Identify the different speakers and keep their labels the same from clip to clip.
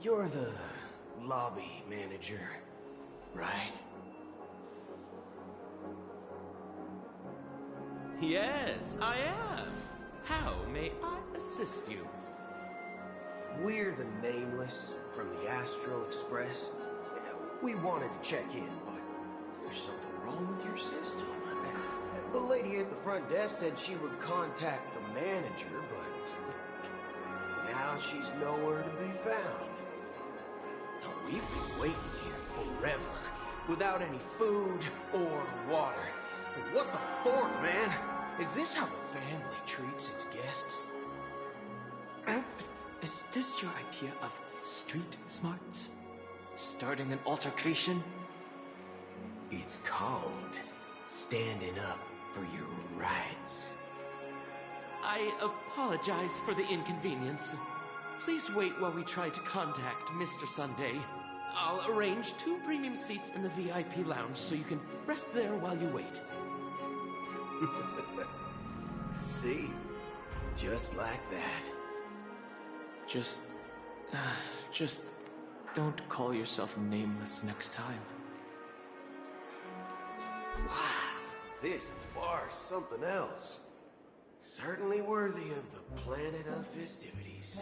Speaker 1: you're the lobby manager, right?
Speaker 2: Yes, I am. How may I assist you?
Speaker 1: We're the Nameless from the Astral Express. We wanted to check in, but there's something wrong with your system. The lady at the front desk said she would contact the manager, but now she's nowhere to be found. Now, we've been waiting here forever, without any food or water. What the fork, man? Is this how the family treats its guests?
Speaker 3: Is this your idea of street smarts? Starting an altercation?
Speaker 1: It's called standing up for your rights.
Speaker 2: I apologize for the inconvenience. Please wait while we try to contact Mr. Sunday. I'll arrange 2 premium seats in the VIP lounge so you can rest there while you wait.
Speaker 1: See? Just like that.
Speaker 3: Just don't call yourself Nameless next time.
Speaker 1: Wow, this bar's something else. Certainly worthy of the planet of festivities.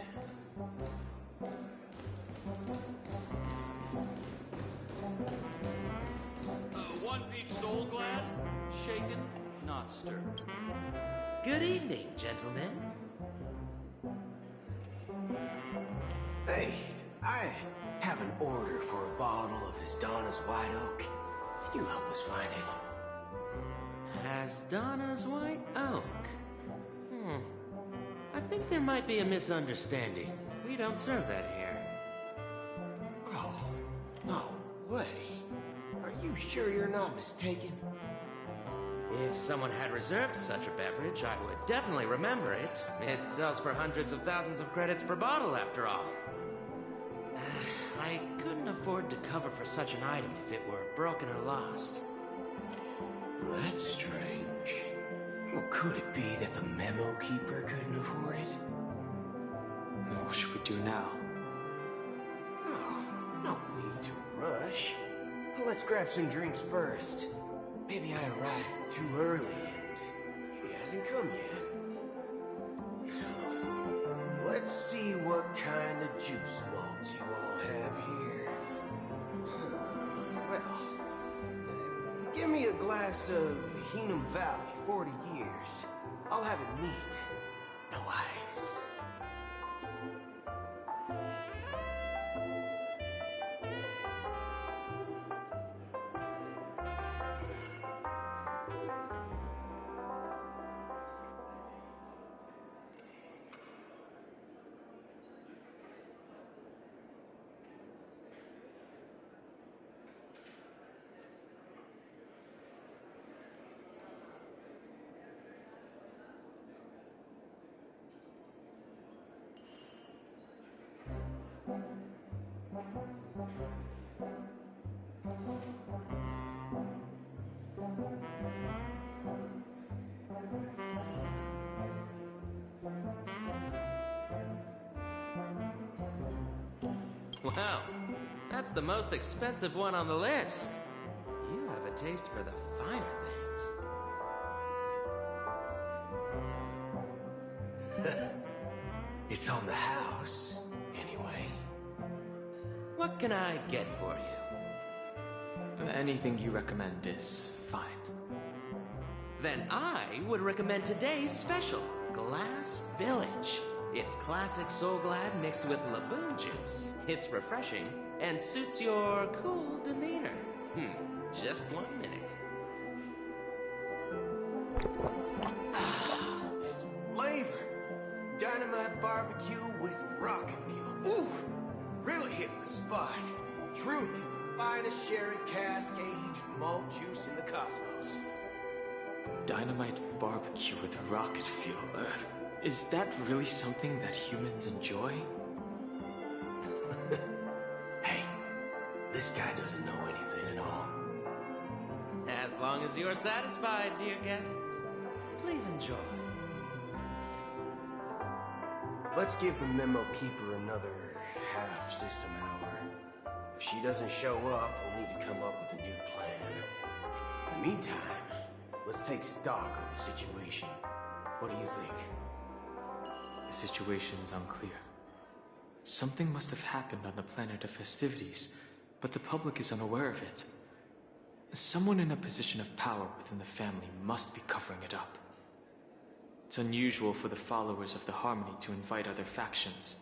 Speaker 2: One peach soul glad, shaken, not stirred.
Speaker 4: Good evening, gentlemen.
Speaker 1: Hey, I have an order for a bottle of His Donna's White Oak. Can you help us find it?
Speaker 4: Hasdana's White Oak. I think there might be a misunderstanding. We don't serve that here.
Speaker 1: Oh, no way. Are you sure you're not mistaken?
Speaker 4: If someone had reserved such a beverage, I would definitely remember it. It sells for hundreds of thousands of credits per bottle, after all. I couldn't afford to cover for such an item if it were broken or lost.
Speaker 1: That's strange. Well, could it be that the memo keeper couldn't afford it?
Speaker 3: What should we do now?
Speaker 1: Oh, no need to rush. Let's grab some drinks first. Maybe I arrived too early and he hasn't come yet. Let's see what kind of juice malts you all have here. Well, give me a glass of Heenum Valley, 40 years. I'll have it neat. No ice.
Speaker 4: Wow, that's the most expensive one on the list. You have a taste for the finer things.
Speaker 1: It's on the house, anyway.
Speaker 4: What can I get for you?
Speaker 3: Anything you recommend is fine.
Speaker 4: Then I would recommend today's special, Glass Village. It's classic Soul Glad mixed with Laboon juice. It's refreshing and suits your cool demeanor. Just 1 minute.
Speaker 1: Ah, this flavor. Dynamite barbecue with rocket fuel. Oof! Really hits the spot. Truly the finest sherry cask aged malt juice in the cosmos.
Speaker 3: Dynamite barbecue with rocket fuel. Is that really something that humans enjoy?
Speaker 1: Hey, this guy doesn't know anything at all.
Speaker 4: As long as you're satisfied, dear guests, please enjoy.
Speaker 1: Let's give the memo keeper another half-system hour. If she doesn't show up, we'll need to come up with a new plan. In the meantime, let's take stock of the situation. What do you think?
Speaker 3: The situation is unclear. Something must have happened on the planet of festivities, but the public is unaware of it. Someone in a position of power within the family must be covering it up. It's unusual for the followers of the Harmony to invite other factions,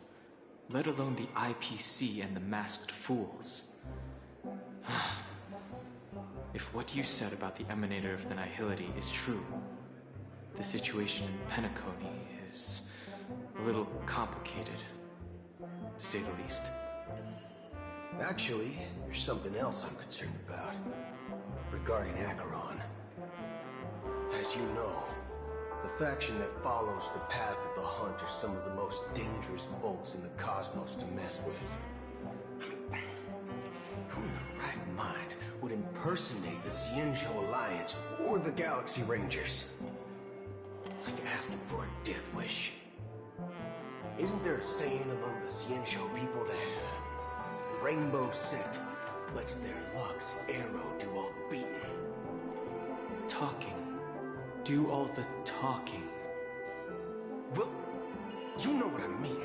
Speaker 3: let alone the IPC and the Masked Fools. If what you said about the Emanator of the Nihility is true, the situation in Penacony is a little complicated, to say the least.
Speaker 1: Actually, there's something else I'm concerned about. Regarding Acheron. As you know, the faction that follows the path of the Hunt are some of the most dangerous folks in the cosmos to mess with. I mean, who in their right mind would impersonate the Xianzhou Alliance or the Galaxy Rangers? It's like asking for a death wish. Isn't there a saying among the Xianzhou people that the Rainbow Sect lets their luck's arrow do all the beating?
Speaker 3: Talking. Do all the talking.
Speaker 1: Well, you know what I mean.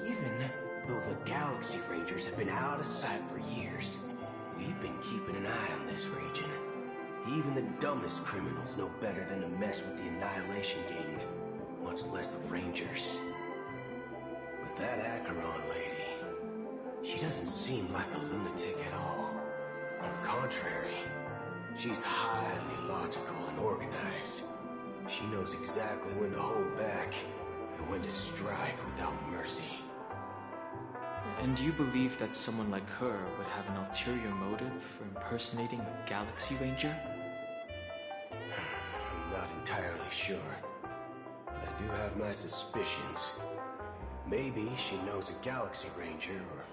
Speaker 1: Even though the Galaxy Rangers have been out of sight for years, we've been keeping an eye on this region. Even the dumbest criminals know better than to mess with the Annihilation Gang, much less the Rangers. But that Acheron lady, she doesn't seem like a lunatic at all. On the contrary, she's highly logical and organized. She knows exactly when to hold back and when to strike without mercy.
Speaker 3: And do you believe that someone like her would have an ulterior motive for impersonating a Galaxy Ranger?
Speaker 1: I'm not entirely sure, but I do have my suspicions. Maybe she knows a Galaxy Ranger, or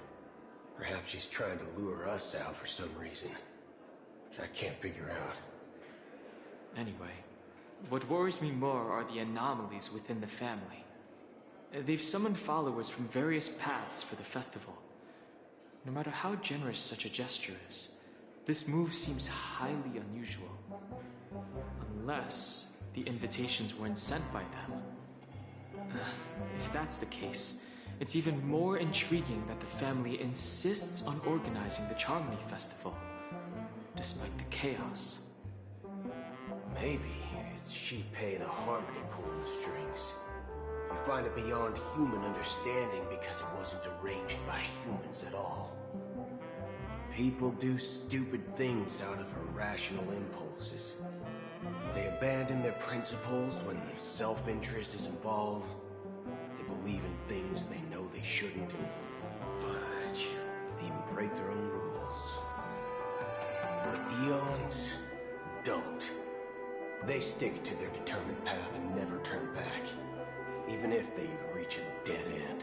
Speaker 1: perhaps she's trying to lure us out for some reason, which I can't figure out.
Speaker 3: Anyway, what worries me more are the anomalies within the family. They've summoned followers from various paths for the festival. No matter how generous such a gesture is, this move seems highly unusual. Unless the invitations weren't sent by them. If that's the case, it's even more intriguing that the family insists on organizing the Charmony Festival, despite the chaos.
Speaker 1: Maybe it's Shipei the Harmony pulling the strings. We find it beyond human understanding because it wasn't arranged by humans at all. People do stupid things out of irrational impulses. They abandon their principles when self-interest is involved. They believe in things they know they shouldn't, and fudge, they even break their own rules. But eons don't. They stick to their determined path and never turn back, even if they reach a dead end.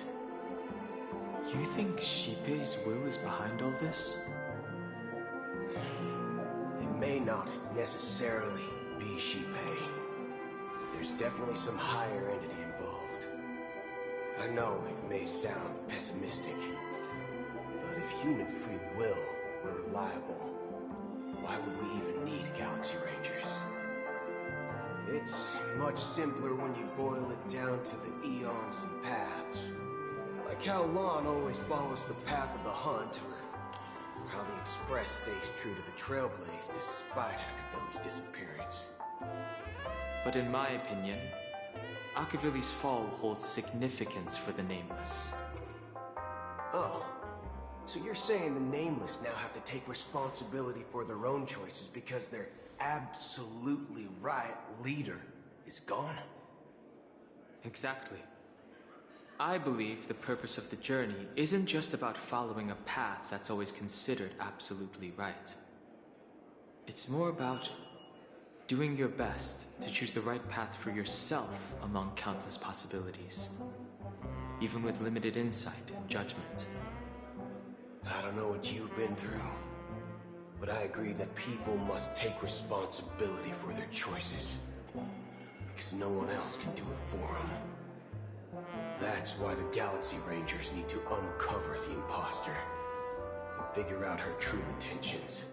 Speaker 3: You think Shipei's will is behind all this?
Speaker 1: It may not necessarily be Shipei. There's definitely some higher entity involved. I know it may sound pessimistic, but if human free will were reliable, why would we even need Galaxy Rangers? It's much simpler when you boil it down to the eons and paths. Like how Lon always follows the path of the Hunt, or how the Express stays true to the Trailblaze despite Akavilli's disappearance.
Speaker 3: But in my opinion, Akavilli's fall holds significance for the Nameless.
Speaker 1: Oh, so you're saying the Nameless now have to take responsibility for their own choices because their absolutely right leader is gone?
Speaker 3: Exactly. I believe the purpose of the journey isn't just about following a path that's always considered absolutely right. It's more about doing your best to choose the right path for yourself among countless possibilities, even with limited insight and judgment.
Speaker 1: I don't know what you've been through, but I agree that people must take responsibility for their choices, because no one else can do it for them. That's why the Galaxy Rangers need to uncover the imposter and figure out her true intentions.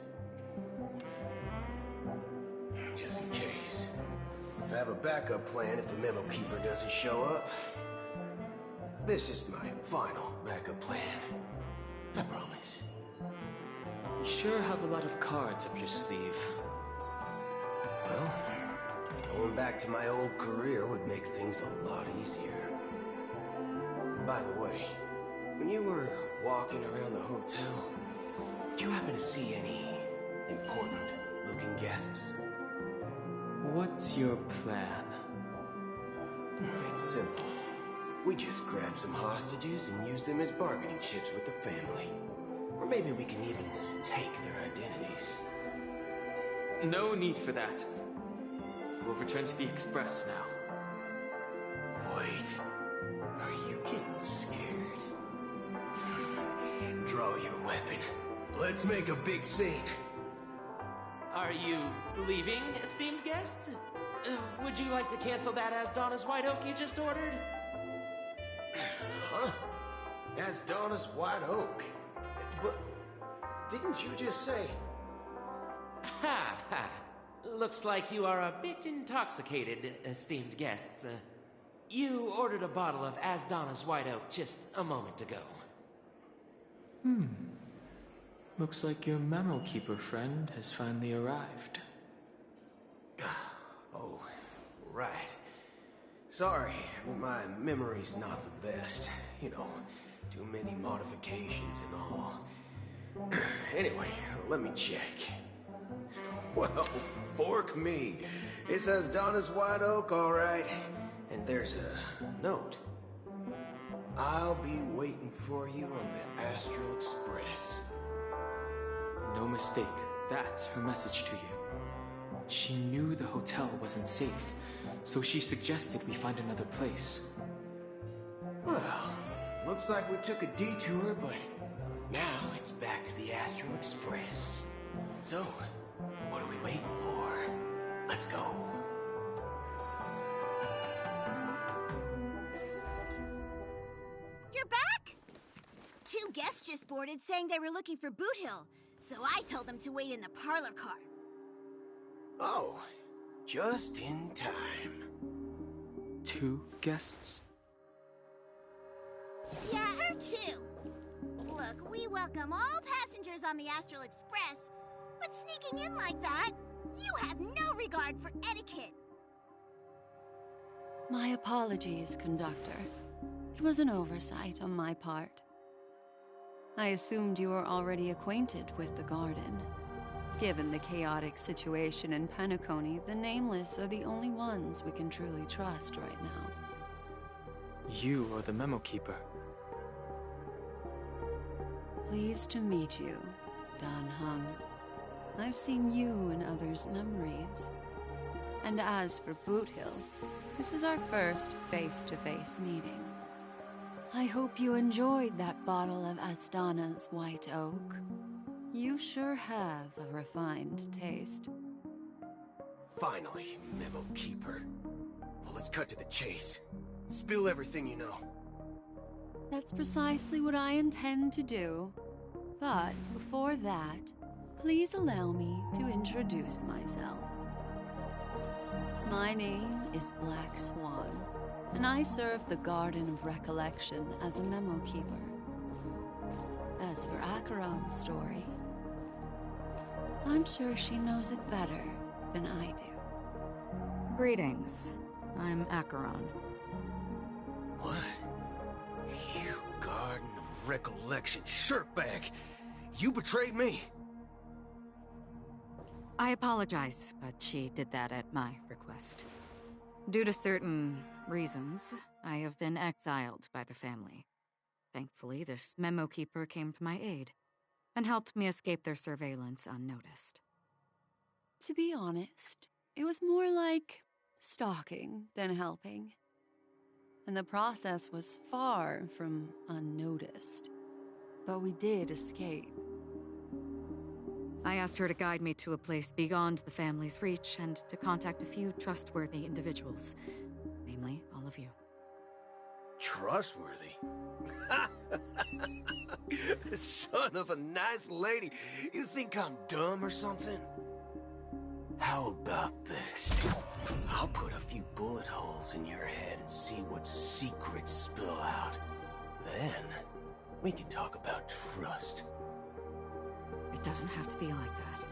Speaker 1: Just in case. I have a backup plan if the Memo Keeper doesn't show up. This is my final backup plan. I promise.
Speaker 3: You sure have a lot of cards up your sleeve.
Speaker 1: Well, going back to my old career would make things a lot easier. By the way, when you were walking around the hotel, did you happen to see any important-looking guests?
Speaker 3: What's your plan?
Speaker 1: It's simple. We just grab some hostages and use them as bargaining chips with the family. Or maybe we can even take their identities.
Speaker 3: No need for that. We'll return to the Express now.
Speaker 1: Wait. Are you getting scared? Draw your weapon. Let's make a big scene.
Speaker 4: Are you leaving, esteemed guests? Would you like to cancel that Asdonis White Oak you just ordered?
Speaker 1: Huh? Asdonis White Oak? But didn't you just say...
Speaker 4: Ha ha. Looks like you are a bit intoxicated, esteemed guests. You ordered a bottle of Asdonis White Oak just a moment ago.
Speaker 3: Looks like your Memo Keeper friend has finally arrived.
Speaker 1: Oh, right. Sorry, my memory's not the best. You know, too many modifications and all. Anyway, let me check. Well, fork me. It says Donna's White Oak, all right. And there's a note. I'll be waiting for you on the Astral Express.
Speaker 3: No mistake. That's her message to you. She knew the hotel wasn't safe, so she suggested we find another place.
Speaker 1: Well, looks like we took a detour, but now it's back to the Astral Express. So, what are we waiting for? Let's go.
Speaker 5: You're back? Two guests just boarded saying they were looking for Boot Hill, so I told them to wait in the parlor car.
Speaker 1: Oh, just in time.
Speaker 3: 2 guests?
Speaker 5: Yeah, or 2. Look, we welcome all passengers on the Astral Express, but sneaking in like that, you have no regard for etiquette.
Speaker 6: My apologies, Conductor. It was an oversight on my part. I assumed you were already acquainted with the garden. Given the chaotic situation in Penacony, the Nameless are the only ones we can truly trust right now.
Speaker 3: You are the Memo Keeper.
Speaker 6: Pleased to meet you, Dan Hung. I've seen you in others' memories. And as for Boot Hill, this is our first face-to-face meeting. I hope you enjoyed that bottle of Astana's White Oak. You sure have a refined taste.
Speaker 1: Finally, Memo Keeper. Well, let's cut to the chase. Spill everything you know.
Speaker 6: That's precisely what I intend to do. But before that, please allow me to introduce myself. My name is Black Swan, and I serve the Garden of Recollection as a Memo Keeper. As for Acheron's story, I'm sure she knows it better than I do.
Speaker 7: Greetings. I'm Acheron.
Speaker 1: What? You Garden of Recollection shirtbag! You betrayed me!
Speaker 7: I apologize, but she did that at my request. Due to certain reasons, I have been exiled by the family. Thankfully, this Memo Keeper came to my aid and helped me escape their surveillance unnoticed.
Speaker 6: To be honest, it was more like stalking than helping. And the process was far from unnoticed. But we did escape.
Speaker 7: I asked her to guide me to a place beyond the family's reach and to contact a few trustworthy individuals, namely all of you.
Speaker 1: Trustworthy? Son of a nice lady. You think I'm dumb or something? How about this? I'll put a few bullet holes in your head and see what secrets spill out. Then, we can talk about trust.
Speaker 7: It doesn't have to be like that.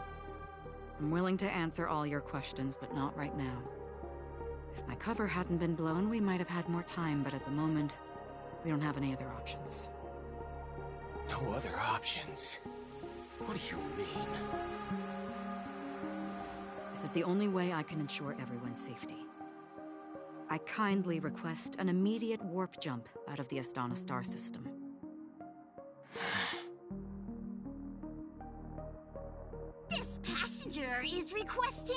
Speaker 7: I'm willing to answer all your questions, but not right now. If my cover hadn't been blown, we might have had more time, but at the moment, we don't have any other options.
Speaker 1: No other options? What do you mean?
Speaker 7: This is the only way I can ensure everyone's safety. I kindly request an immediate warp jump out of the Astana star system.
Speaker 5: This passenger is requesting...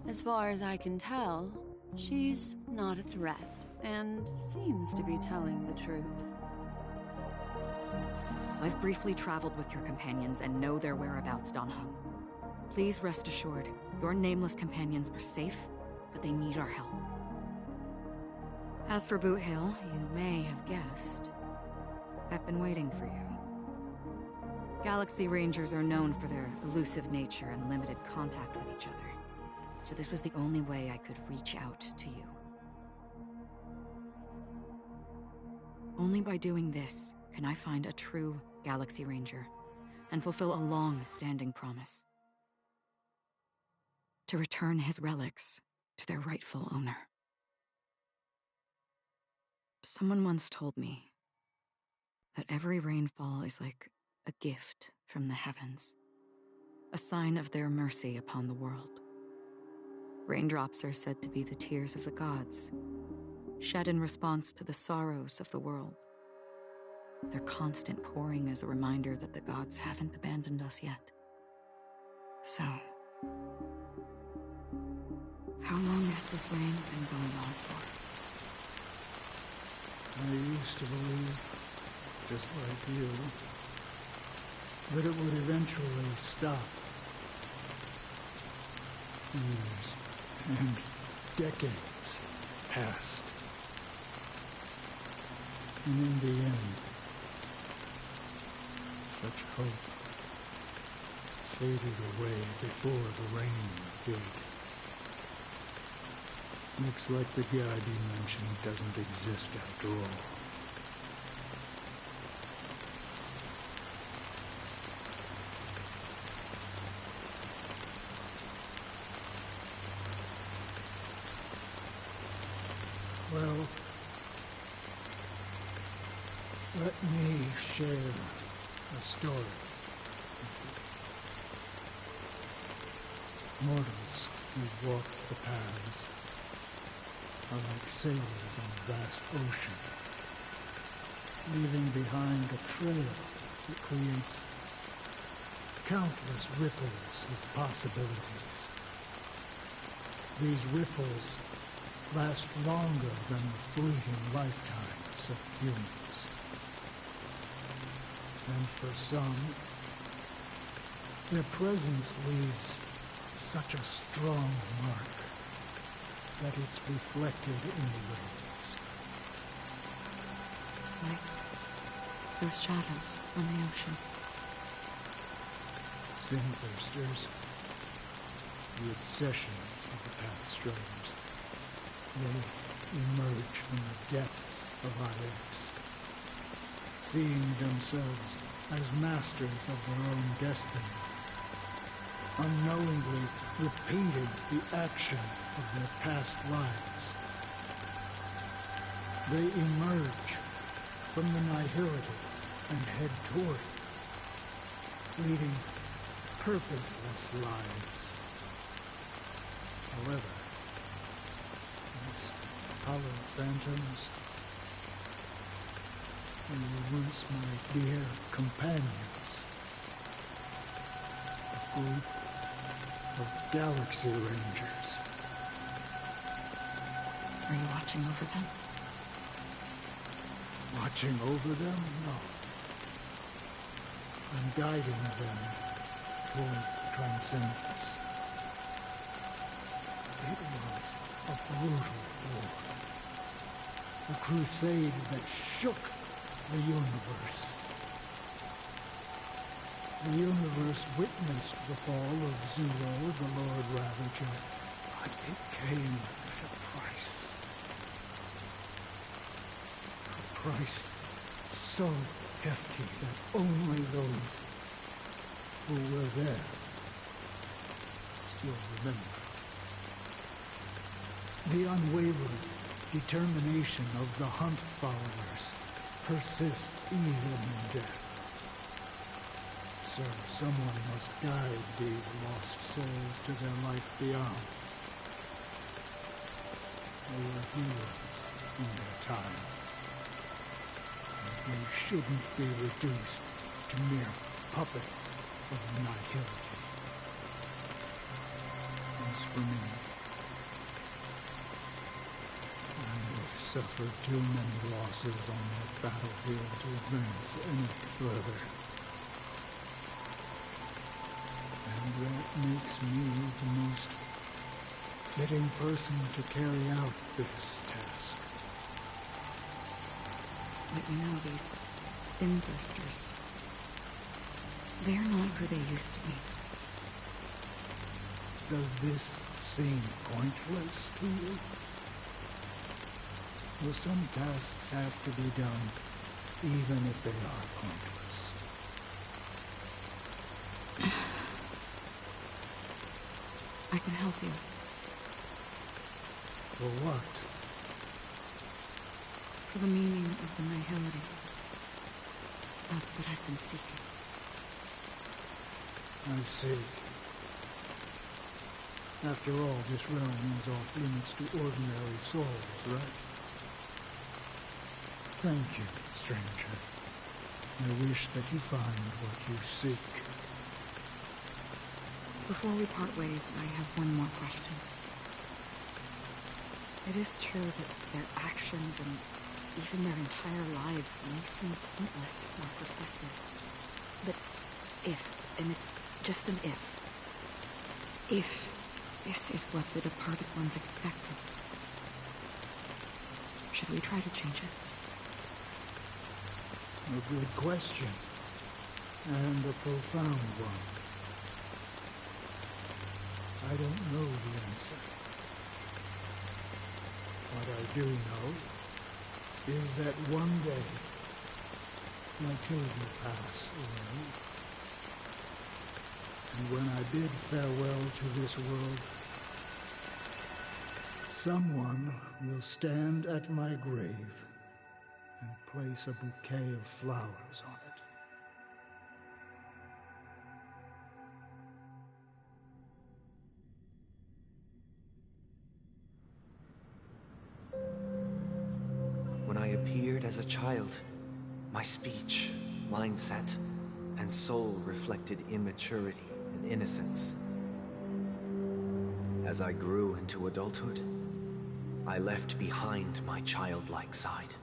Speaker 6: As far as I can tell, she's not a threat, and seems to be telling the truth.
Speaker 7: I've briefly traveled with your companions and know their whereabouts, Dan Heng. Please rest assured, your nameless companions are safe, but they need our help. As for Boot Hill, you may have guessed. I've been waiting for you. Galaxy Rangers are known for their elusive nature and limited contact with each other. So this was the only way I could reach out to you. Only by doing this can I find a true Galaxy Ranger and fulfill a long-standing promise. To return his relics to their rightful owner. Someone once told me that every rainfall is like a gift from the heavens, a sign of their mercy upon the world. Raindrops are said to be the tears of the gods, shed in response to the sorrows of the world. Their constant pouring is a reminder that the gods haven't abandoned us yet. So, how long has this rain been going on for?
Speaker 8: I used to believe, just like you, that it would eventually stop. Years and decades passed. And in the end, such hope faded away before the rain did. Looks like the god you mentioned doesn't exist after all. Well, let me share a story. Mortals who walk the paths are like sailors on a vast ocean, leaving behind a trail that creates countless ripples of possibilities. These ripples last longer than the fleeting lifetimes of humans. And for some, their presence leaves such a strong mark that it's reflected in the waves.
Speaker 7: Like those shadows on the ocean.
Speaker 8: Sinthirsters, the obsessions of the Pathstriders. They emerge from the depths of IX, seeing themselves as masters of their own destiny, unknowingly repeating the actions of their past lives. They emerge from the nihility and head toward it, leading purposeless lives. However, hollow phantoms, they were once my dear companions. A group of Galaxy Rangers.
Speaker 7: Are you watching over them?
Speaker 8: Watching over them? No. I'm guiding them toward transcendence. It was a brutal war. A crusade that shook the universe. The universe witnessed the fall of Zero, the Lord Ravager, but it came at a price. A price so hefty that only those who were there still remember. The unwavering determination of the Hunt followers persists even in death. So someone must guide these lost souls to their life beyond. They were heroes in their time. And they shouldn't be reduced to mere puppets of nihility. As for me, I have suffered too many losses on that battlefield to advance any further. And that makes me the most fitting person to carry out this task.
Speaker 7: But you know, these sin-thirsters, they're not who they used to be.
Speaker 8: Does this seem pointless to you? Well, some tasks have to be done, even if they are pointless.
Speaker 7: I can help you.
Speaker 8: For what?
Speaker 7: For the meaning of the nihility. That's what I've been seeking.
Speaker 8: I see. After all, this realm is off limits to ordinary souls, right? Thank you, stranger. I wish that you find what you seek.
Speaker 7: Before we part ways, I have one more question. It is true that their actions and even their entire lives may seem pointless from our perspective. But if, and it's just an if this is what the departed ones expected, should we try to change it?
Speaker 8: A good question, and a profound one. I don't know the answer. What I do know is that one day my too will pass away. And when I bid farewell to this world, someone will stand at my grave and place a bouquet of flowers on it.
Speaker 1: When I appeared as a child, my speech, mindset, and soul reflected immaturity and innocence. As I grew into adulthood, I left behind my childlike side.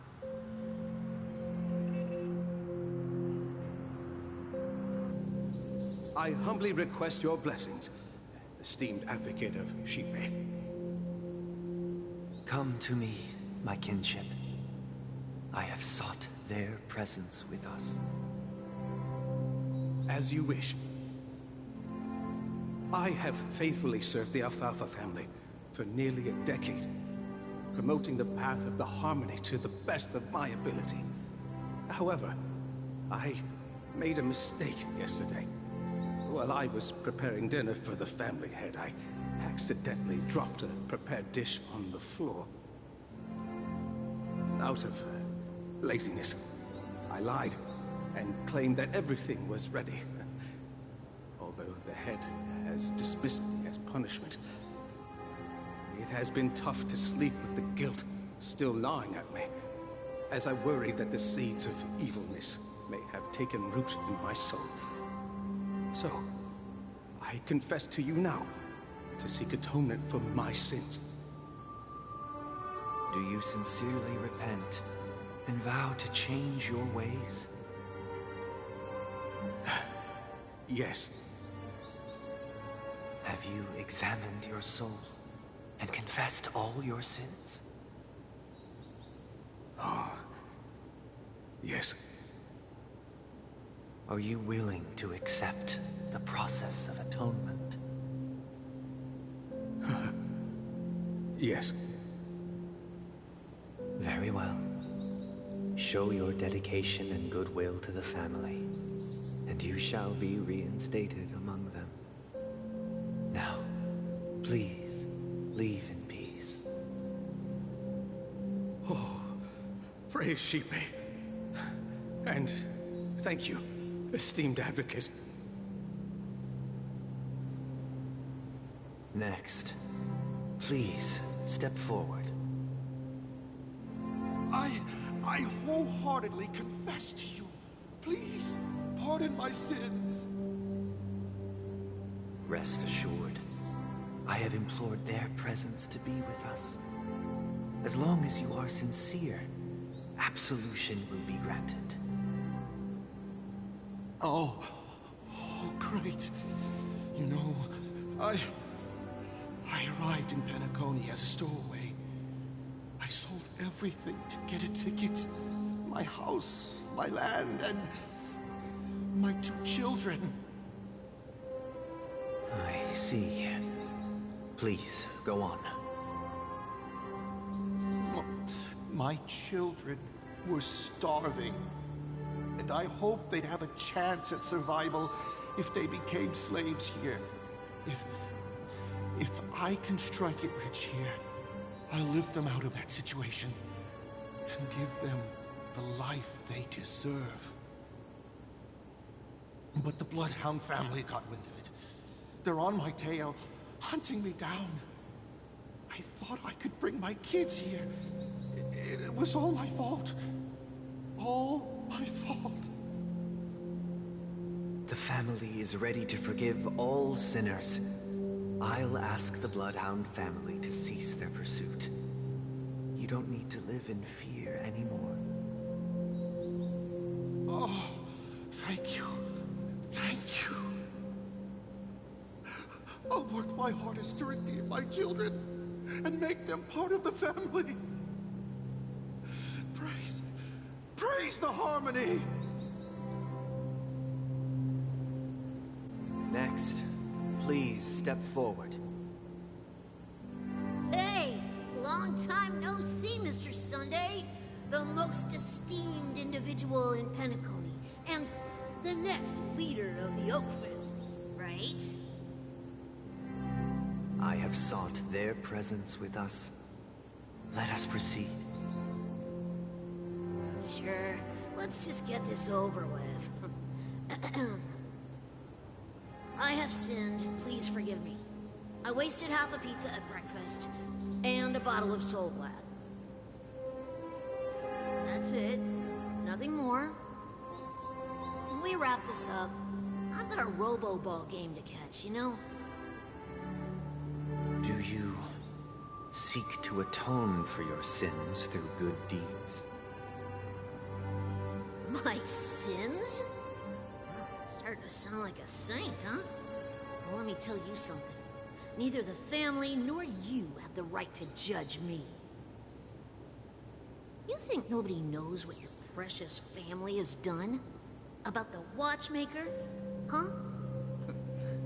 Speaker 9: I humbly request your blessings, esteemed advocate of Shipe.
Speaker 1: Come to me, my kinship. I have sought their presence with us.
Speaker 9: As you wish. I have faithfully served the Alfalfa family for nearly a decade, promoting the path of the harmony to the best of my ability. However, I made a mistake yesterday. While I was preparing dinner for the family head, I accidentally dropped a prepared dish on the floor. Out of laziness, I lied and claimed that everything was ready. Although the head has dismissed me as punishment, it has been tough to sleep with the guilt still gnawing at me, as I worry that the seeds of evilness may have taken root in my soul. So, I confess to you now to seek atonement for my sins.
Speaker 1: Do you sincerely repent and vow to change your ways?
Speaker 9: Yes.
Speaker 1: Have you examined your soul and confessed all your sins?
Speaker 9: Yes.
Speaker 1: Are you willing to accept the process of atonement?
Speaker 9: Yes.
Speaker 1: Very well. Show your dedication and goodwill to the family, and you shall be reinstated among them. Now, please, leave in peace.
Speaker 9: Oh, praise Sheepy. And thank you, esteemed advocate.
Speaker 1: Next, please step forward.
Speaker 10: I wholeheartedly confess to you. Please, pardon my sins.
Speaker 1: Rest assured, I have implored their presence to be with us. As long as you are sincere, absolution will be granted.
Speaker 10: Oh, great. You know, I arrived in Penacony as a stowaway. I sold everything to get a ticket. My house, my land, and my 2 children.
Speaker 1: I see. Please, go on.
Speaker 10: My children were starving, and I hoped they'd have a chance at survival if they became slaves here. If I can strike it rich here, I'll lift them out of that situation and give them the life they deserve. But the Bloodhound family got wind of it. They're on my tail, hunting me down. I thought I could bring my kids here. It was all my fault. All my fault.
Speaker 1: The family is ready to forgive all sinners. I'll ask the Bloodhound family to cease their pursuit. You don't need to live in fear anymore.
Speaker 10: Oh, thank you. Thank you. I'll work my hardest to redeem my children and make them part of the family. Praise the harmony!
Speaker 1: Next, please step forward.
Speaker 5: Hey! Long time no see, Mr. Sunday. The most esteemed individual in Penacony, and the next leader of the Oak family, right?
Speaker 1: I have sought their presence with us. Let us proceed.
Speaker 5: Sure. Let's just get this over with. I have sinned. Please forgive me. I wasted half a pizza at breakfast, and a bottle of Soul Glad. That's it. Nothing more. When we wrap this up, I've got a robo-ball game to catch, you know?
Speaker 1: Do you seek to atone for your sins through good deeds?
Speaker 5: My sins? Starting to sound like a saint, huh? Well, let me tell you something. Neither the family nor you have the right to judge me. You think nobody knows what your precious family has done? About the watchmaker? Huh?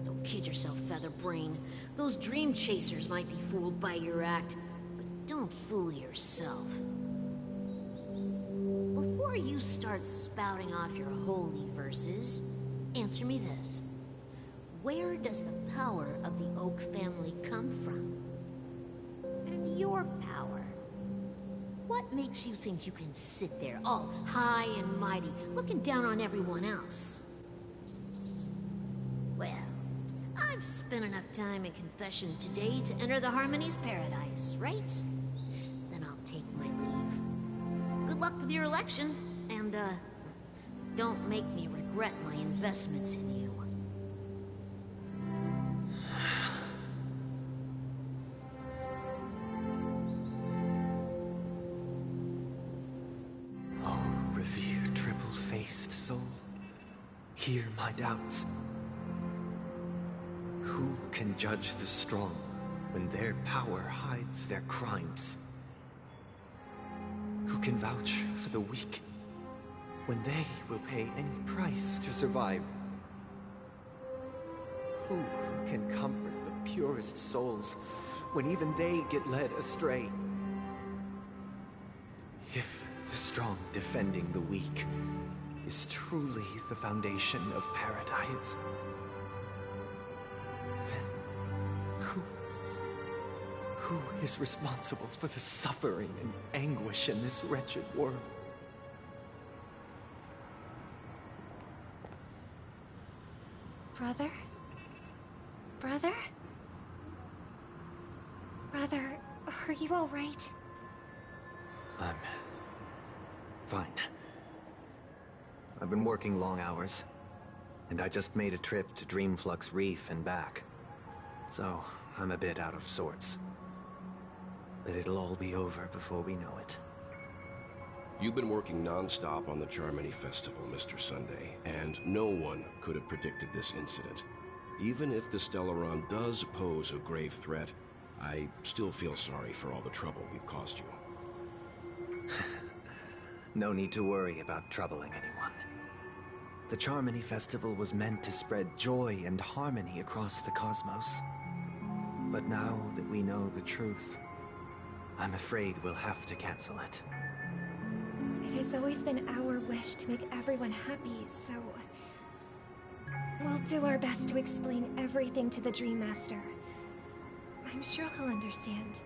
Speaker 5: Don't kid yourself, Featherbrain. Those dream chasers might be fooled by your act, but don't fool yourself. Before you start spouting off your holy verses, answer me this. Where does the power of the Oak family come from? And your power? What makes you think you can sit there all high and mighty, looking down on everyone else? Well, I've spent enough time in confession today to enter the Harmony's paradise, right? Then I'll take my leave. Good luck with your election, and, don't make me regret my investments in you.
Speaker 1: Oh, revered triple-faced soul, hear my doubts. Who can judge the strong when their power hides their crimes? Who can vouch for the weak
Speaker 11: when they will pay any price to survive? Who can comfort the purest souls when even they get led astray? If the strong defending the weak is truly the foundation of paradise, then who is responsible for the suffering and anguish in this wretched world?
Speaker 12: Brother? Brother? Brother, are you all right?
Speaker 11: I'm fine. I've been working long hours, and I just made a trip to Dreamflux Reef and back. So, I'm a bit out of sorts. But it'll all be over before we know it.
Speaker 13: You've been working non-stop on the Charmony Festival, Mr. Sunday, and no one could have predicted this incident. Even if the Stellaron does pose a grave threat, I still feel sorry for all the trouble we've caused you.
Speaker 11: No need to worry about troubling anyone. The Charmony Festival was meant to spread joy and harmony across the cosmos. But now that we know the truth, I'm afraid we'll have to cancel it.
Speaker 12: It has always been our wish to make everyone happy, so... we'll do our best to explain everything to the Dream Master. I'm sure he'll understand.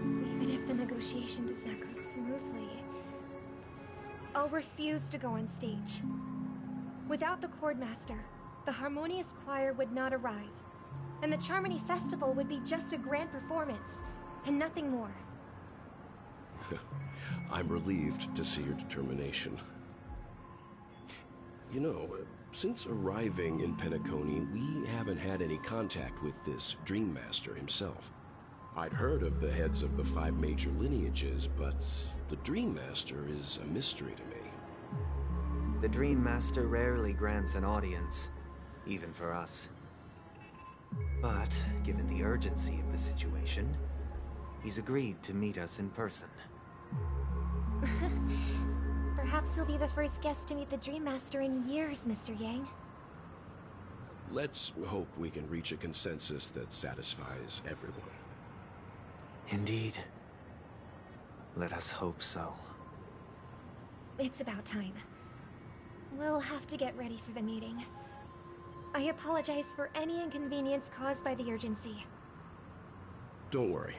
Speaker 12: Even if the negotiation does not go smoothly, I'll refuse to go on stage. Without the Chord Master, the Harmonious Choir would not arrive, and the Charmony Festival would be just a grand performance, and nothing more.
Speaker 13: I'm relieved to see your determination. You know, since arriving in Penacony, we haven't had any contact with this Dream Master himself. I'd heard of the heads of the 5 major lineages, but the Dream Master is a mystery to me.
Speaker 11: The Dream Master rarely grants an audience, even for us. But, given the urgency of the situation, he's agreed to meet us in person.
Speaker 12: Perhaps he'll be the first guest to meet the Dream Master in years, Mr. Yang.
Speaker 13: Let's hope we can reach a consensus that satisfies everyone.
Speaker 11: Indeed. Let us hope so.
Speaker 12: It's about time. We'll have to get ready for the meeting. I apologize for any inconvenience caused by the urgency.
Speaker 13: Don't worry.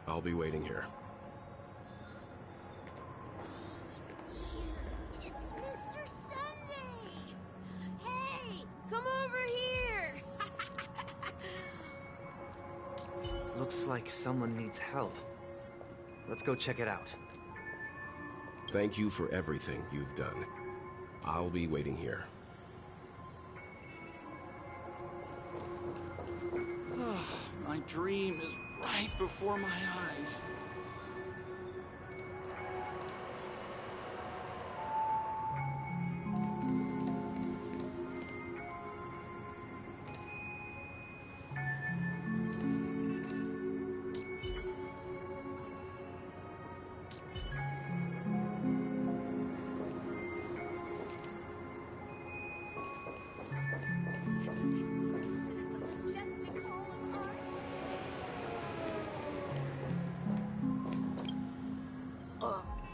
Speaker 13: I'll be waiting here.
Speaker 5: It's Mr. Sunday! Hey, come over here!
Speaker 11: Looks like someone needs help. Let's go check it out.
Speaker 13: Thank you for everything you've done. I'll be waiting here.
Speaker 14: My dream is right before my eyes.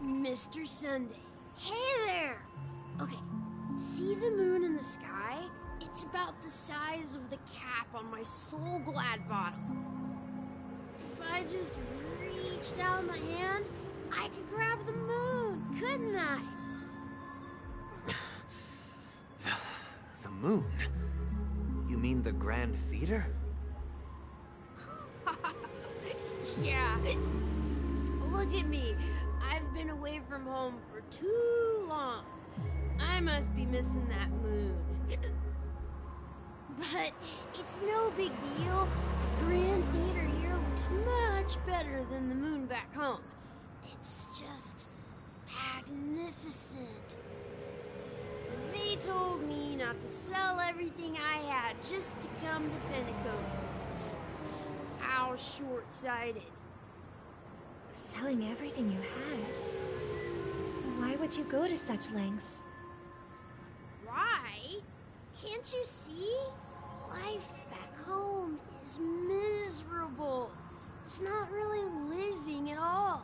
Speaker 5: Mr. Sunday. Hey there! Okay, see the moon in the sky? It's about the size of the cap on my Soul Glad bottle. If I just reached out my hand, I could grab the moon, couldn't I?
Speaker 11: The moon? You mean the Grand Theater?
Speaker 5: Yeah. Look at me. I've been away from home for too long. I must be missing that moon. But it's no big deal. The Grand Theater here looks much better than the moon back home. It's just magnificent. They told me not to sell everything I had just to come to Penacony. How short-sighted.
Speaker 12: Selling everything you had? Why would you go to such lengths?
Speaker 15: Why? Can't you see? Life back home is miserable. It's not really living at all.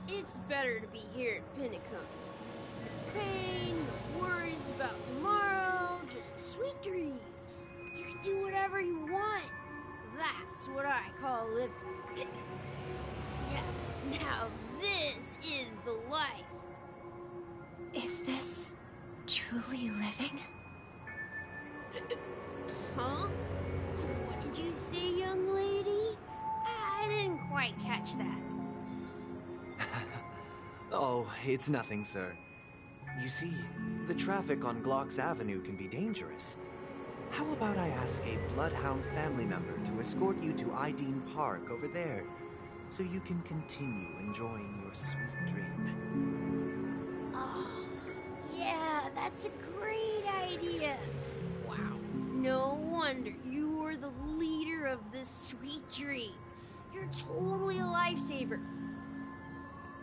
Speaker 15: It's better to be here at Pinnacle. No pain, no worries about tomorrow, just sweet dreams. You can do whatever you want. That's what I call living. Yeah, now this is the life.
Speaker 12: Is this truly living?
Speaker 15: Huh? What did you say, young lady? I didn't quite catch that.
Speaker 11: Oh, it's nothing, sir. You see, the traffic on Glock's Avenue can be dangerous. How about I ask a Bloodhound family member to escort you to Ideen Park over there, so you can continue enjoying your sweet dream?
Speaker 15: Oh, yeah, that's a great idea. Wow, no wonder you were the leader of this sweet dream. You're totally a lifesaver.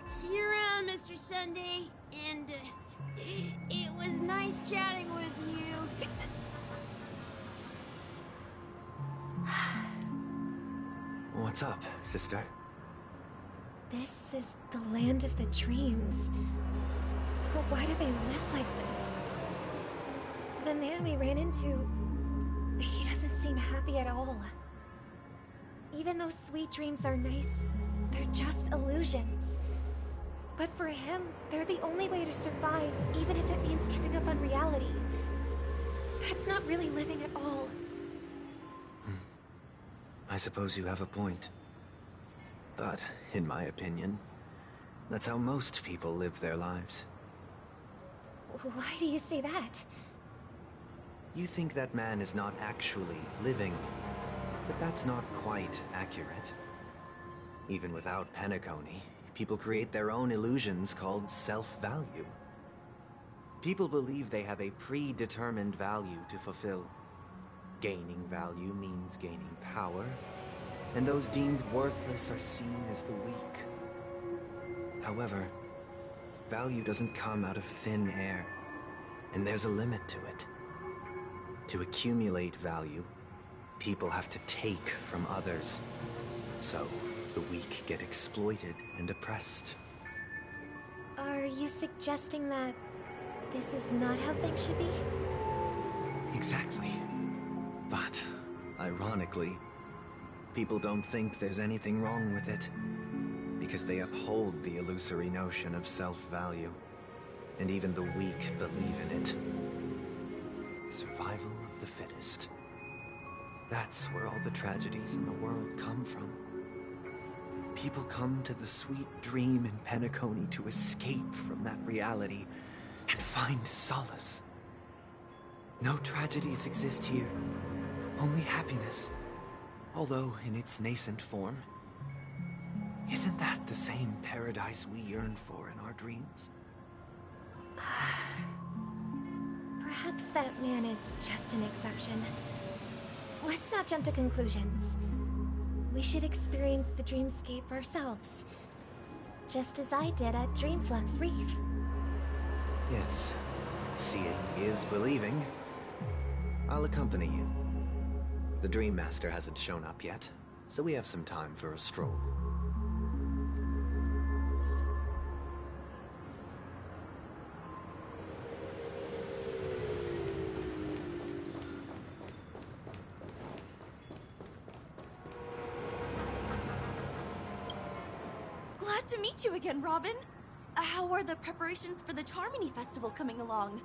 Speaker 15: See you around, Mr. Sunday, and it was nice chatting with you.
Speaker 11: What's up, sister?
Speaker 12: This is the land of the dreams. But why do they live like this? The man we ran into, he doesn't seem happy at all. Even though sweet dreams are nice, they're just illusions. But for him, they're the only way to survive, even if it means giving up on reality. That's not really living at all.
Speaker 11: I suppose you have a point. But, in my opinion, that's how most people live their lives.
Speaker 12: Why do you say that?
Speaker 11: You think that man is not actually living, but that's not quite accurate. Even without Penacony, people create their own illusions called self-value. People believe they have a predetermined value to fulfill. Gaining value means gaining power, and those deemed worthless are seen as the weak. However, value doesn't come out of thin air, and there's a limit to it. To accumulate value, people have to take from others. So, the weak get exploited and oppressed.
Speaker 12: Are you suggesting that this is not how things should be?
Speaker 11: Exactly. But, ironically, people don't think there's anything wrong with it, because they uphold the illusory notion of self-value, and even the weak believe in it. Survival of the fittest. That's where all the tragedies in the world come from. People come to the sweet dream in Penacony to escape from that reality and find solace. No tragedies exist here, only happiness, although in its nascent form. Isn't that the same paradise we yearn for in our dreams?
Speaker 12: Perhaps that man is just an exception. Let's not jump to conclusions. We should experience the dreamscape ourselves, just as I did at Dreamflux Reef.
Speaker 11: Yes, seeing is believing. I'll accompany you. The Dream Master hasn't shown up yet, so we have some time for a stroll.
Speaker 16: Glad to meet you again, Robin. How are the preparations for the Charmony Festival coming along?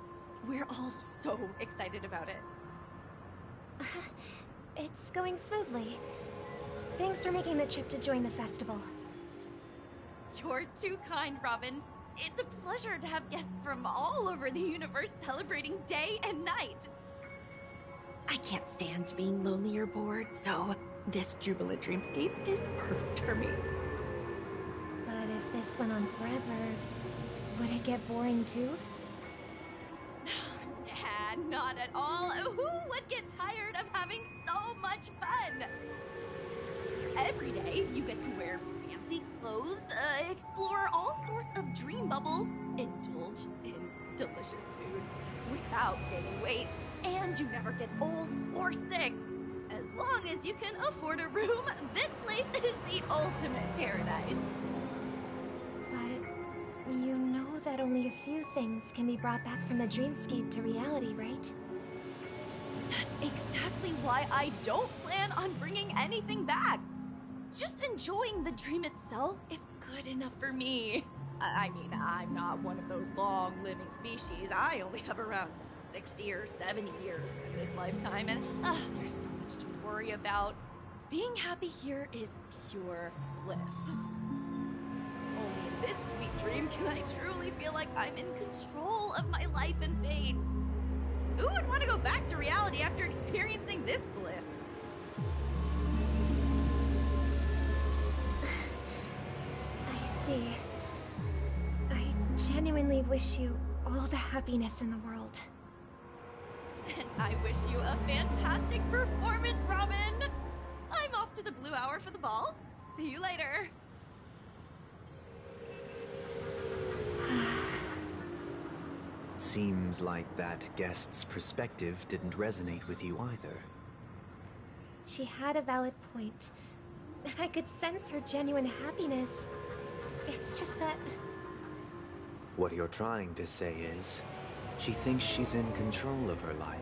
Speaker 16: We're all so excited about it.
Speaker 12: It's going smoothly. Thanks for making the trip to join the festival.
Speaker 16: You're too kind, Robin. It's a pleasure to have guests from all over the universe celebrating day and night. I can't stand being lonely or bored, so this jubilant dreamscape is perfect for me.
Speaker 12: But if this went on forever, would it get boring too?
Speaker 16: Nah, not at all. Who would get tired of having so much fun? Every day, you get to wear fancy clothes, explore all sorts of dream bubbles, indulge in delicious food without gaining weight, and you never get old or sick. As long as you can afford a room, this place is the ultimate paradise.
Speaker 12: But you know that only a few things can be brought back from the dreamscape to reality, right?
Speaker 16: That's exactly why I don't plan on bringing anything back. Just enjoying the dream itself is good enough for me. I mean, I'm not one of those long-living species. I only have around 60 or 70 years in this lifetime, and there's so much to worry about. Being happy here is pure bliss. Only in this sweet dream can I truly feel like I'm in control of my life and fate. Who would want to go back to reality after experiencing this bliss?
Speaker 12: I see. I genuinely wish you all the happiness in the world.
Speaker 16: And I wish you a fantastic performance, Robin! I'm off to the Blue Hour for the ball. See you later.
Speaker 11: Seems like that guest's perspective didn't resonate with you either.
Speaker 12: She had a valid point. I could sense her genuine happiness. It's just that...
Speaker 11: What you're trying to say is, she thinks she's in control of her life.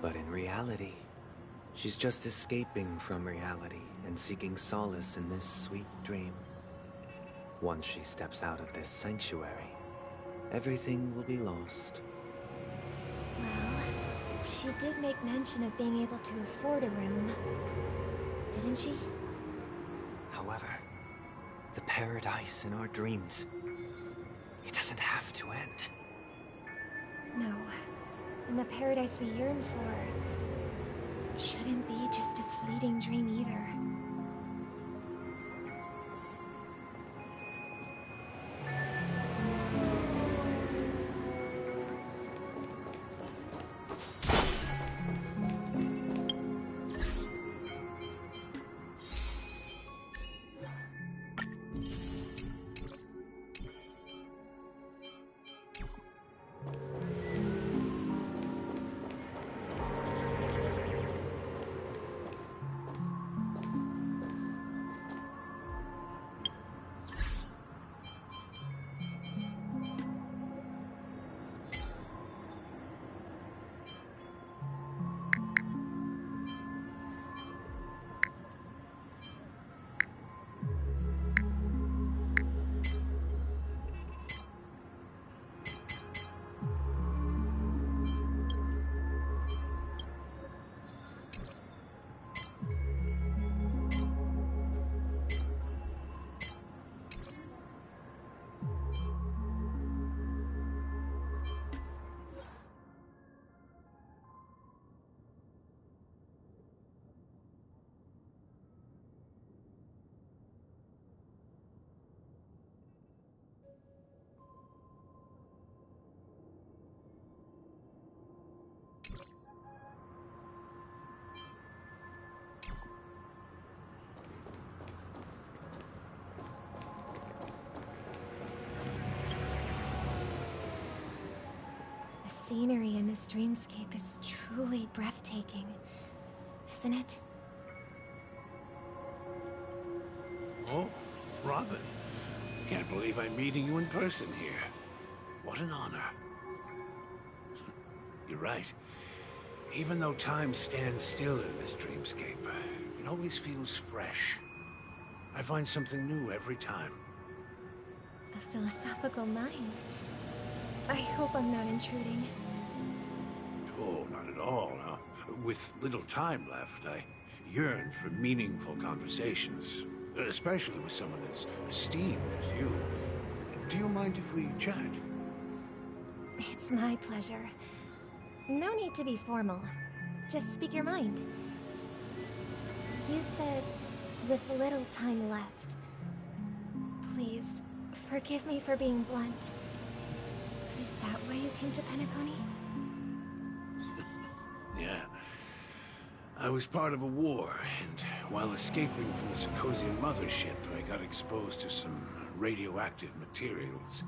Speaker 11: But in reality, she's just escaping from reality and seeking solace in this sweet dream. Once she steps out of this sanctuary, everything will be lost.
Speaker 12: Well, she did make mention of being able to afford a room, didn't she?
Speaker 11: However, the paradise in our dreams, it doesn't have to end.
Speaker 12: No. And the paradise we yearn for shouldn't be just a fleeting dream either. The scenery in this dreamscape is truly breathtaking, isn't it?
Speaker 17: Oh, Robin. Can't believe I'm meeting you in person here. What an honor. You're right. Even though time stands still in this dreamscape, it always feels fresh. I find something new every time.
Speaker 12: A philosophical mind. I hope I'm not intruding.
Speaker 17: Oh, not at all. With little time left, I yearn for meaningful conversations, especially with someone as esteemed as you. Do you mind if we chat?
Speaker 12: It's my pleasure. No need to be formal. Just speak your mind. You said, with little time left. Please, forgive me for being blunt. Is that why you came to Penacony?
Speaker 17: Yeah. I was part of a war, and while escaping from the Sicosian mothership, I got exposed to some radioactive materials.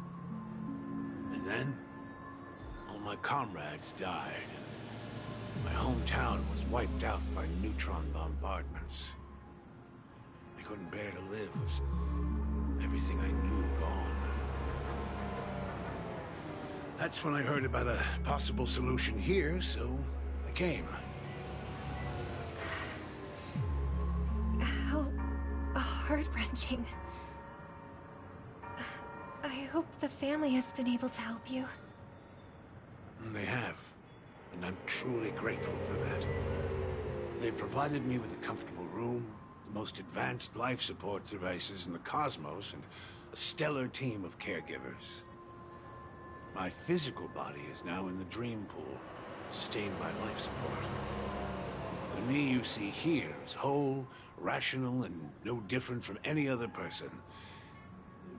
Speaker 17: And then, all my comrades died, and my hometown was wiped out by neutron bombardments. I couldn't bear to live with everything I knew gone. That's when I heard about a possible solution here, so I came.
Speaker 12: How heart-wrenching. I hope the family has been able to help you.
Speaker 17: They have, and I'm truly grateful for that. They provided me with a comfortable room, the most advanced life support devices in the cosmos, and a stellar team of caregivers. My physical body is now in the dream pool, sustained by life support. The me you see here is whole, rational, and no different from any other person.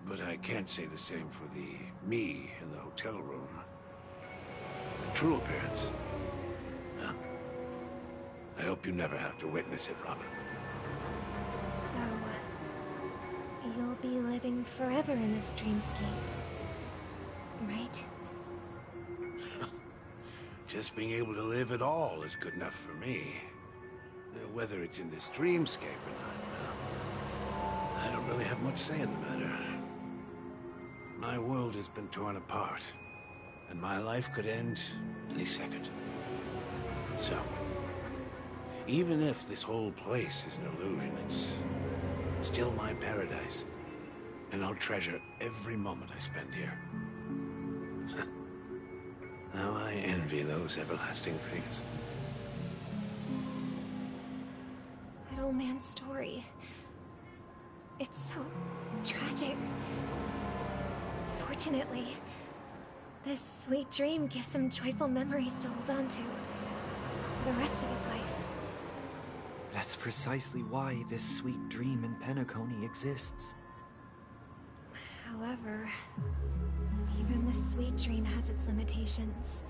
Speaker 17: But I can't say the same for the me in the hotel room. The true appearance. Huh? I hope you never have to witness it, Robin.
Speaker 12: So, you'll be living forever in this dreamscape, right?
Speaker 17: Just being able to live at all is good enough for me. Whether it's in this dreamscape or not, I don't really have much say in the matter. My world has been torn apart, and my life could end any second. So, even if this whole place is an illusion, it's still my paradise, and I'll treasure every moment I spend here. How I envy those everlasting things.
Speaker 12: That old man's story. It's so tragic. Fortunately, this sweet dream gives him joyful memories to hold on to the rest of his life.
Speaker 11: That's precisely why this sweet dream in Penacony exists.
Speaker 12: However, even the sweet dream has its limitations.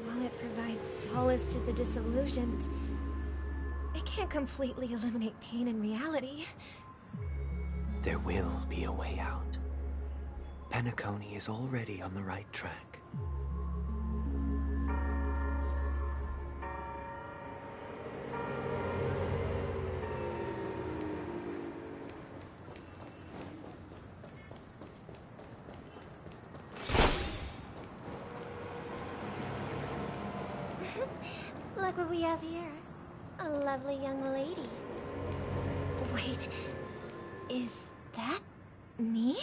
Speaker 12: While it provides solace to the disillusioned, it can't completely eliminate pain in reality.
Speaker 11: There will be a way out. Penacony is already on the right track.
Speaker 12: Look what we have here. A lovely young lady. Wait, is that me?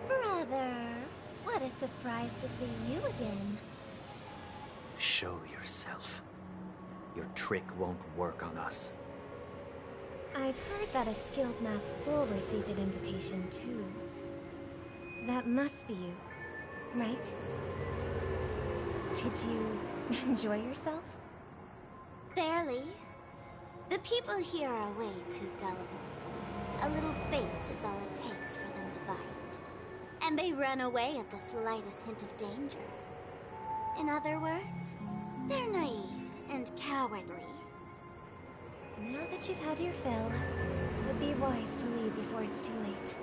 Speaker 12: Brother, what a surprise to see you again.
Speaker 11: Show yourself. Your trick won't work on us.
Speaker 12: I've heard that a skilled masked fool received an invitation too. That must be you, right? Did you enjoy yourself?
Speaker 15: Barely. The people here are way too gullible. A little fate is all it takes for them to bite. And they run away at the slightest hint of danger. In other words, they're naive and cowardly.
Speaker 12: Now that you've had your fill, it would be wise to leave before it's too late.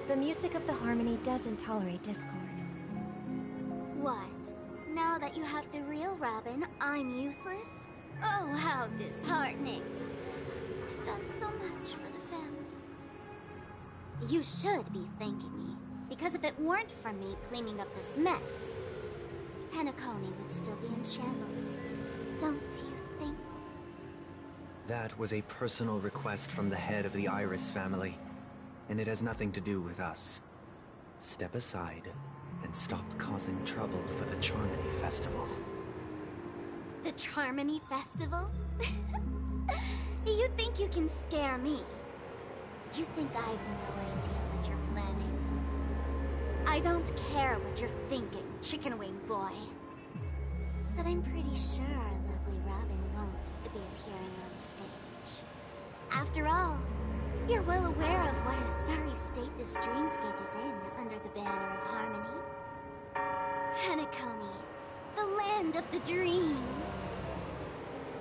Speaker 12: The music of the harmony doesn't tolerate discord.
Speaker 15: What? Now that you have the real Robin, I'm useless? Oh, how disheartening. I've done so much for the family. You should be thanking me, because if it weren't for me cleaning up this mess, Penacony would still be in shambles. Don't you think?
Speaker 11: That was a personal request from the head of the Iris family, and it has nothing to do with us. Step aside and stop causing trouble for the Charmony Festival.
Speaker 15: The Charmony Festival? You think you can scare me? You think I have no idea what you're planning? I don't care what you're thinking, chicken wing boy. But I'm pretty sure lovely Robin won't be appearing on stage. After all, you're well aware of what a sorry state this dreamscape is in under the banner of harmony. Penacony, the land land of the dreams.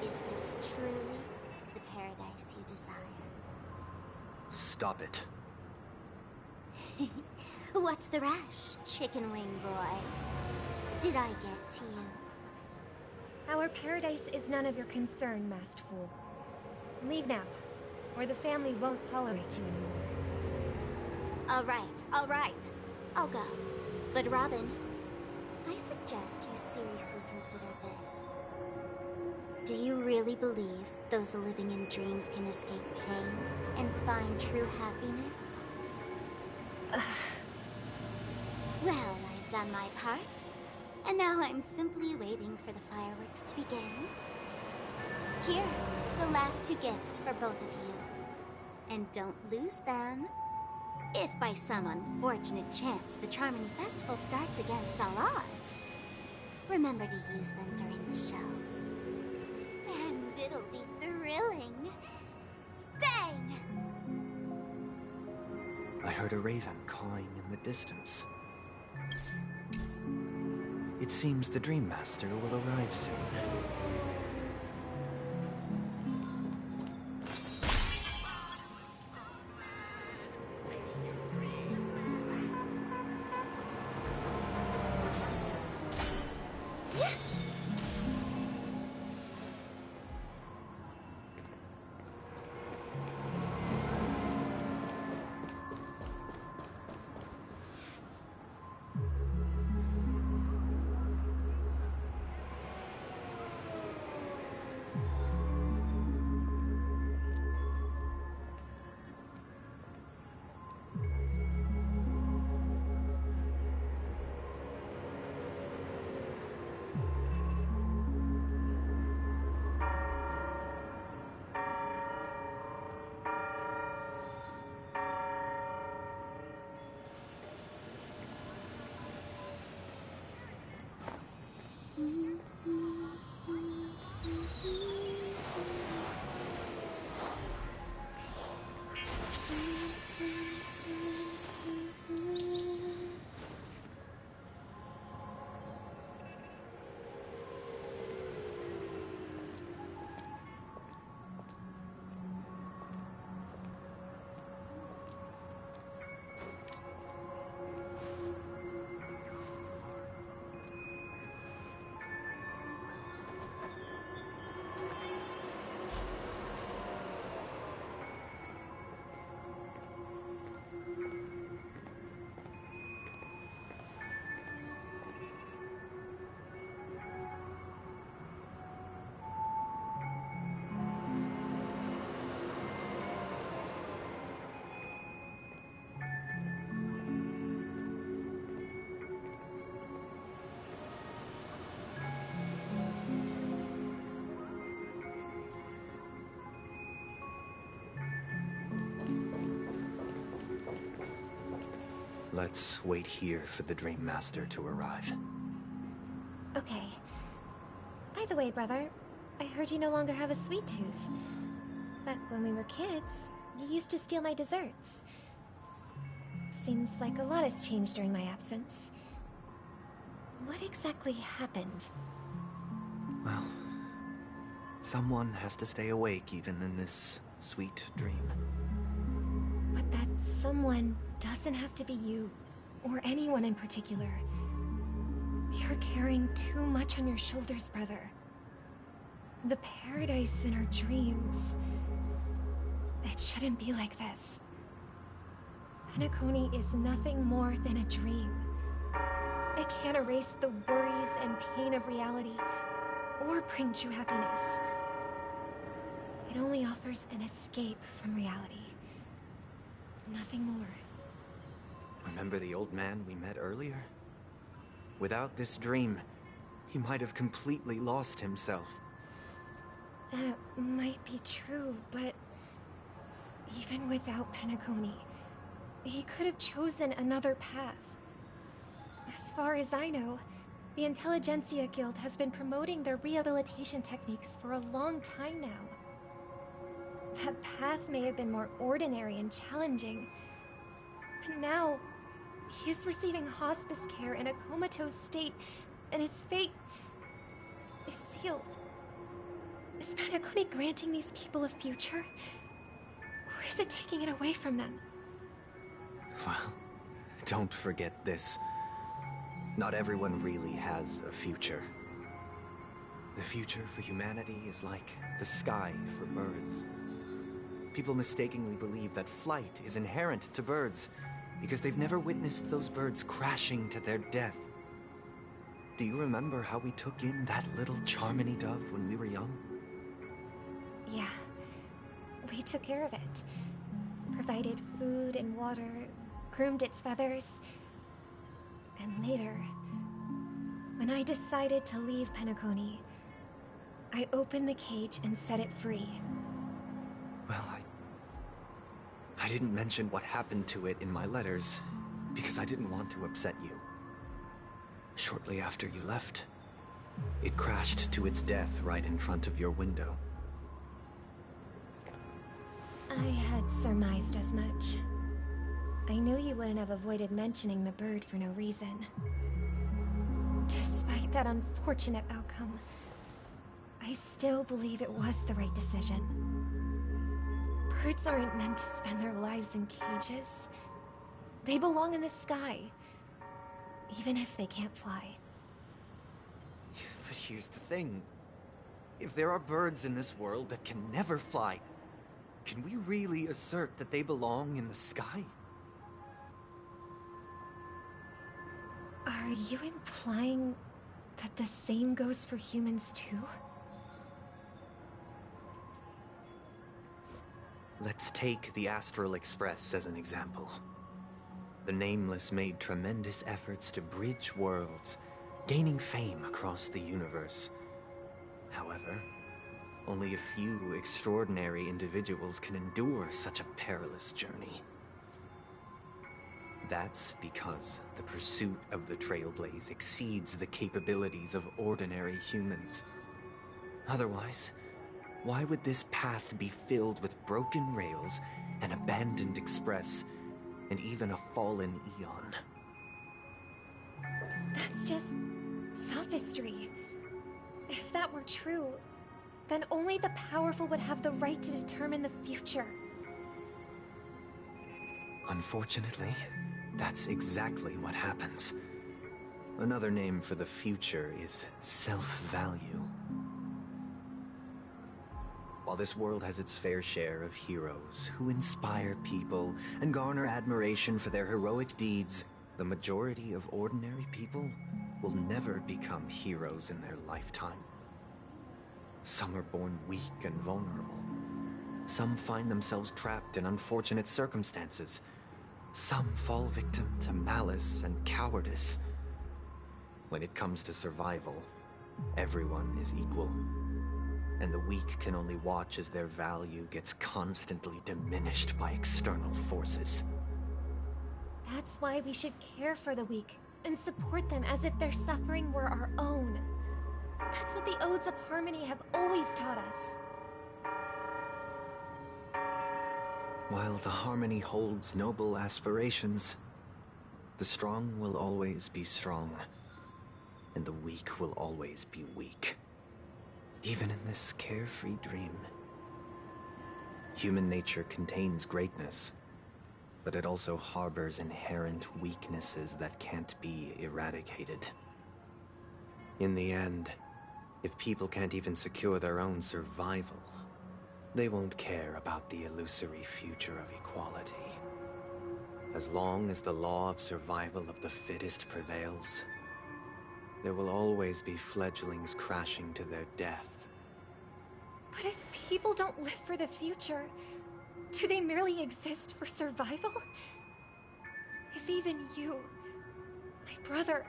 Speaker 15: Is this truly the paradise you desire?
Speaker 11: Stop it.
Speaker 15: What's the rush, chicken wing boy? Did I get to you?
Speaker 12: Our paradise is none of your concern, masked fool. Leave now, or the family won't tolerate you anymore.
Speaker 15: All right. I'll go. But Robin, I suggest you seriously consider this. Do you really believe those living in dreams can escape pain and find true happiness? Well, I've done my part, and now I'm simply waiting for the fireworks to begin. Here, the last 2 gifts for both of you. And don't lose them. If by some unfortunate chance the Charmony Festival starts against all odds, remember to use them during the show. And it'll be thrilling. Bang!
Speaker 11: I heard a raven cawing in the distance. It seems the Dream Master will arrive soon. Let's wait here for the Dream Master to arrive.
Speaker 12: Okay. By the way, brother, I heard you no longer have a sweet tooth. Back when we were kids, you used to steal my desserts. Seems like a lot has changed during my absence. What exactly happened?
Speaker 11: Well, someone has to stay awake even in this sweet dream.
Speaker 12: But that someone doesn't have to be you, or anyone in particular. You're carrying too much on your shoulders, brother. The paradise in our dreams. It shouldn't be like this. Penacony is nothing more than a dream. It can't erase the worries and pain of reality, or bring true happiness. It only offers an escape from reality. Nothing more.
Speaker 11: Remember the old man we met earlier? Without this dream, he might have completely lost himself.
Speaker 12: That might be true, but even without Penacony, he could have chosen another path. As far as I know, the Intelligentsia Guild has been promoting their rehabilitation techniques for a long time now. That path may have been more ordinary and challenging, but now he is receiving hospice care in a comatose state, and his fate healed. Is Penacony granting these people a future? Or is it taking it away from them?
Speaker 11: Well, don't forget this. Not everyone really has a future. The future for humanity is like the sky for birds. People mistakenly believe that flight is inherent to birds because they've never witnessed those birds crashing to their death. Do you remember how we took in that little Charmony dove when we were young?
Speaker 12: Yeah. We took care of it. Provided food and water, groomed its feathers. And later, when I decided to leave Penacony, I opened the cage and set it free.
Speaker 11: Well, I didn't mention what happened to it in my letters because I didn't want to upset you. Shortly after you left, it crashed to its death right in front of your window.
Speaker 12: I had surmised as much. I knew you wouldn't have avoided mentioning the bird for no reason. Despite that unfortunate outcome, I still believe it was the right decision. Birds aren't meant to spend their lives in cages. They belong in the sky, even if they can't fly.
Speaker 11: But here's the thing. If there are birds in this world that can never fly, can we really assert that they belong in the sky?
Speaker 12: Are you implying that the same goes for humans too?
Speaker 11: Let's take the Astral Express as an example. The Nameless made tremendous efforts to bridge worlds, gaining fame across the universe. However, only a few extraordinary individuals can endure such a perilous journey. That's because the pursuit of the Trailblaze exceeds the capabilities of ordinary humans. Otherwise, why would this path be filled with broken rails, an abandoned express, and even a fallen Eon?
Speaker 12: That's just sophistry. If that were true, then only the powerful would have the right to determine the future.
Speaker 11: Unfortunately, that's exactly what happens. Another name for the future is self-value. While this world has its fair share of heroes who inspire people and garner admiration for their heroic deeds, the majority of ordinary people will never become heroes in their lifetime. Some are born weak and vulnerable. Some find themselves trapped in unfortunate circumstances. Some fall victim to malice and cowardice. When it comes to survival, everyone is equal. And the weak can only watch as their value gets constantly diminished by external forces.
Speaker 12: That's why we should care for the weak and support them as if their suffering were our own. That's what the Odes of Harmony have always taught us.
Speaker 11: While the Harmony holds noble aspirations, the strong will always be strong, and the weak will always be weak. Even in this carefree dream. Human nature contains greatness, but it also harbors inherent weaknesses that can't be eradicated. In the end, if people can't even secure their own survival, they won't care about the illusory future of equality. As long as the law of survival of the fittest prevails, there will always be fledglings crashing to their death.
Speaker 12: But if people don't live for the future, do they merely exist for survival? If even you, my brother,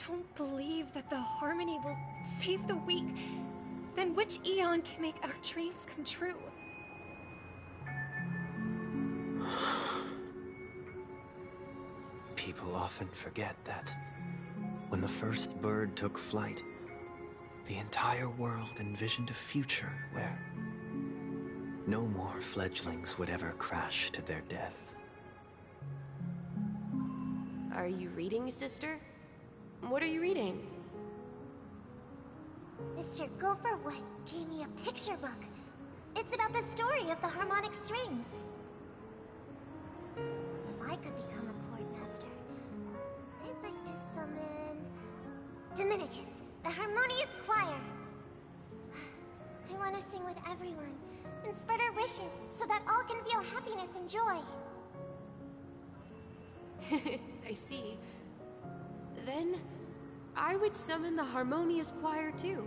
Speaker 12: don't believe that the Harmony will save the weak, then which Eon can make our dreams come true?
Speaker 11: People often forget that when the first bird took flight, the entire world envisioned a future where no more fledglings would ever crash to their death.
Speaker 18: Are you reading, sister? What are you reading? Mr. Gopherwood gave me a picture book. It's about the story of the harmonic strings. If I could become a chord master, I'd like to summon Dominicus, the harmonious choir. I want to sing with everyone and spread our wishes so that all can feel happiness and joy.
Speaker 19: I see. Then, I would summon the harmonious choir too.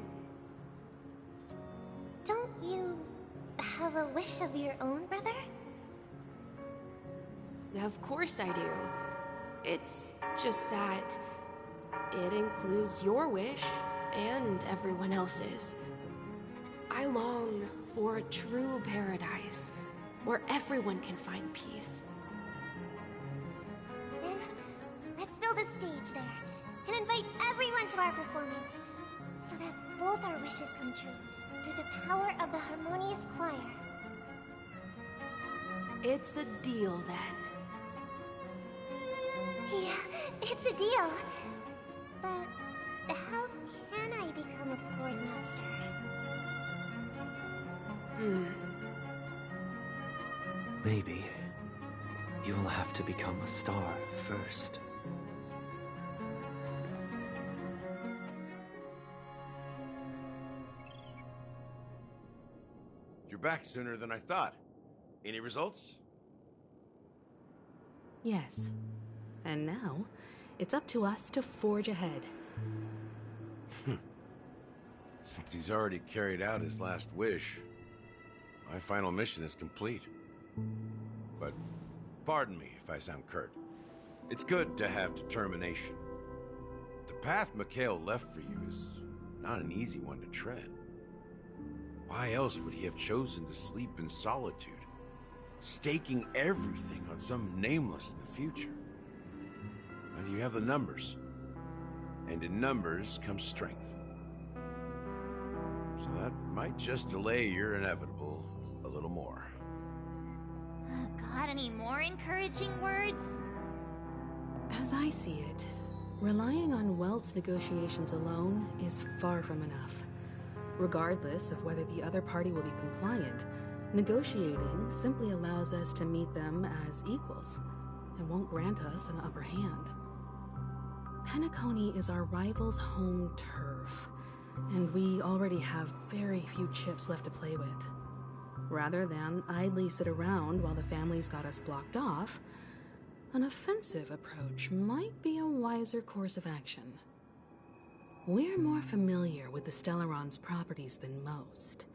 Speaker 18: Don't you have a wish of your own, brother?
Speaker 19: Of course I do. It's just that it includes your wish and everyone else's. I long for a true paradise where everyone can find peace.
Speaker 18: Then, let's build a stage there and invite everyone to our performance so that both our wishes come true through the power of the harmonious choir.
Speaker 19: It's a deal then.
Speaker 18: Yeah, it's a deal. But how can I become a chord master?
Speaker 11: Maybe you'll have to become a star first.
Speaker 20: You're back sooner than I thought. Any results?
Speaker 21: Yes. And now, it's up to us to forge ahead.
Speaker 20: Since he's already carried out his last wish, my final mission is complete. But pardon me if I sound curt. It's good to have determination. The path Mikhail left for you is not an easy one to tread. Why else would he have chosen to sleep in solitude, staking everything on some nameless in the future? But you have the numbers, and in numbers comes strength. So that might just delay your inevitable a little more.
Speaker 15: Got any more encouraging words?
Speaker 21: As I see it, relying on Welt's negotiations alone is far from enough. Regardless of whether the other party will be compliant, negotiating simply allows us to meet them as equals and won't grant us an upper hand. Penacony is our rival's home turf, and we already have very few chips left to play with. Rather than idly sit around while the family's got us blocked off, an offensive approach might be a wiser course of action. We're more familiar with the Stellaron's properties than most,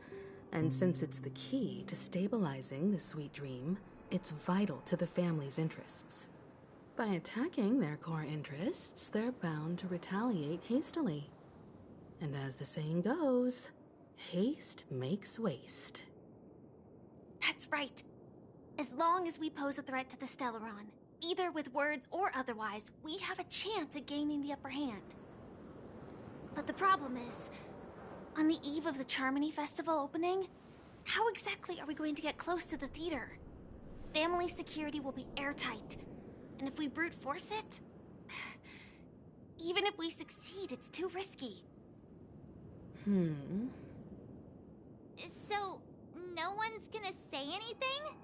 Speaker 21: and since it's the key to stabilizing the sweet dream, it's vital to the family's interests. By attacking their core interests, they're bound to retaliate hastily. And as the saying goes, haste makes waste.
Speaker 15: That's right. As long as we pose a threat to the Stellaron, either with words or otherwise, we have a chance at gaining the upper hand. But the problem is, on the eve of the Charmony Festival opening, how exactly are we going to get close to the theater? Family security will be airtight, and if we brute force it, even if we succeed, it's too risky.
Speaker 18: So, no one's gonna say anything?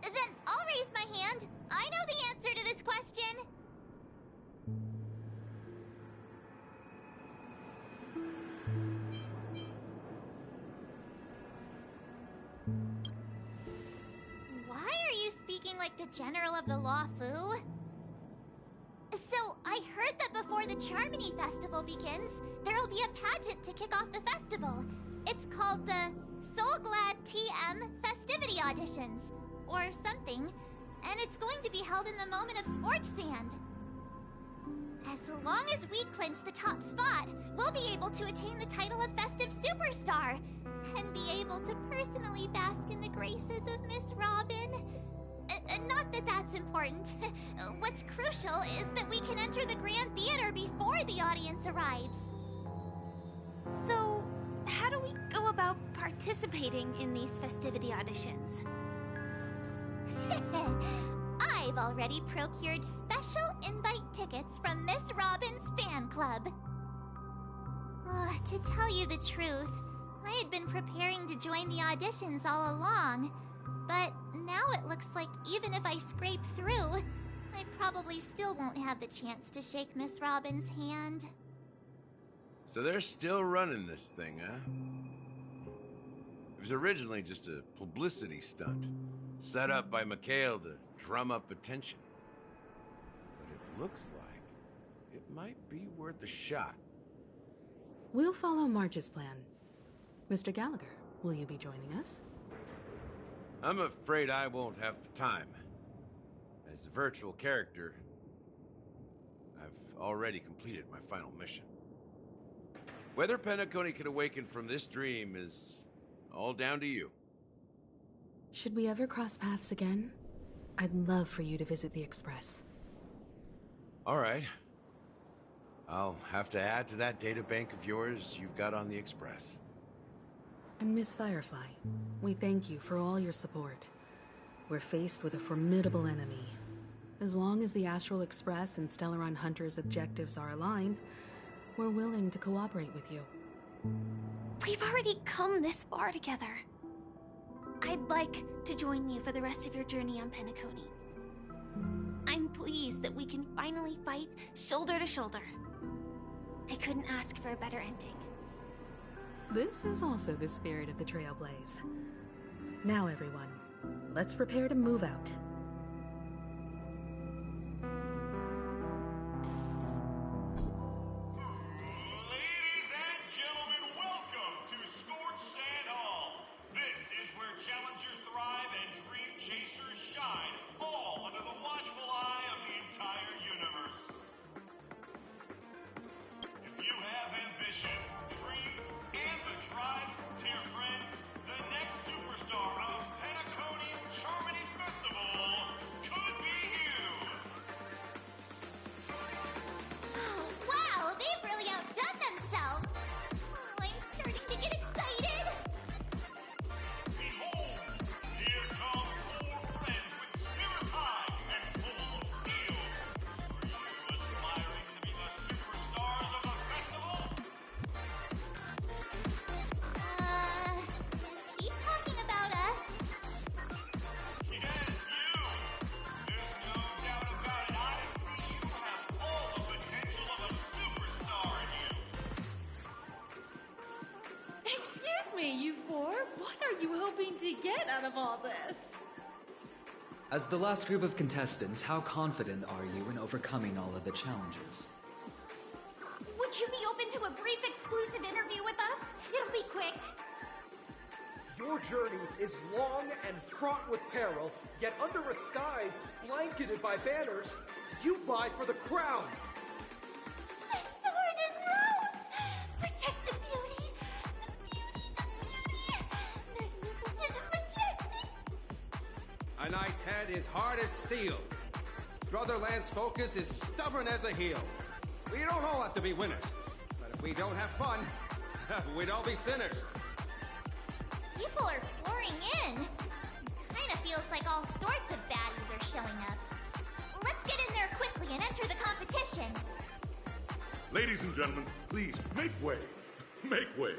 Speaker 18: Then I'll raise my hand. I know the answer to this question. Why are you speaking like the General of the Lawfu? So, I heard that before the Charmony Festival begins, there'll be a pageant to kick off the festival. It's called the Soulglad TM Festivity Auditions, or something, and it's going to be held in the moment of Scorch Sand. As long as we clinch the top spot, we'll be able to attain the title of Festive Superstar, and be able to personally bask in the graces of Miss Robin. Not that that's important. What's crucial is that we can enter the Grand Theater before the audience arrives.
Speaker 15: So, how do we go about participating in these festivity auditions?
Speaker 18: I've already procured special invite tickets from Miss Robin's fan club. To tell you the truth, I had been preparing to join the auditions all along. But now it looks like even if I scrape through, I probably still won't have the chance to shake Miss Robin's hand.
Speaker 20: So they're still running this thing, huh? It was originally just a publicity stunt, set up by Mikhail to drum up attention. But it looks like it might be worth a shot.
Speaker 21: We'll follow March's plan. Mr. Gallagher, will you be joining us?
Speaker 20: I'm afraid I won't have the time. As a virtual character, I've already completed my final mission. Whether Penacony can awaken from this dream is all down to you.
Speaker 21: Should we ever cross paths again? I'd love for you to visit the Express.
Speaker 20: All right. I'll have to add to that databank of yours you've got on the Express.
Speaker 21: And Miss Firefly, we thank you for all your support. We're faced with a formidable enemy. As long as the Astral Express and Stellaron Hunter's objectives are aligned, we're willing to cooperate with you.
Speaker 16: We've already come this far together. I'd like to join you for the rest of your journey on Penacony. I'm pleased that we can finally fight shoulder to shoulder. I couldn't ask for a better ending.
Speaker 21: This is also the spirit of the Trailblaze. Now everyone, let's prepare to move out.
Speaker 2: As the last group of contestants, how confident are you in overcoming all of the challenges?
Speaker 15: Would you be open to a brief exclusive interview with us? It'll be quick.
Speaker 22: Your journey is long and fraught with peril, yet under a sky blanketed by banners, you vie for the crown.
Speaker 15: The sword and rose! Protect the beauty! The beauty, the beauty! Magnificent and majestic!
Speaker 9: A knight's head is hard as steel. Brotherland's focus is stubborn as a heel. We don't all have to be winners, but if we don't have fun, we'd all be sinners.
Speaker 18: People are pouring in. Kinda feels like all sorts of baddies are showing up. Let's get in there quickly and enter the competition.
Speaker 23: Ladies and gentlemen, please make way. Make way.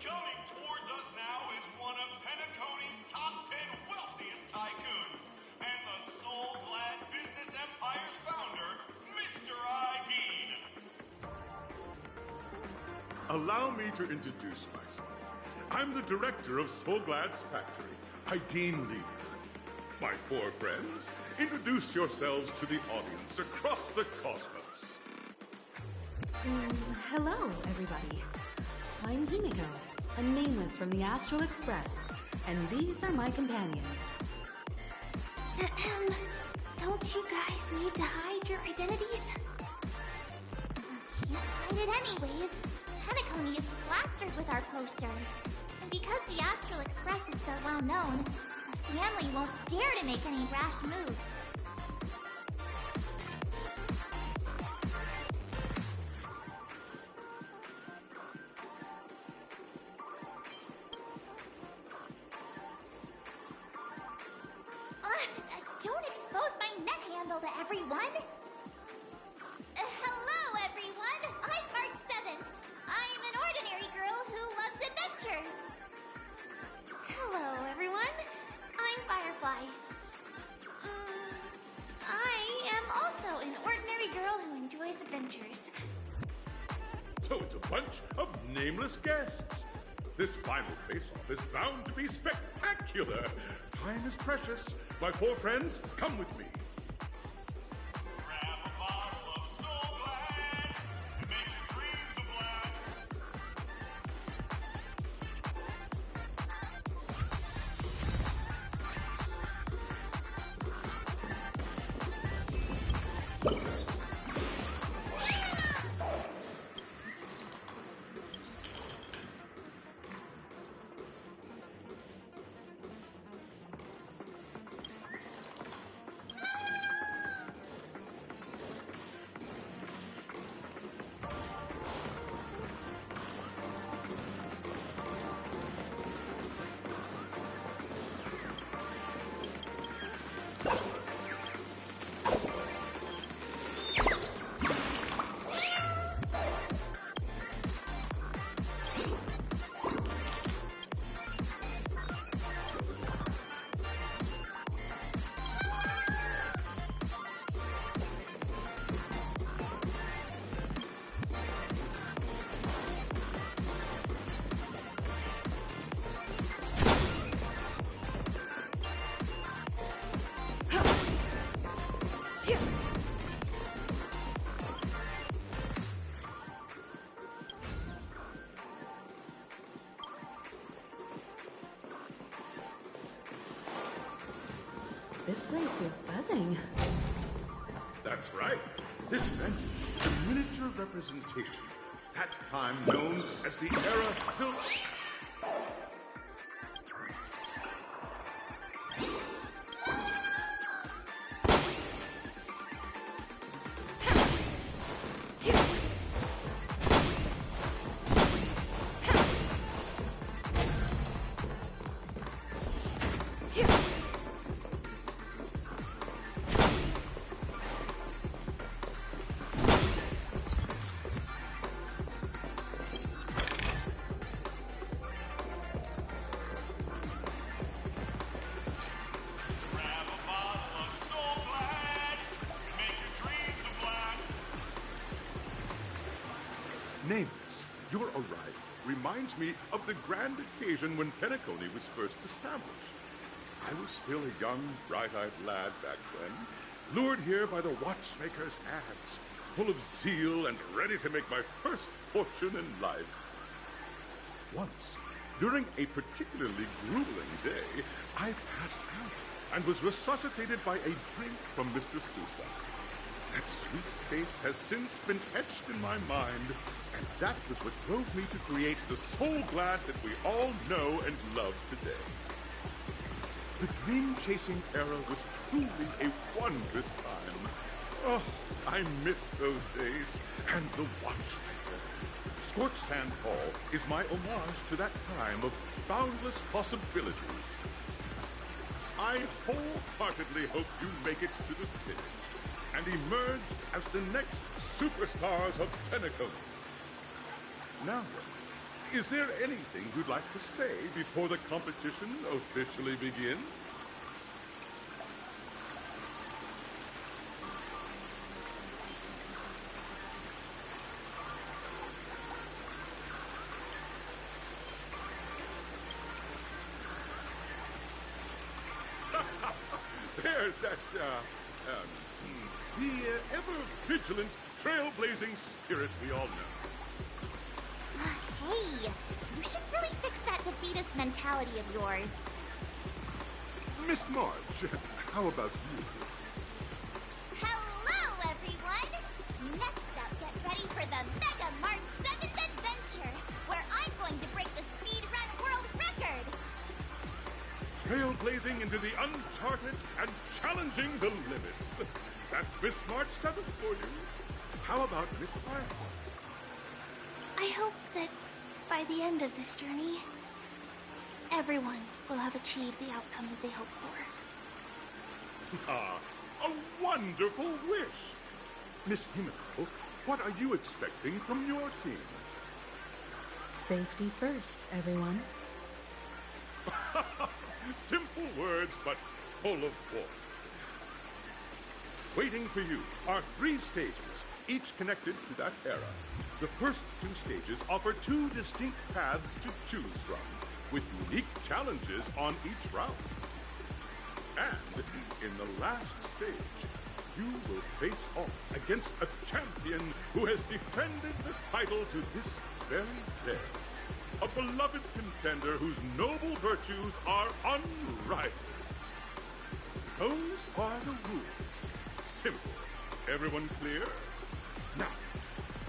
Speaker 24: Coming towards us now is one of Penacony's top 10 wealthiest tycoons and the soul-glad business empire's founder, Mr. Dean.
Speaker 23: Allow me to introduce myself. I'm the director of Soulglad's factory, Dean Lee. My four friends, introduce yourselves to the audience across the cosmos.
Speaker 21: Hello, everybody. I'm Himiko, a nameless from the Astral Express, and these are my companions.
Speaker 15: Don't you guys need to hide your identities?
Speaker 18: Can't hide it anyways. Penacony is plastered with our posters. And because the Astral Express is so well known, the family won't dare to make any rash moves. Don't expose my net handle to everyone! Hello, everyone! I'm
Speaker 23: bunch of nameless guests. This final face-off is bound to be spectacular. Time is precious. My four friends, come with me.
Speaker 24: Grab a bottle of Soul Glad. Make your dreams a blast.
Speaker 21: This place is buzzing.
Speaker 23: That's right. This venue is a miniature representation of that time known as the era built. Nameless, your arrival reminds me of the grand occasion when Penacony was first established. I was still a young, bright-eyed lad back then, lured here by the watchmaker's ads, full of zeal and ready to make my first fortune in life. Once, during a particularly grueling day, I passed out and was resuscitated by a drink from Mr. Sousa. That sweet taste has since been etched in my mind, and that was what drove me to create the Soul Glad that we all know and love today. The dream-chasing era was truly a wondrous time. Oh, I miss those days, and the watchmaker. Scorchstand Hall is my homage to that time of boundless possibilities. I wholeheartedly hope you make it to the finish and emerge as the next superstars of Penacony. Now then, is there anything you'd like to say before the competition officially begins? There's that, the ever-vigilant, trailblazing spirit we all know.
Speaker 18: Hey, you should really fix that defeatist mentality of yours.
Speaker 23: Miss March, how about you?
Speaker 18: Hello, everyone! Next up, get ready for the Mega March 7th Adventure, where I'm going to break the speed run world record!
Speaker 23: Trailblazing into the uncharted and challenging the limits. That's Miss March 7th for you. How about Miss Firefly?
Speaker 3: I hope that by the end of this journey, everyone will have achieved the outcome that they hoped for.
Speaker 23: Ah, a wonderful wish! Miss Himiko, what are you expecting from your team?
Speaker 21: Safety first, everyone.
Speaker 23: Simple words, but full of warmth. Waiting for you are 3 stages, each connected to that era. The first two stages offer two distinct paths to choose from, with unique challenges on each round. And in the last stage, you will face off against a champion who has defended the title to this very day. A beloved contender whose noble virtues are unrivaled. Those are the rules. Simple. Everyone clear? Now,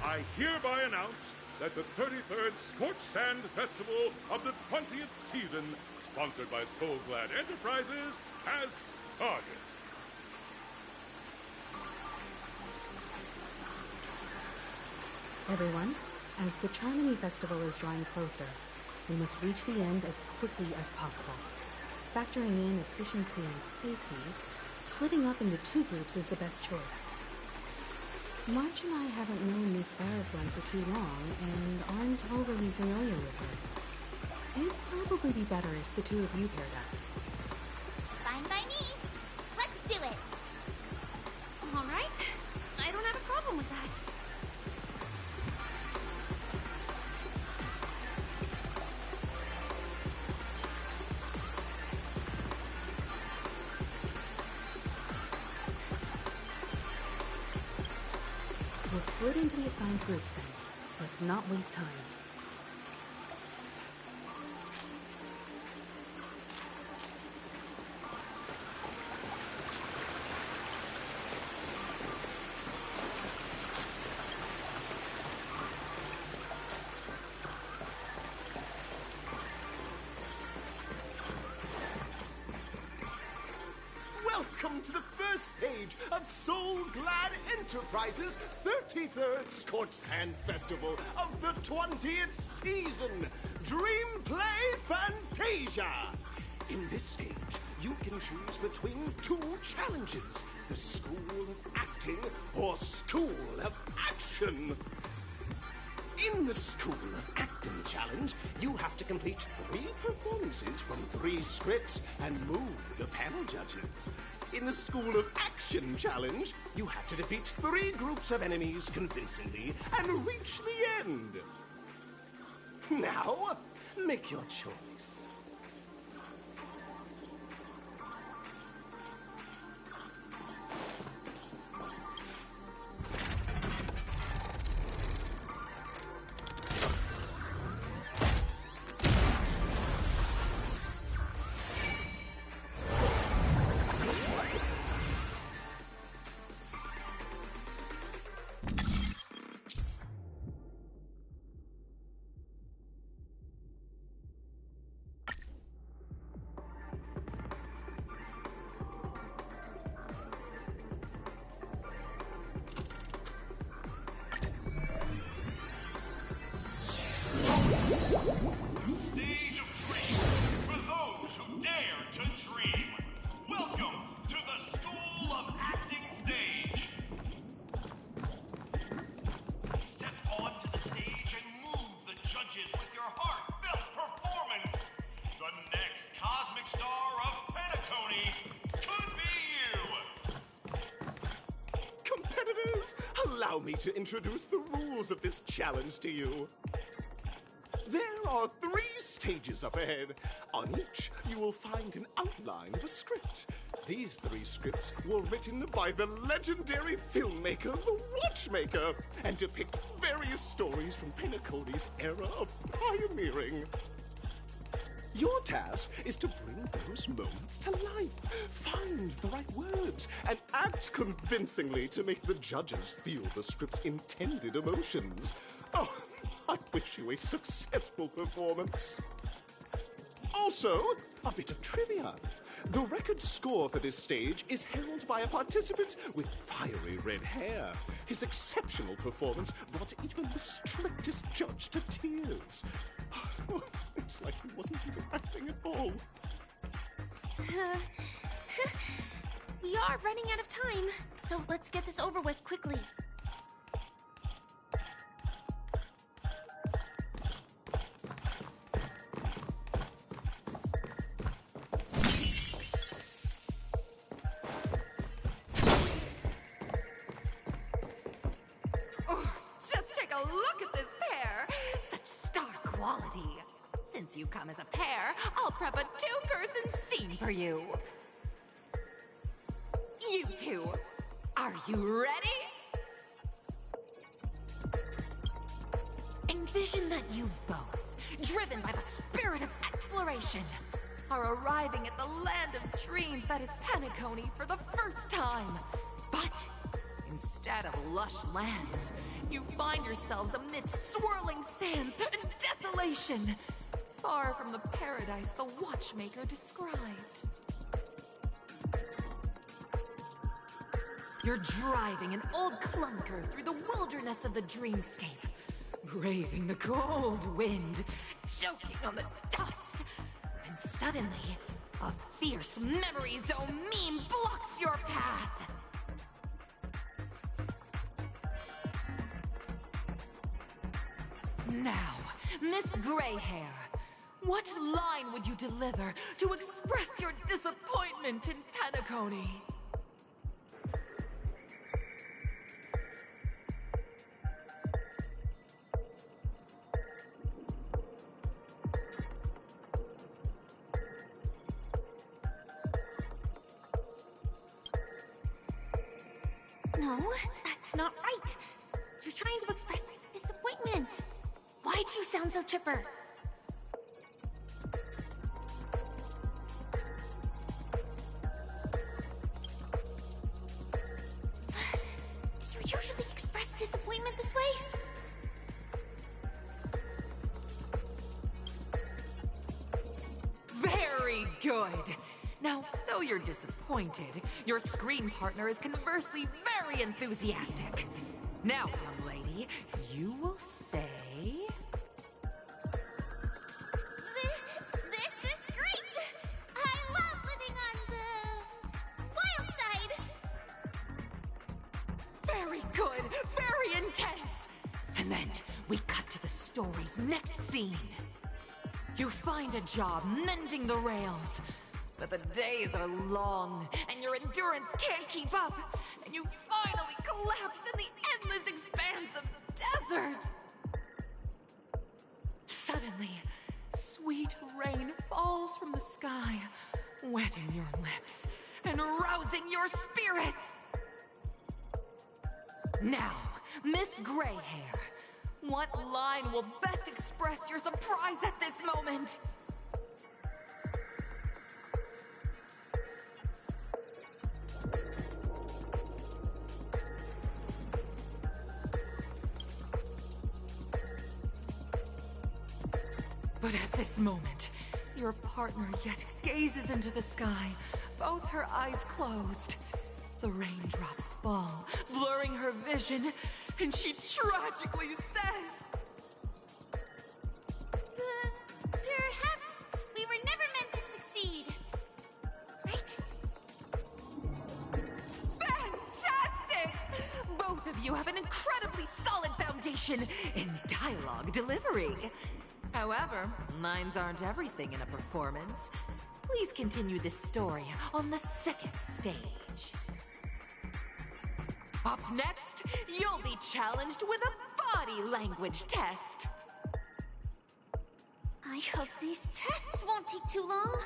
Speaker 23: I hereby announce that the 33rd Scorched Sand Festival of the 20th season, sponsored by Soul Glad Enterprises, has started.
Speaker 21: Everyone, as the Charmony Festival is drawing closer, we must reach the end as quickly as possible. Factoring in efficiency and safety, splitting up into two groups is the best choice. March and I haven't known Miss Firefly for too long and aren't overly familiar with her. It'd probably be better if the two of you paired up.
Speaker 18: Fine by me. Let's do it.
Speaker 16: All right. I don't have a problem with that.
Speaker 21: We'll split into the assigned groups then. Let's not waste time.
Speaker 10: Welcome to the first stage of Soul Glad Enterprises' 33rd Scorched Sand Festival of the 20th season, Dream Play Fantasia. In this stage, you can choose between two challenges, the School of Acting or School of Action. In the School of Acting challenge, you have to complete 3 performances from 3 scripts and move the panel judges. In the School of Action challenge, you have to defeat 3 groups of enemies convincingly and reach the end. Now, make your choice.
Speaker 24: Stage of dreams for those who dare to dream. Welcome to the School of Acting stage. Step onto the stage and move the judges with your heartfelt performance. The next cosmic star of Penacony could be you.
Speaker 10: Competitors, allow me to introduce the rules of this challenge to you. There are 3 stages up ahead. On each, you will find an outline of a script. These 3 scripts were written by the legendary filmmaker, The Watchmaker, and depict various stories from Penacony's era of pioneering. Your task is to bring those moments to life, find the right words, and act convincingly to make the judges feel the script's intended emotions. Oh, I wish you a successful performance. Also, a bit of trivia. The record score for this stage is held by a participant with fiery red hair. His exceptional performance brought even the strictest judge to tears. It's like he wasn't even acting at all.
Speaker 3: We are running out of time, so let's get this over with quickly.
Speaker 16: Just take a look at this pair! Such stark quality. Since you come as a pair, I'll prep a two-person scene for you. You two, are you ready? Envision that you both, driven by the spirit of exploration, are arriving at the land of dreams that is Penacony for the first time. But instead of lush lands, you find yourselves amidst swirling sands and desolation, far from the paradise the Watchmaker described. You're driving an old clunker through the wilderness of the dreamscape, braving the cold wind, choking on the dust, and suddenly, a fierce memory zone meme blocks your path. Now, Miss Greyhair, what line would you deliver to express your disappointment in Penacony?
Speaker 3: No, that's not right. You're trying to express disappointment. Why do you sound so chipper? Do you usually express disappointment this way?
Speaker 16: Very good. Now, though you're disappointed, your screen partner is conversely very enthusiastic. Now, young lady, you will say...
Speaker 18: This is great! I love living on the wild side!
Speaker 16: Very good, very intense! And then, we cut to the story's next scene. You find a job mending the rails, but the days are long, and your endurance can't keep up, and you finally collapse in the endless expanse of desert! Suddenly, sweet rain falls from the sky, wetting your lips and rousing your spirits! Now, Miss Greyhair, what line will best express your surprise at this moment? But at this moment, your partner yet gazes into the sky, both her eyes closed. The raindrops fall, blurring her vision, and she tragically says...
Speaker 18: Perhaps we were never meant to succeed. Right?
Speaker 16: Fantastic! Both of you have an incredibly solid foundation in dialogue delivery. However, lines aren't everything in a performance. Please continue this story on the second stage. Up next, you'll be challenged with a body language test.
Speaker 3: I hope these tests won't take too long.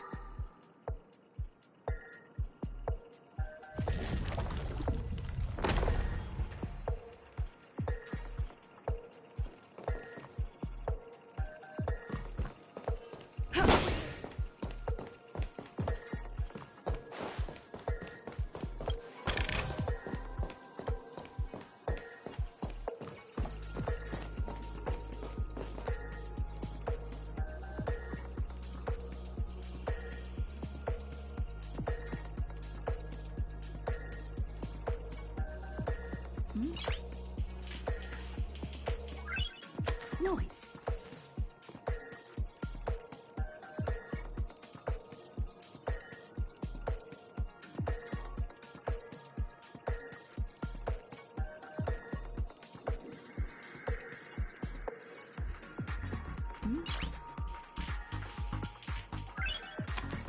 Speaker 5: Noise.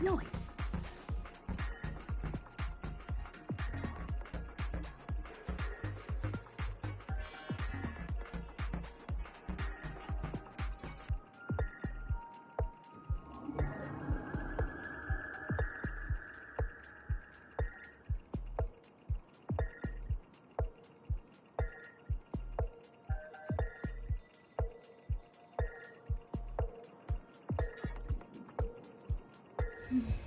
Speaker 5: Noise. Noise.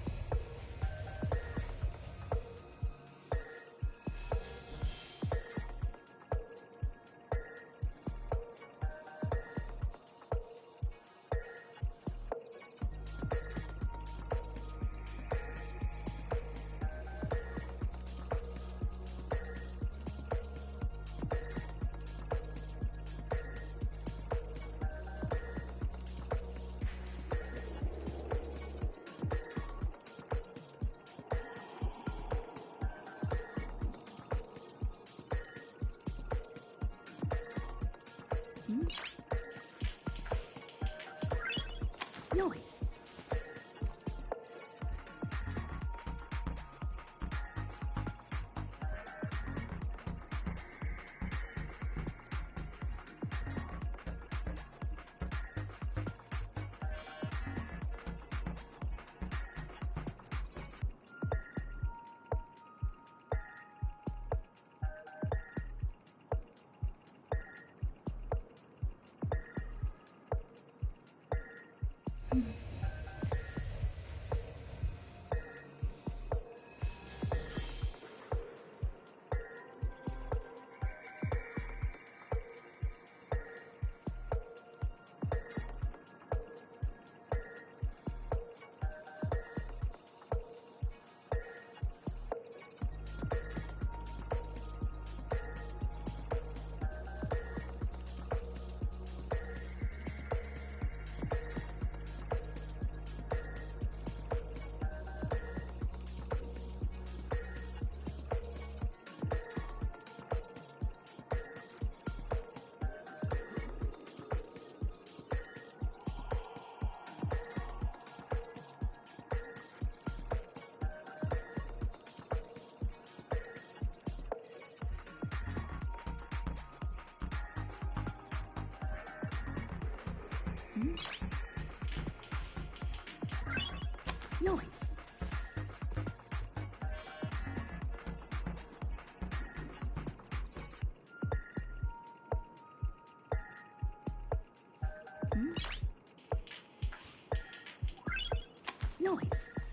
Speaker 5: Noise. Noise.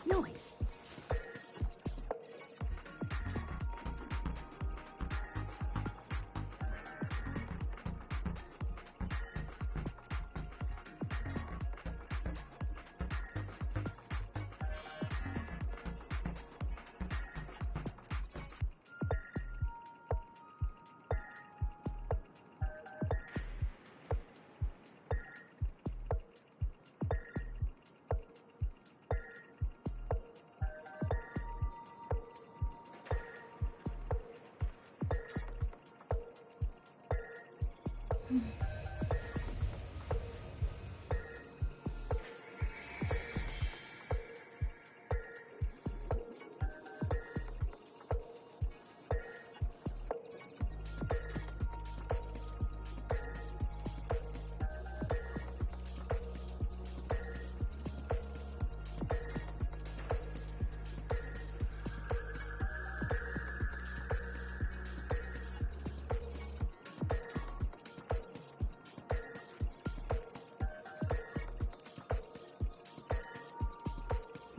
Speaker 5: Noise.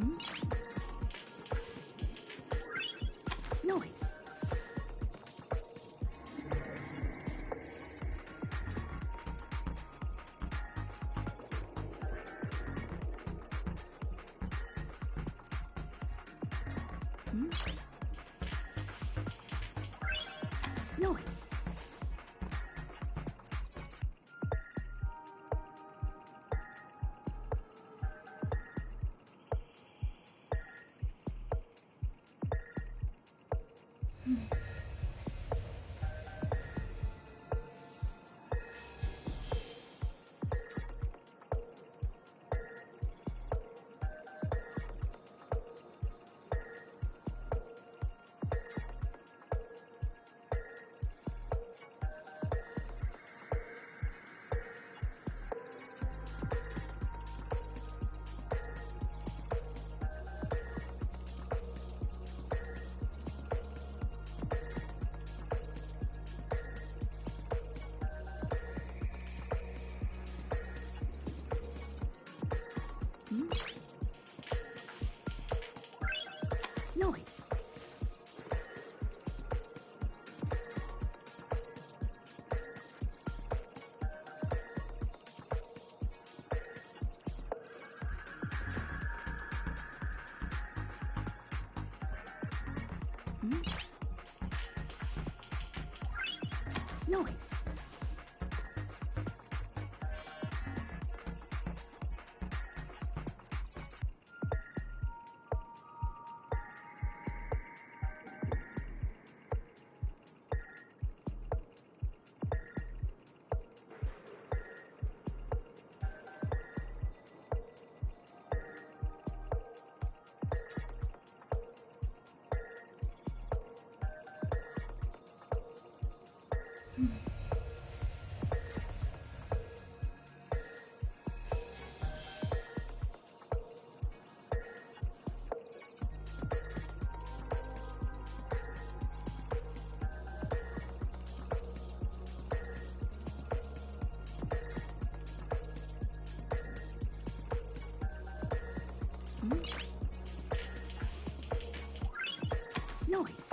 Speaker 5: Noise. Noise. Noise. Noise. Noise.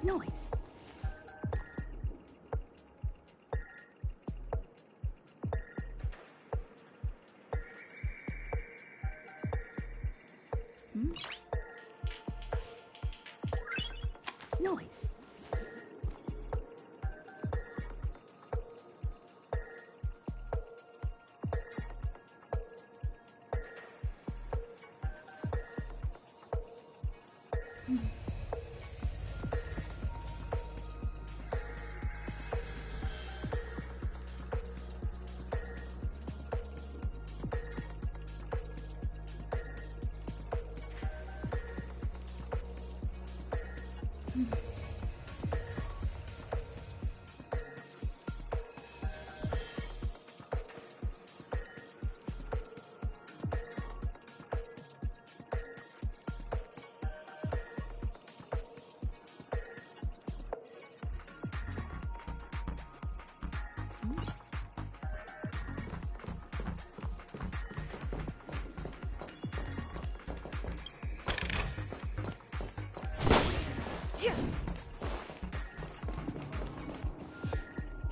Speaker 5: Noise. Noise.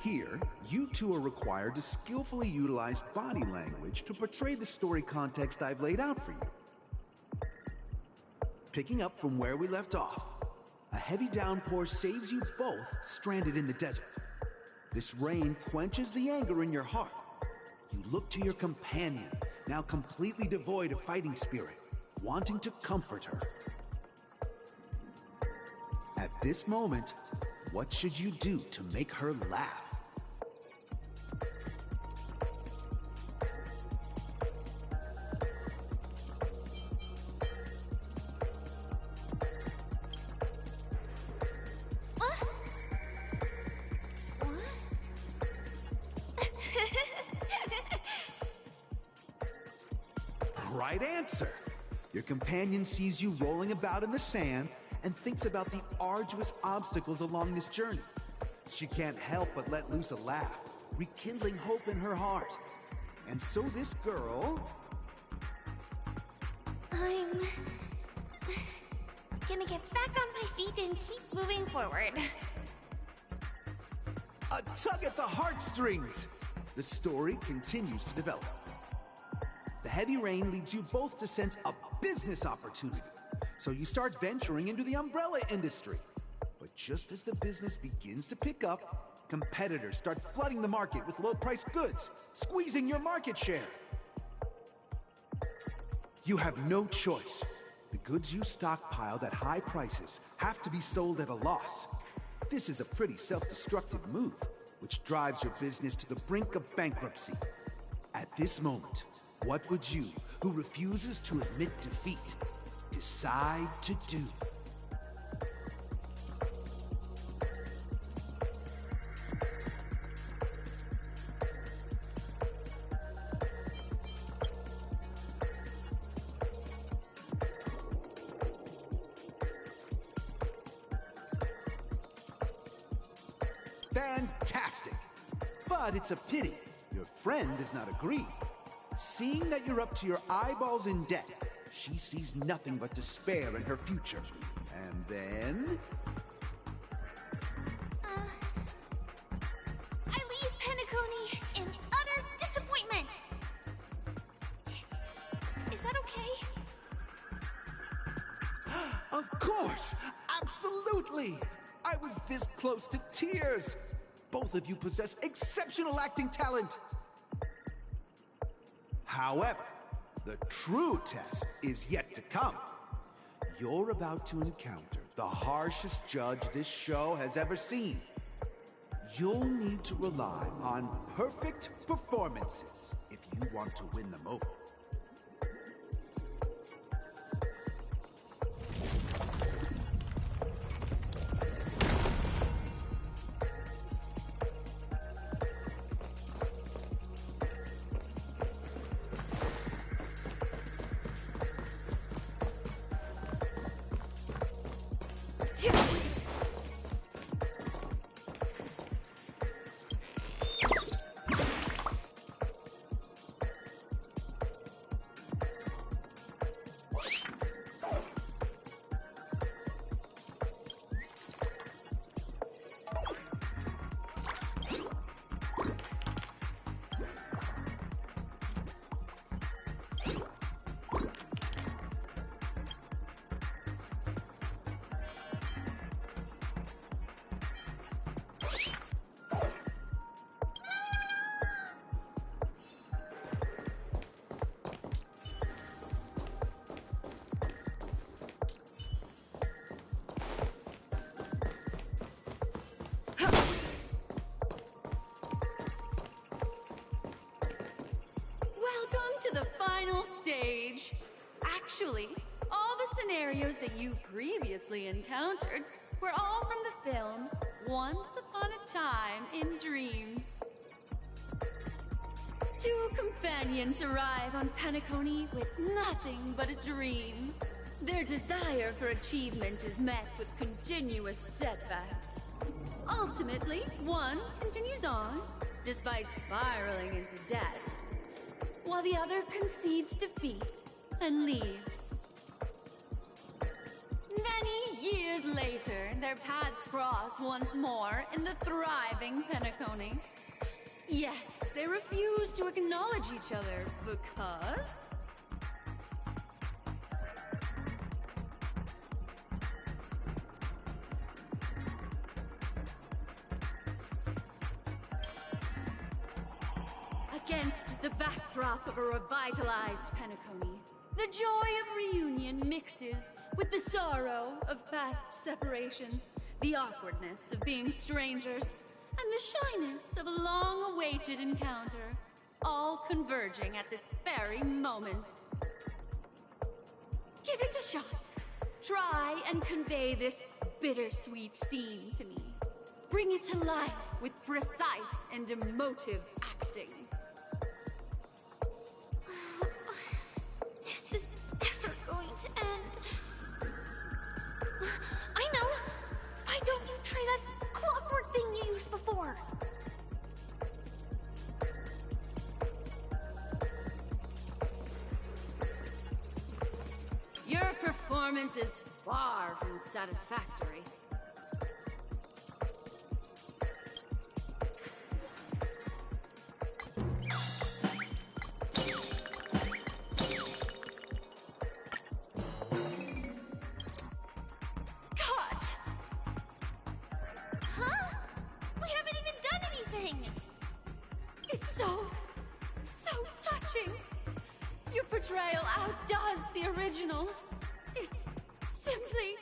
Speaker 4: Here, you two are required to skillfully utilize body language to portray the story context I've laid out for you. Picking up from where we left off, a heavy downpour saves you both stranded in the desert. This rain quenches the anger in your heart. You look to your companion, now completely devoid of fighting spirit, wanting to comfort her. At this moment, what should you do to make her laugh? right answer. Your companion sees you rolling about in the sand and thinks about the arduous obstacles along this journey. She can't help but let loose a laugh, rekindling hope in her heart. And so this girl...
Speaker 3: I'm gonna get back on my feet and keep moving forward.
Speaker 4: A tug at the heartstrings! The story continues to develop. The heavy rain leads you both to sense a business opportunity, so you start venturing into the umbrella industry. But just as the business begins to pick up, competitors start flooding the market with low-priced goods, squeezing your market share. You have no choice. The goods you stockpiled at high prices have to be sold at a loss. This is a pretty self-destructive move, which drives your business to the brink of bankruptcy. At this moment, what would you, who refuses to admit defeat, decide to do? Fantastic! But it's a pity your friend does not agree. Seeing that you're up to your eyeballs in debt, she sees nothing but despair in her future. And then...
Speaker 3: I leave Penacony in utter disappointment. Is that okay?
Speaker 4: Of course! Absolutely! I was this close to tears! Both of you possess exceptional acting talent! However, the true test is yet to come. You're about to encounter the harshest judge this show has ever seen. You'll need to rely on perfect performances if you want to win them over.
Speaker 16: To the final stage. Actually, all the scenarios that you previously encountered were all from the film Once Upon a Time in Dreams. Two companions arrive on Penacony with nothing but a dream. Their desire for achievement is met with continuous setbacks. Ultimately, one continues on, despite spiraling into debt, while the other concedes defeat and leaves. Many years later, their paths cross once more in the thriving Penacony. Yet, they refuse to acknowledge each other because... Against the backdrop of a revitalized Penacony, the joy of reunion mixes with the sorrow of past separation, the awkwardness of being strangers, and the shyness of a long-awaited encounter, all converging at this very moment. Give it a shot. Try and convey this bittersweet scene to me. Bring it to life with precise and emotive acting.
Speaker 1: performance is far from satisfactory.
Speaker 3: God! Huh? We haven't even done anything!
Speaker 1: It's so touching. Your portrayal outdoes the original. It's simply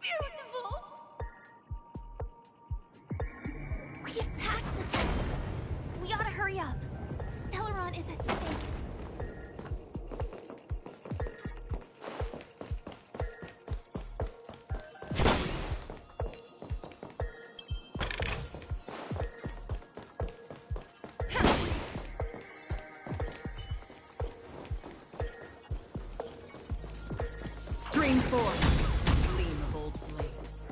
Speaker 1: beautiful.
Speaker 3: We have passed the test. We ought to hurry up. Stellaron is at stake.
Speaker 1: Stream forth. Gleam of old blades.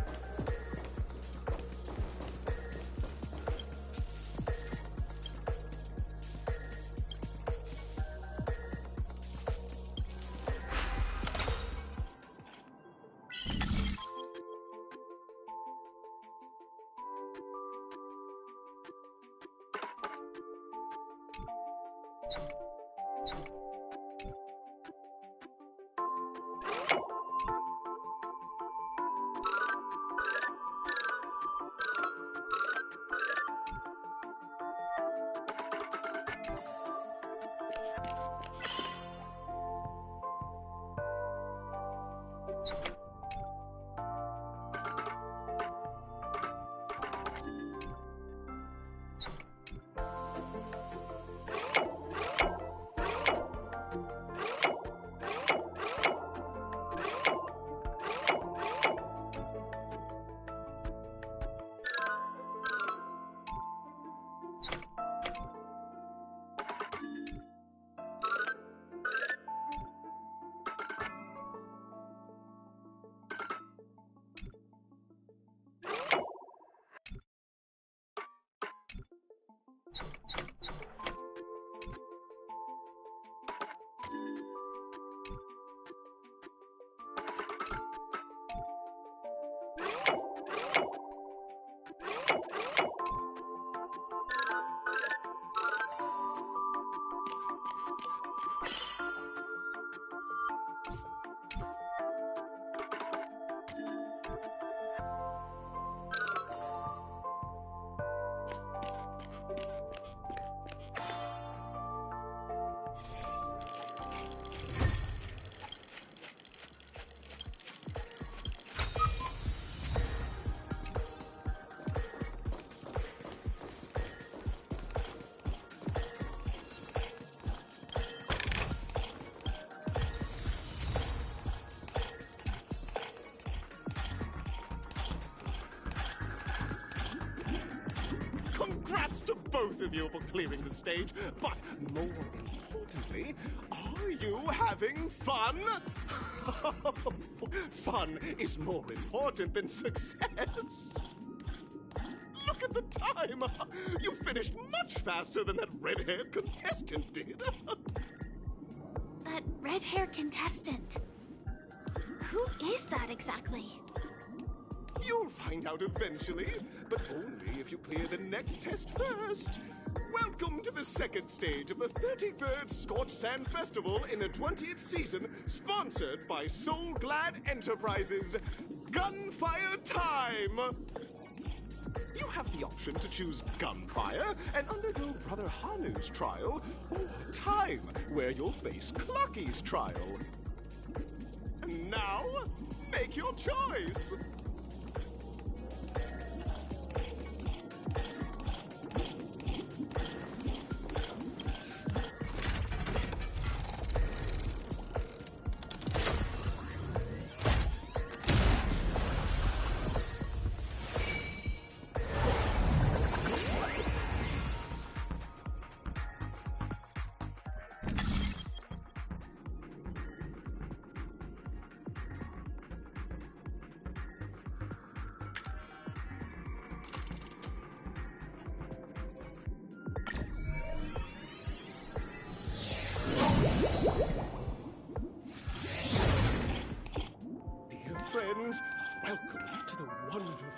Speaker 6: Congrats to both of you for clearing the stage, but more importantly, are you having fun? Fun is more important than success. Look at the time! You finished much faster than that red-haired contestant did.
Speaker 3: That red-haired contestant. Who is that exactly?
Speaker 6: You'll find out eventually, but only if you clear the next test first. Welcome to the second stage of the 33rd Scorched Sand Festival in the 20th season, sponsored by Soul Glad Enterprises. Gunfire time! You have the option to choose gunfire and undergo Brother Hanu's trial, or time, where you'll face Clucky's trial. And now, make your choice!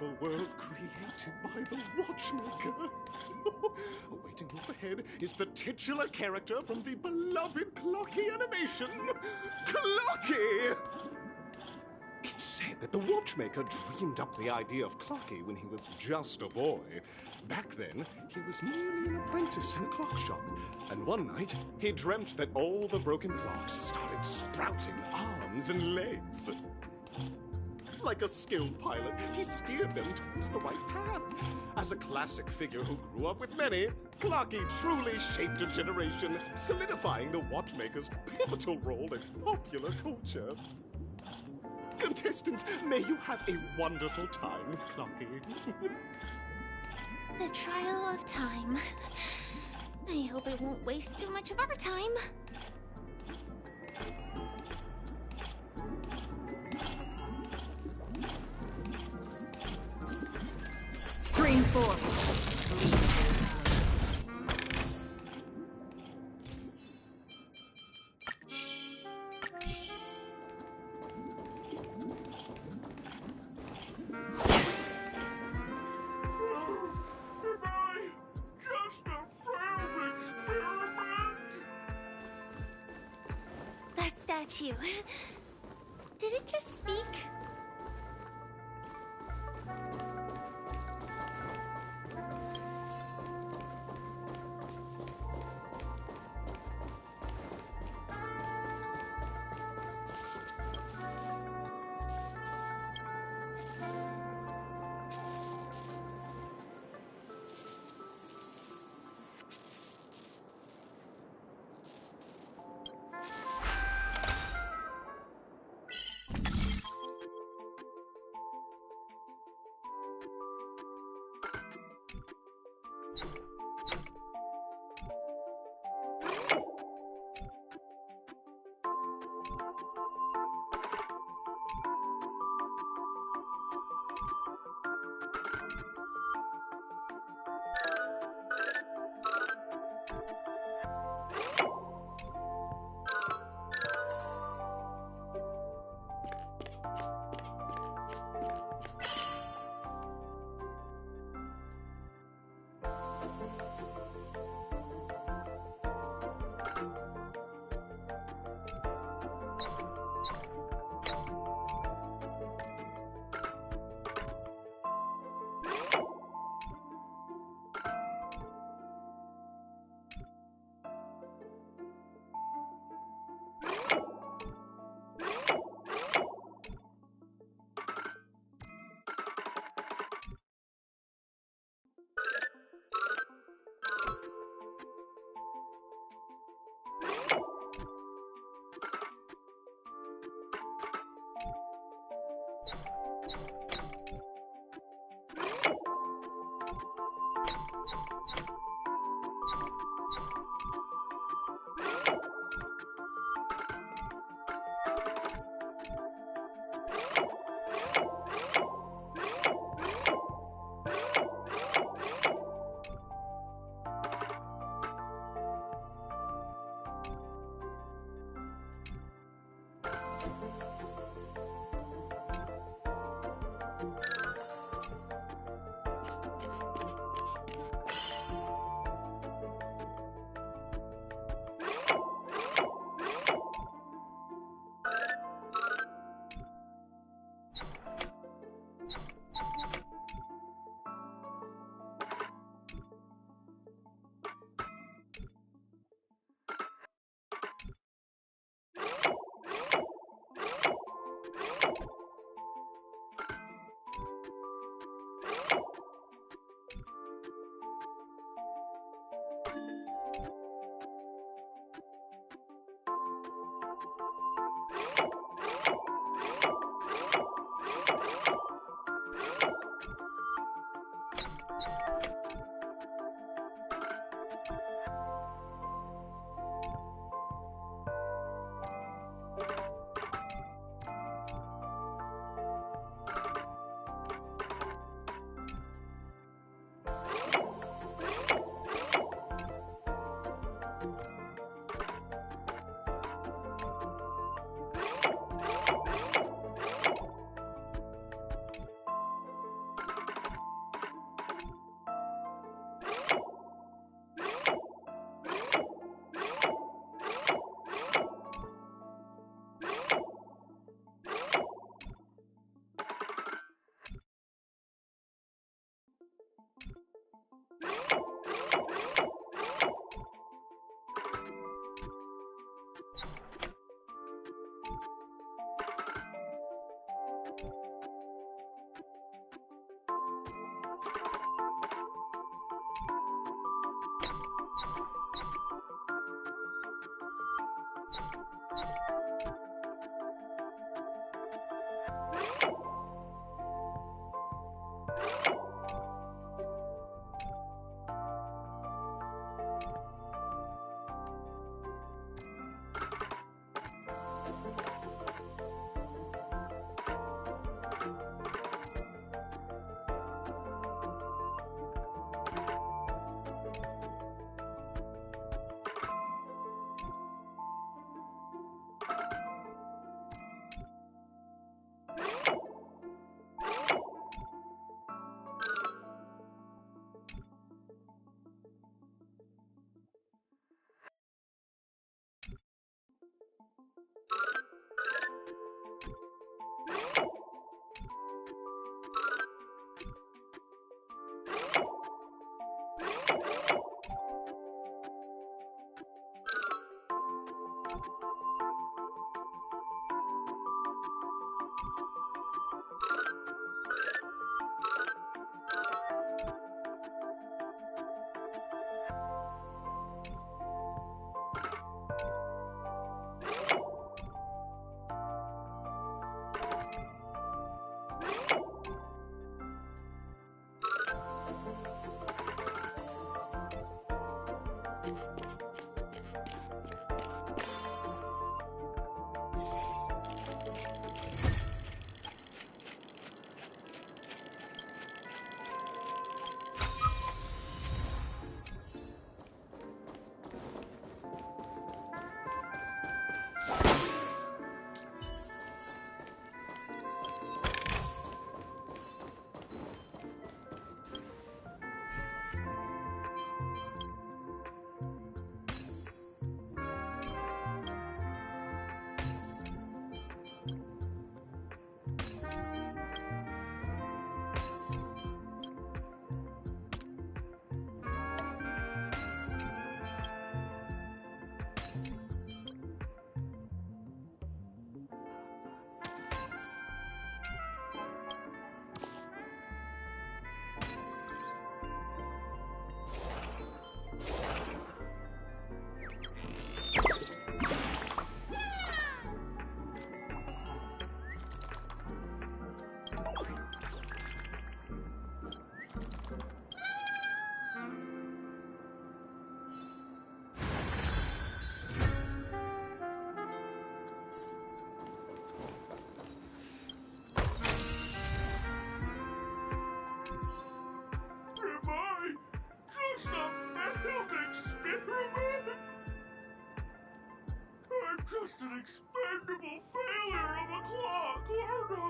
Speaker 6: wonderful world created by the Watchmaker. Waiting overhead is the titular character from the beloved Clocky animation, Clocky! It's said that the Watchmaker dreamed up the idea of Clocky when he was just a boy. Back then, he was merely an apprentice in a clock shop. And one night, he dreamt that all the broken clocks started sprouting arms and legs. Like a skilled pilot, he steered them towards the right path. As a classic figure who grew up with many, Clocky truly shaped a generation, solidifying the Watchmaker's pivotal role in popular culture. Contestants, may you have a wonderful time with Clocky.
Speaker 3: The trial of time. I hope it won't waste too much of our time.
Speaker 1: Screen 4.
Speaker 3: That statue. Did it just speak?
Speaker 23: just an expendable failure of a clock, aren't I?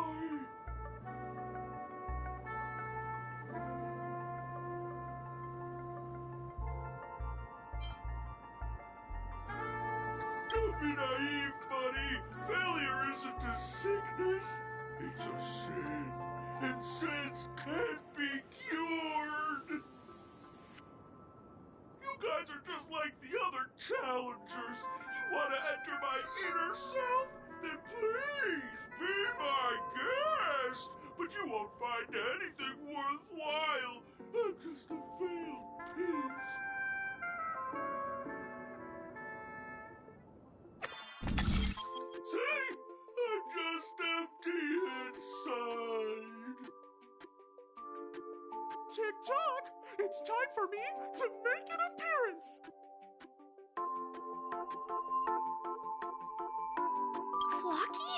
Speaker 23: Don't be naive, buddy. Failure isn't a sickness. It's a sin. And sins can't be cured. You guys are just like the other challengers. You want to enter my inner self? Then please be my guest. But you won't find anything worthwhile. I'm just a failed piece. See? I'm just empty inside.
Speaker 7: Tick-tock! It's time for me to make an appearance!
Speaker 3: Clocky?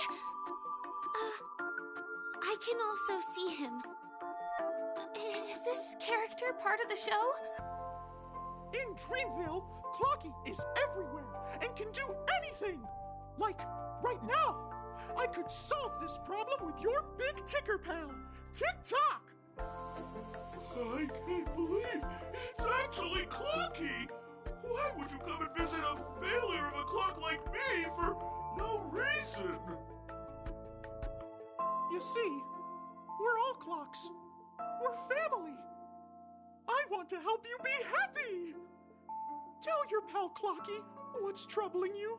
Speaker 3: I can also see him. Is this character part of the show?
Speaker 7: In Dreamville, Clocky is everywhere and can do anything! Like, right now, I could solve this problem with your big ticker pal, Tick-tock!
Speaker 23: I can't believe it's actually Clocky! Why would you come and visit a failure of a clock like me for no reason?
Speaker 7: You see, we're all clocks. We're family. I want to help you be happy! Tell your pal Clocky what's troubling you.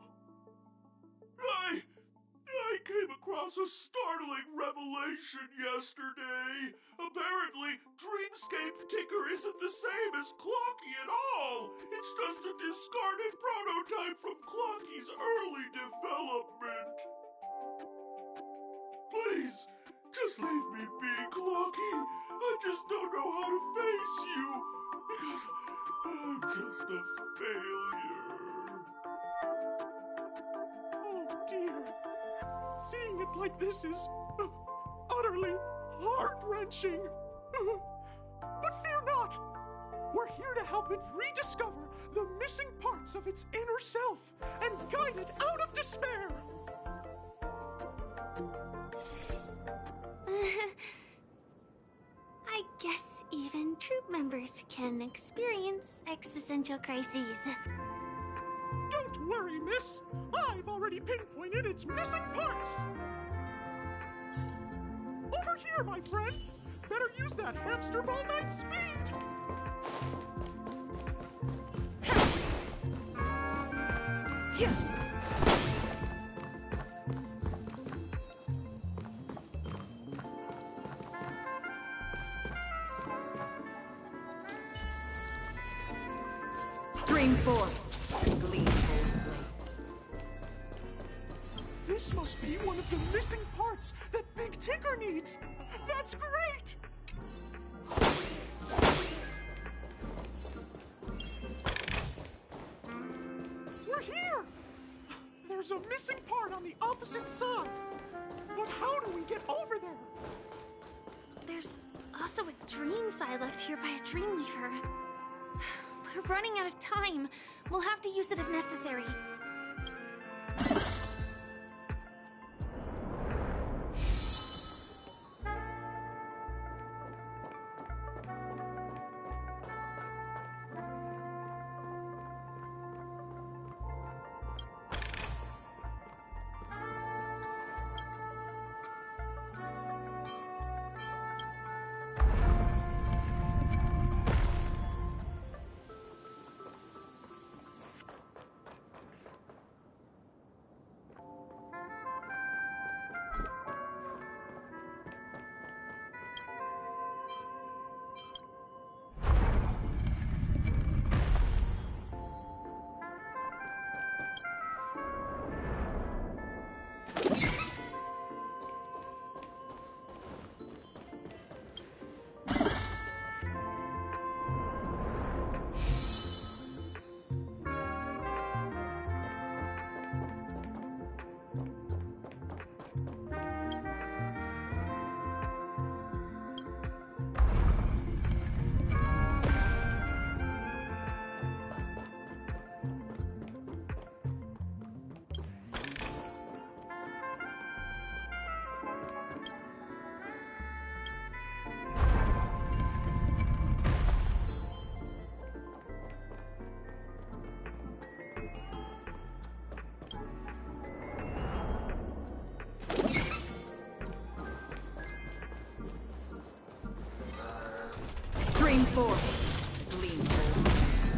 Speaker 23: I came across a startling revelation yesterday. Apparently, Dreamscape Ticker isn't the same as Clocky at all. It's just a discarded prototype from Clocky's early development. Please, just leave me be, Clocky. I just don't know how to face you, because I'm just a failure.
Speaker 7: Oh dear. Seeing it like this is utterly heart-wrenching. But fear not. We're here to help it rediscover the missing parts of its inner self and guide it out of despair.
Speaker 3: I guess even troop members can experience existential crises.
Speaker 7: Don't worry, miss. I've already pinpointed its missing parts. Over here, my friends. Better use that hamster ball knight speed.
Speaker 1: Stream forth and gleam bold blades.
Speaker 7: This must be one of the missing parts that Big Ticker needs. That's great! We're here! There's a missing part on the opposite side. But how do we get over there?
Speaker 3: There's also a dream side left here by a Dreamweaver. We're running out of time. We'll have to use it if necessary.
Speaker 1: forth, gleamful blades.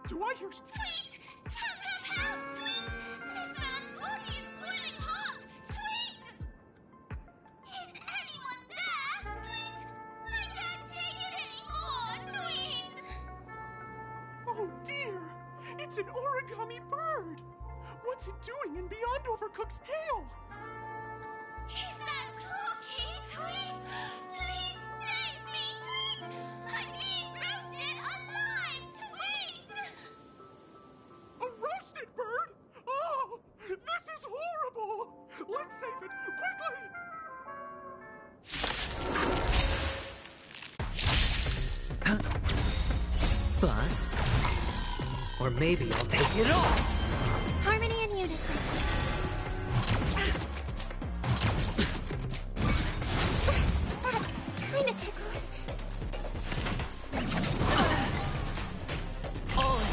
Speaker 7: Do I hear...
Speaker 18: Sweet! Help! Sweet! This man's body is boiling hot! Sweet! Is anyone there? Sweet! I can't take it anymore! Sweet!
Speaker 7: Oh dear! It's an origami bird! What's it doing in Beyond Overcook's tail?
Speaker 18: Is that Cookie? Sweet! Please save me, Sweet! I'm being roasted alive! Sweet!
Speaker 7: A roasted bird? Oh! This is horrible! Let's save it, quickly!
Speaker 11: Bust. Or maybe I'll take it all!
Speaker 3: Harmony and unison. That kinda tickles.
Speaker 1: All in.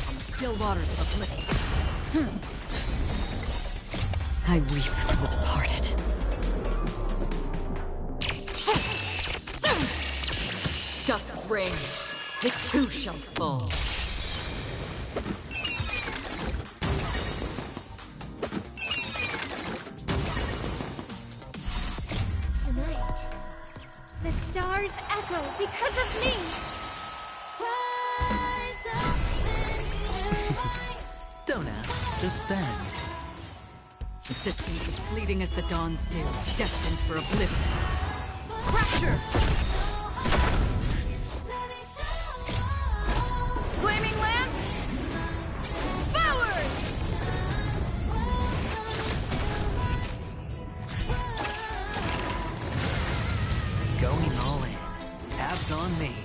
Speaker 1: On the still waters of oblivion. I weep for the departed. Dusk's reign, it too shall fall.
Speaker 3: Tonight, the stars echo because of me.
Speaker 2: Don't ask, just spend.
Speaker 1: Existence as fleeting as the dawn's dew, destined for oblivion. Fracture! Flaming lance! Forward!
Speaker 2: Going all in. Tabs on me.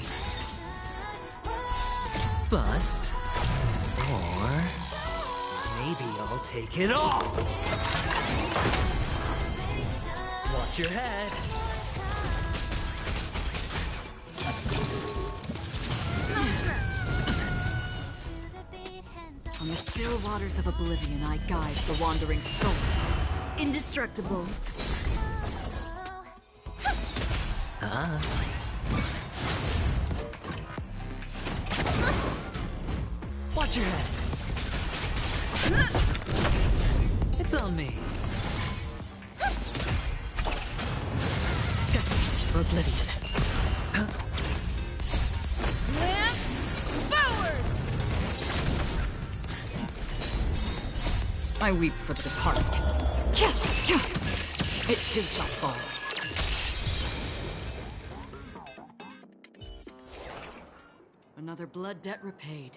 Speaker 2: Bust. Or maybe I'll take it all. Watch your head.
Speaker 1: On the still waters of oblivion, I guide the wandering souls. Indestructible.
Speaker 2: Watch your head. It's on me.
Speaker 1: Destined for oblivion. Lance forward! I weep for the departed. It too shall fall. Another blood debt repaid.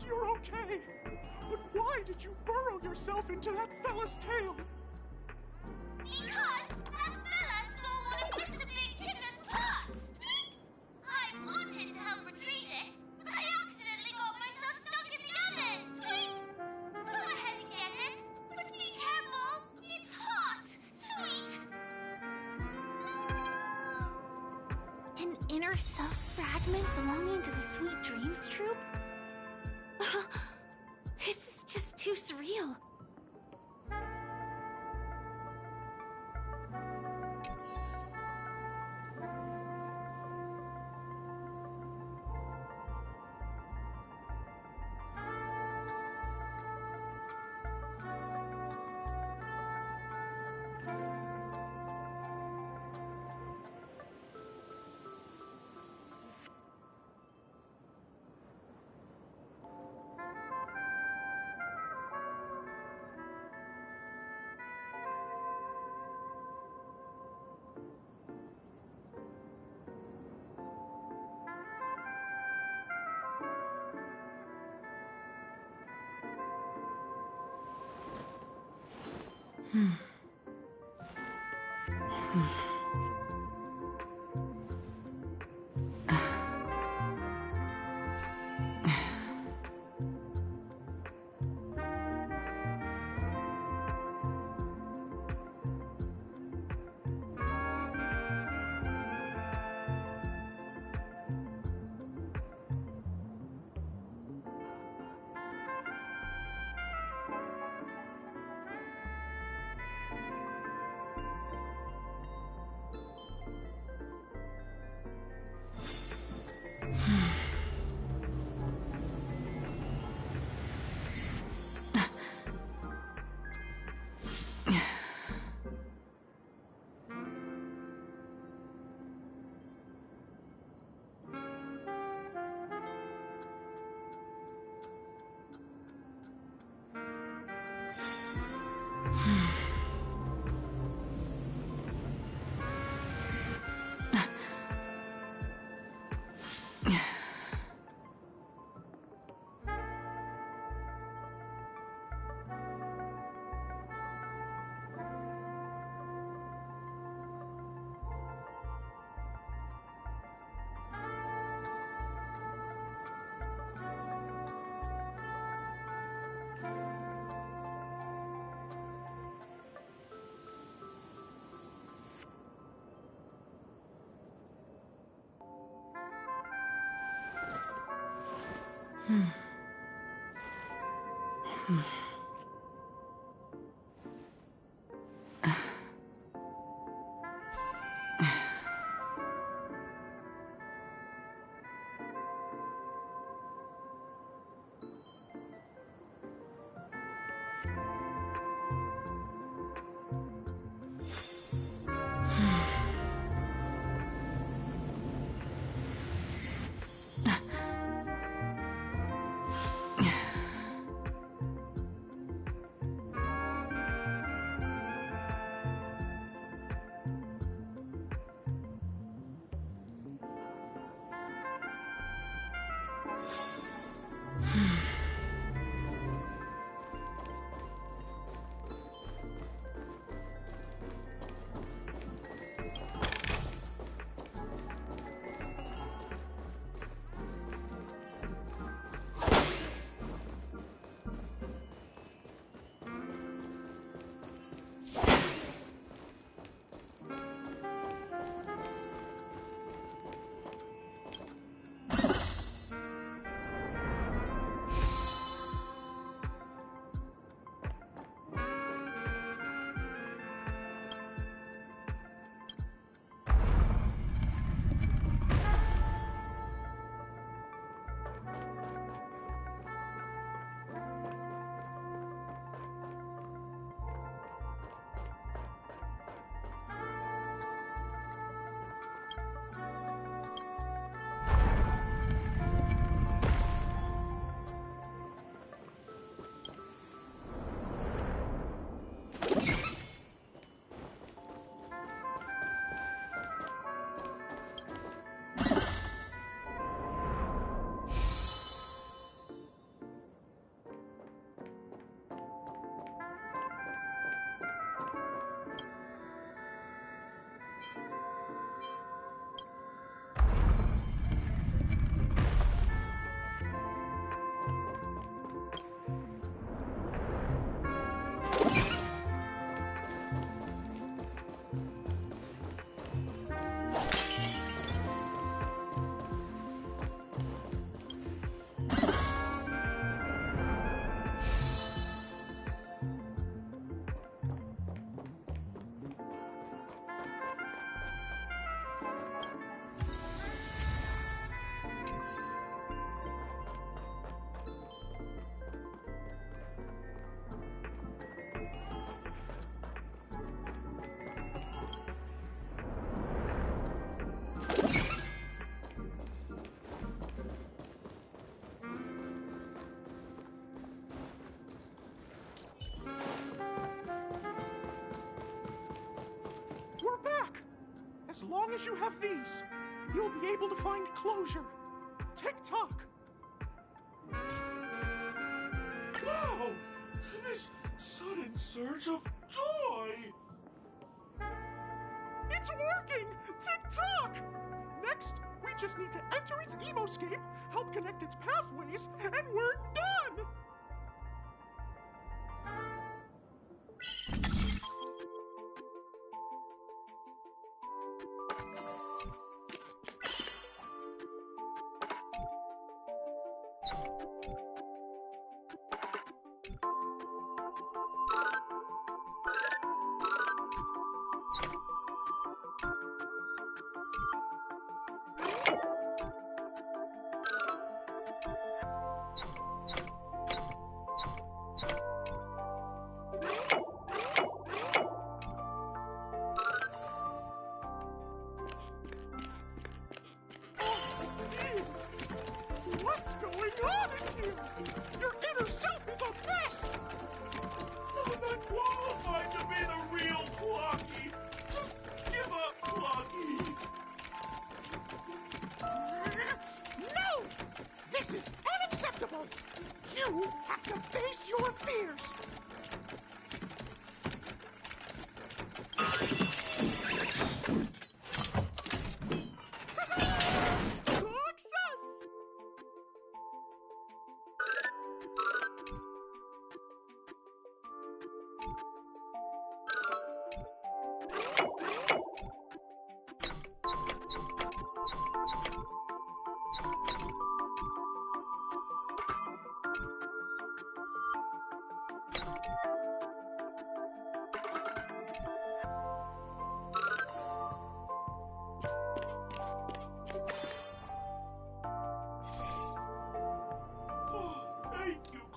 Speaker 7: You're okay. But why did you burrow yourself into that fella's tail?
Speaker 18: Because that fella stole one of Mr. Big Ticker's pots. I wanted to help retrieve it, but I accidentally got myself stuck in the oven. Tweet! Go ahead and get it, but be careful. It's hot. Sweet.
Speaker 3: An inner self fragment belonging to the Sweet Dreams troupe? This is just too surreal.
Speaker 7: As long as you have these, you'll be able to find closure. Tick-tock! Wow! This sudden surge of joy! It's working! Tick-tock! Next, we just need to enter its emoscape, help connect its pathways, and we're done! What's going on in here? Your inner self is a mess! I'm not qualified to be the real Clocky. Just give up, Clocky. No! This is unacceptable! You have to face your fears!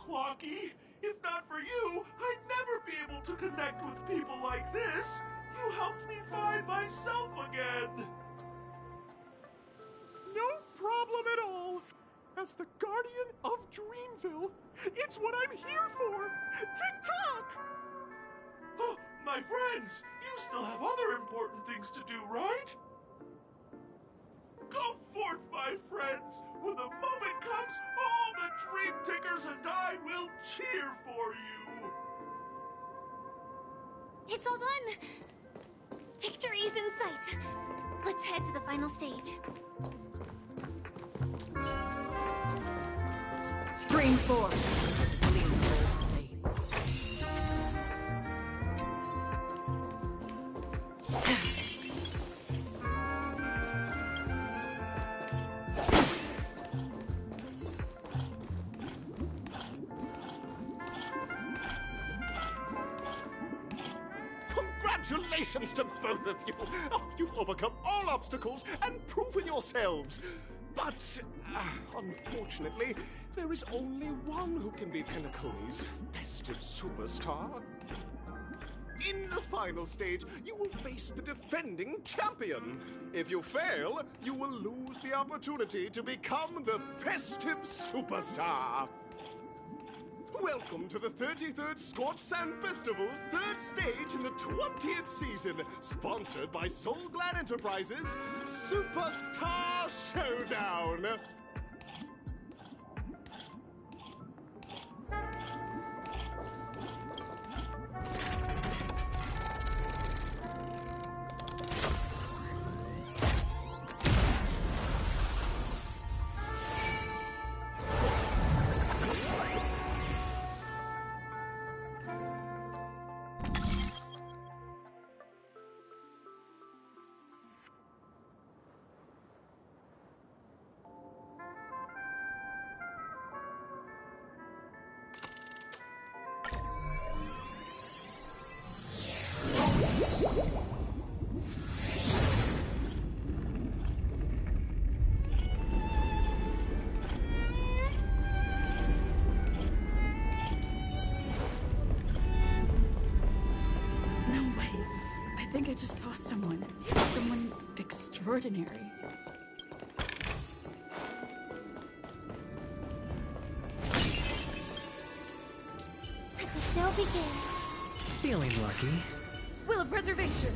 Speaker 7: Clocky. If not for you, I'd never be able to connect with people like this. You helped me find myself again. No problem at all. As the guardian of Dreamville, it's what I'm here for. Tick-tock! Oh, my friends, you still have other important things to do, right? Go forth, my friends. When the moment comes, all the Dream Tickers and I will cheer for you.
Speaker 3: It's all done! Victory is in sight! Let's head to the final stage.
Speaker 1: Stream 4.
Speaker 6: Congratulations to both of you! Oh, you've overcome all obstacles and proven yourselves! But, unfortunately, there is only one who can be Penacony's festive superstar. In the final stage, you will face the defending champion. If you fail, you will lose the opportunity to become the festive superstar. Welcome to the 33rd Scorch Sand Festival's third stage in the 20th season, sponsored by Soul Glad Enterprises' Superstar Showdown.
Speaker 1: I think I just saw someone extraordinary.
Speaker 3: Let the show begin.
Speaker 11: Feeling lucky.
Speaker 1: Will of Preservation.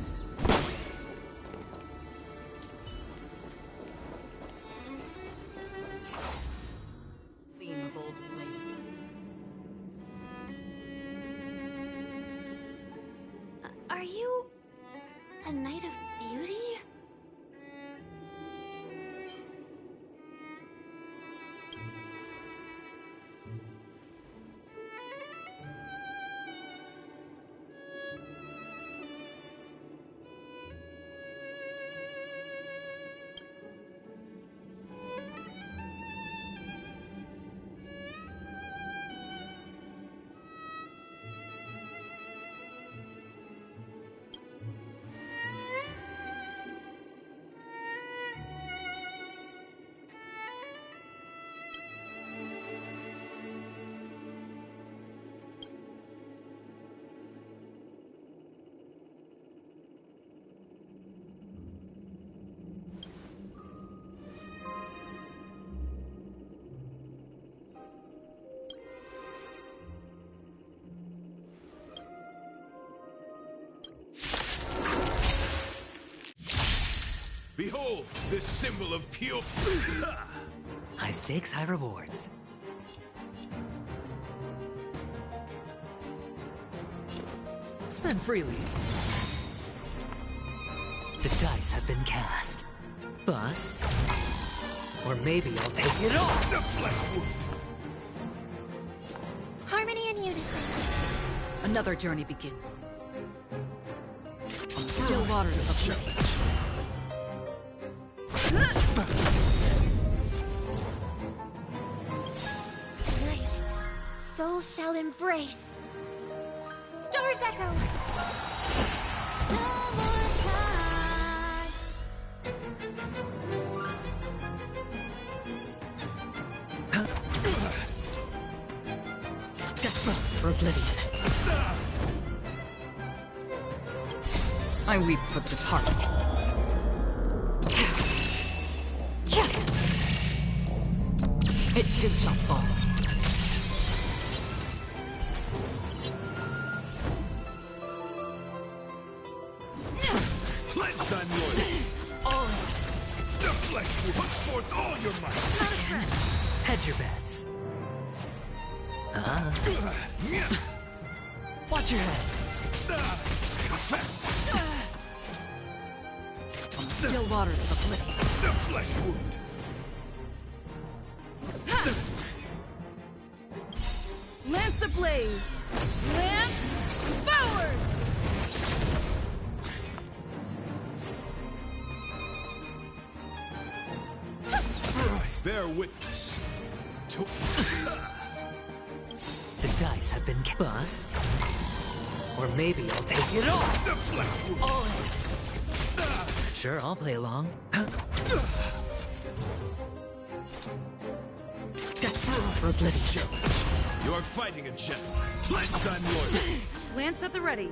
Speaker 3: Are you a Knight of Beauty?
Speaker 8: Behold, this symbol of pure...
Speaker 11: High stakes, high rewards. Spend freely. The dice have been cast. Bust. Or maybe I'll take it all.
Speaker 8: The flesh wound.
Speaker 3: Harmony and unison.
Speaker 1: Another journey begins. Still waters of the challenge.
Speaker 3: Tonight, souls shall embrace. Stars echo. No more cards.
Speaker 1: Desperate for oblivion. I weep for the departed. It too shall fall.
Speaker 8: Pledge thy loyalty.
Speaker 1: All
Speaker 8: the flesh will put forth all your might.
Speaker 11: Hedge your bets. Watch your head.
Speaker 1: Still waters of oblivion.
Speaker 8: The flesh wound.
Speaker 1: Lance ablaze! Lance forward!
Speaker 8: Bear witness.
Speaker 11: The dice have been bust. Or maybe I'll take it all.
Speaker 8: The flesh wound.
Speaker 11: All in. Sure, I'll play along.
Speaker 1: Desperate for oblivion.
Speaker 8: You are fighting a gentleman. Pledge thy loyalty.
Speaker 1: Lance at the ready.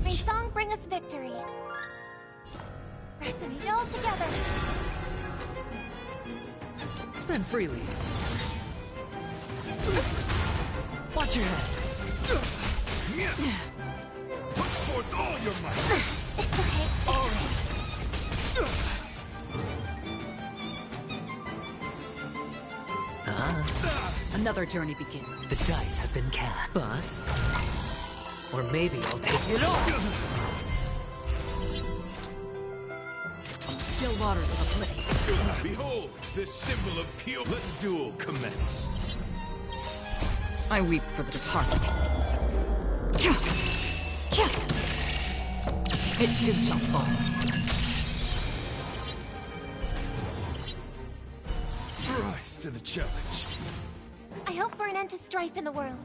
Speaker 3: May song bring us victory. Resonate all together.
Speaker 11: Spend freely. Watch your head.
Speaker 8: Put forth all your might.
Speaker 3: It's okay.
Speaker 11: All right.
Speaker 1: Another journey begins.
Speaker 11: The dice have been cast. Bust. Or maybe I'll take it all.
Speaker 1: Still waters of oblivion.
Speaker 8: Behold, this symbol of pure... Let the duel commence.
Speaker 1: I weep for the departed. It too shall fall.
Speaker 8: Rise to the challenge.
Speaker 3: I hope for an end to strife in the world.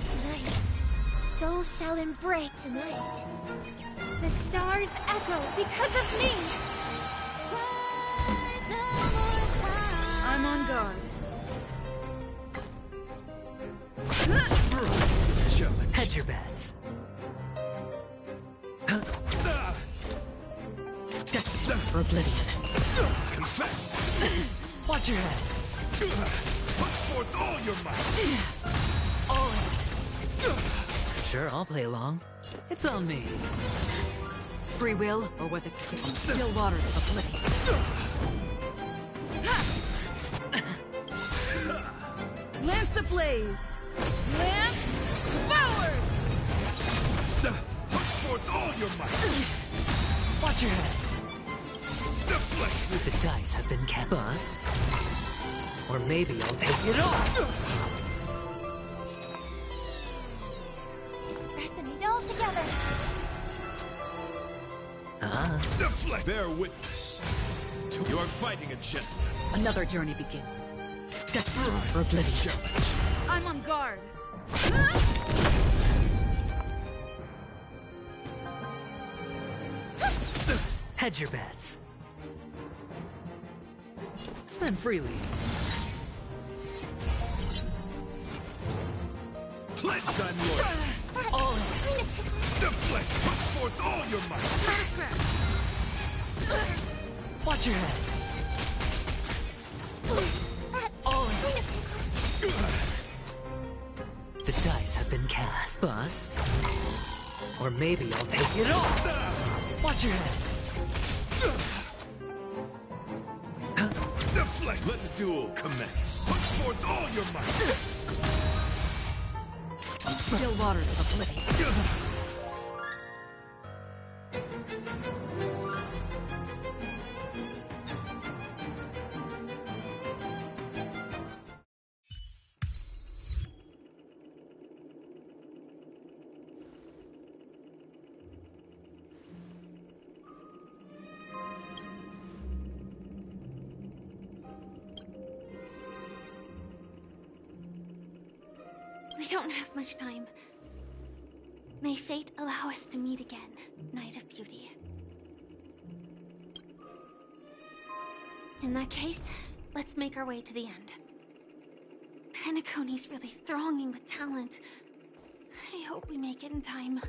Speaker 3: Tonight, souls shall embrace. Tonight, the stars echo because of me.
Speaker 1: I'm on guard.
Speaker 11: Hedge your bets.
Speaker 1: Desperate for oblivion.
Speaker 8: Confess.
Speaker 11: Watch your head.
Speaker 8: Put forth all your might.
Speaker 11: All in. Sure, I'll play along. It's on me.
Speaker 1: Free will, or was it still waters of oblivion? Force ablaze! Lance forward!
Speaker 8: Push forth all your might!
Speaker 12: Watch your head.
Speaker 8: The flesh will...
Speaker 12: The dice have been cast. Bust. Or maybe I'll take it off.
Speaker 18: Resonate all together.
Speaker 8: The flesh... Bear witness. You are fighting a gentleman.
Speaker 1: Another journey begins. Desperate for oblivion. I'm on guard.
Speaker 12: Hedge your bets. Spend freely.
Speaker 8: Pledge thy loyalty.
Speaker 12: All
Speaker 8: the flesh, push forth all your might.
Speaker 12: Watch your head. All the dice have been cast. Bust. Or maybe I'll take it off. Watch your head.
Speaker 8: The flesh. Let the duel commence. Push forth all your might.
Speaker 1: Still waters of oblivion.
Speaker 3: We don't have much time. May fate allow us to meet again, Night of Beauty. In that case, let's make our way to the end. Penacony's really thronging with talent. I hope we make it in time.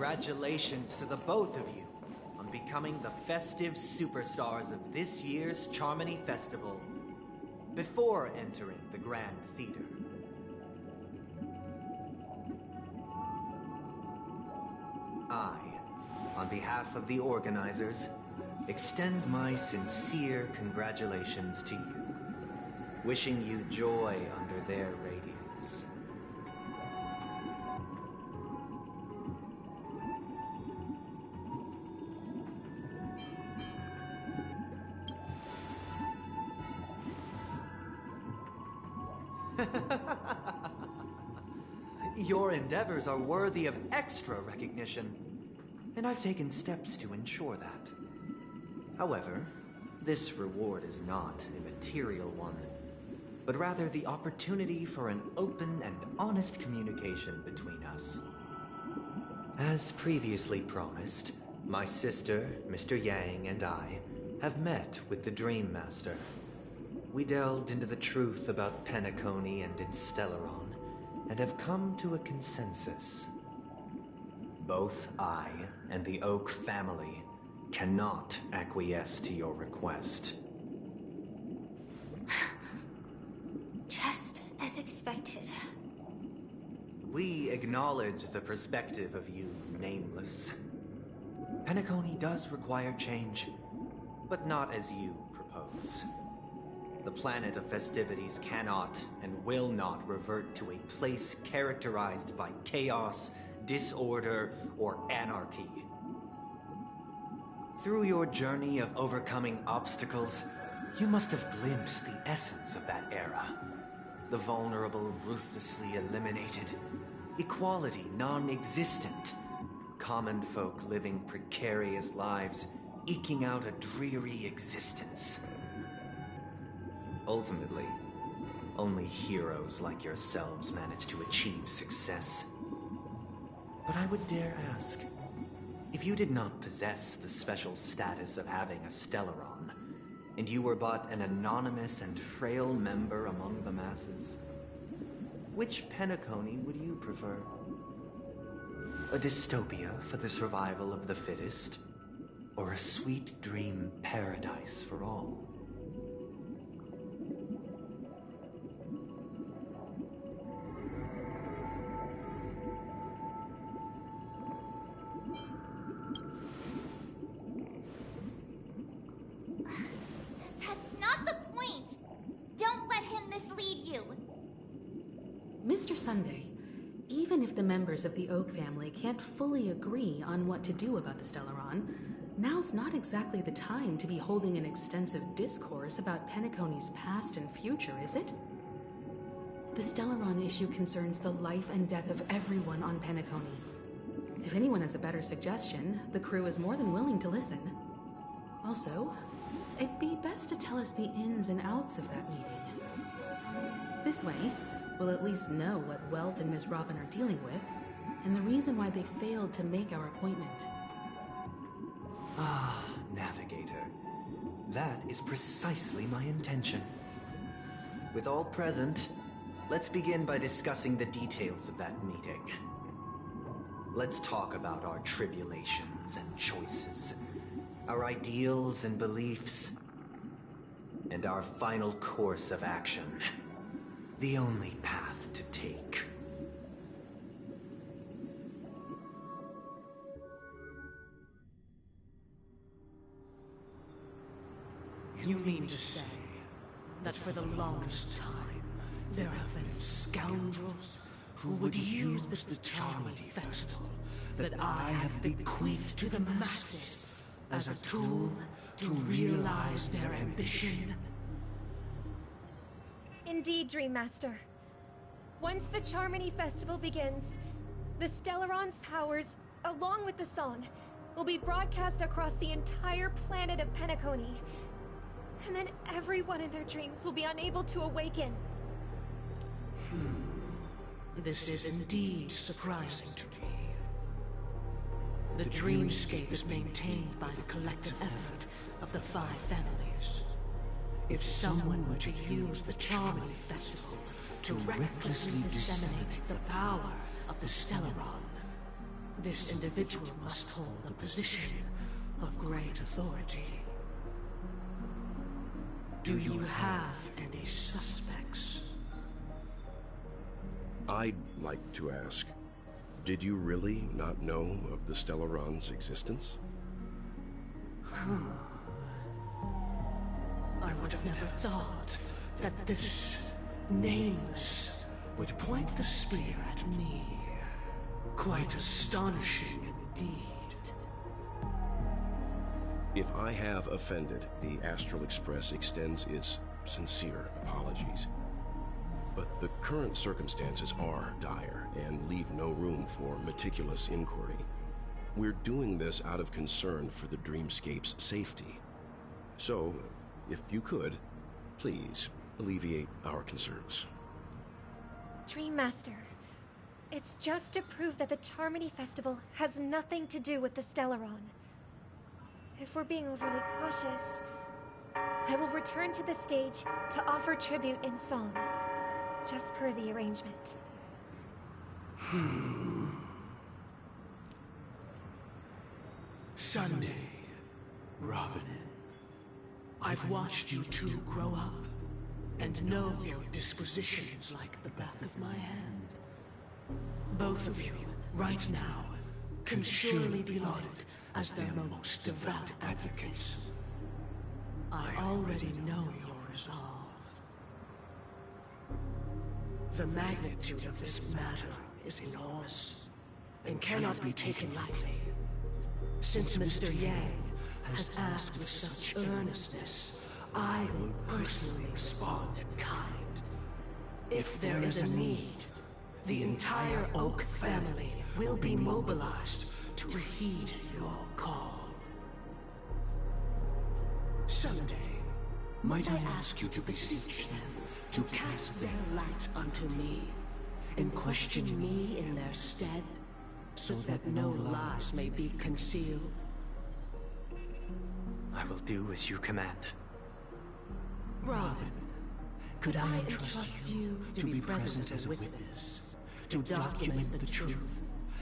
Speaker 11: congratulations to the both of you on becoming the festive superstars of this year's Charmony Festival before entering the Grand Theater. I, on behalf of the organizers, extend my sincere congratulations to you, wishing you joy under their radiance. Your endeavors are worthy of extra recognition, and I've taken steps to ensure that. However, this reward is not a material one, but rather the opportunity for an open and honest communication between us. As previously promised, my sister, Mr. Yang, and I have met with the Dream Master. We delved into the truth about Penacony and its Stellaron, and have come to a consensus. Both I and the Oak family cannot acquiesce to your request.
Speaker 3: Just as expected.
Speaker 11: We acknowledge the perspective of you, Nameless. Penacony does require change, but not as you propose. The planet of festivities cannot and will not revert to a place characterized by chaos, disorder, or anarchy. Through your journey of overcoming obstacles, you must have glimpsed the essence of that era. The vulnerable ruthlessly eliminated, equality non-existent, common folk living precarious lives, eking out a dreary existence. Ultimately, only heroes like yourselves manage to achieve success. But I would dare ask, if you did not possess the special status of having a Stellaron, and you were but an anonymous and frail member among the masses, which Penacony would you prefer? A dystopia for the survival of the fittest, or a sweet dream paradise for all?
Speaker 18: That's not the point! Don't let him mislead you!
Speaker 21: Mr. Sunday, even if the members of the Oak family can't fully agree on what to do about the Stellaron, now's not exactly the time to be holding an extensive discourse about Penacony's past and future, is it? The Stellaron issue concerns the life and death of everyone on Penacony. If anyone has a better suggestion, the crew is more than willing to listen. Also, it'd be best to tell us the ins and outs of that meeting. This way, we'll at least know what Welt and Ms. Robin are dealing with, and the reason why they failed to make our appointment.
Speaker 11: Ah, Navigator. That is precisely my intention. With all present, let's begin by discussing the details of that meeting. Let's talk about our tribulations and choices, our ideals and beliefs, and our final course of action. The only path to take.
Speaker 13: You mean to say that for the longest time, there have been scoundrels who would use the Charmony Festival that I have bequeathed to the masses as a tool to realize their ambition?
Speaker 14: Indeed, Dream Master. Once the Charmony Festival begins, the Stellaron's powers, along with the song, will be broadcast across the entire planet of Penacony. And then everyone in their dreams will be unable to awaken.
Speaker 13: This is indeed surprising to me. The dreamscape is maintained by the collective effort of the 5 families. If someone were to use the Charmony Festival to recklessly disseminate the power of the Stellaron, This individual must hold a position of great authority. Do you have any suspects?
Speaker 17: I'd like to ask, did you really not know of the Stellaron's existence?
Speaker 13: I would have never thought that this nameless would point the spear at me. Quite astonishing indeed.
Speaker 17: If I have offended, the Astral Express extends its sincere apologies. But the current circumstances are dire and leave no room for meticulous inquiry. We're doing this out of concern for the Dreamscape's safety. So, if you could, please alleviate our concerns.
Speaker 14: Dream Master, it's just to prove that the Charmony Festival has nothing to do with the Stellaron. If we're being overly cautious, I will return to the stage to offer tribute in song, just per the arrangement.
Speaker 13: Sunday, Robin. I've watched you two grow up, and know your dispositions like the back of my hand. Both of you, right now, can surely be lauded as their most devout advocates. I already know your resolve. The magnitude of this matter is enormous, and cannot be taken lightly. Since Mr. Yang has asked with such earnestness, I will personally respond in kind. If there is a need, the entire Oak family will be mobilized to heed your call. Someday, might I ask you to beseech them to cast their light unto me, and question me in their stead, so that no lies may be concealed?
Speaker 11: I will do as you command.
Speaker 13: Robin, could I entrust you to be present as a witness, to document the truth,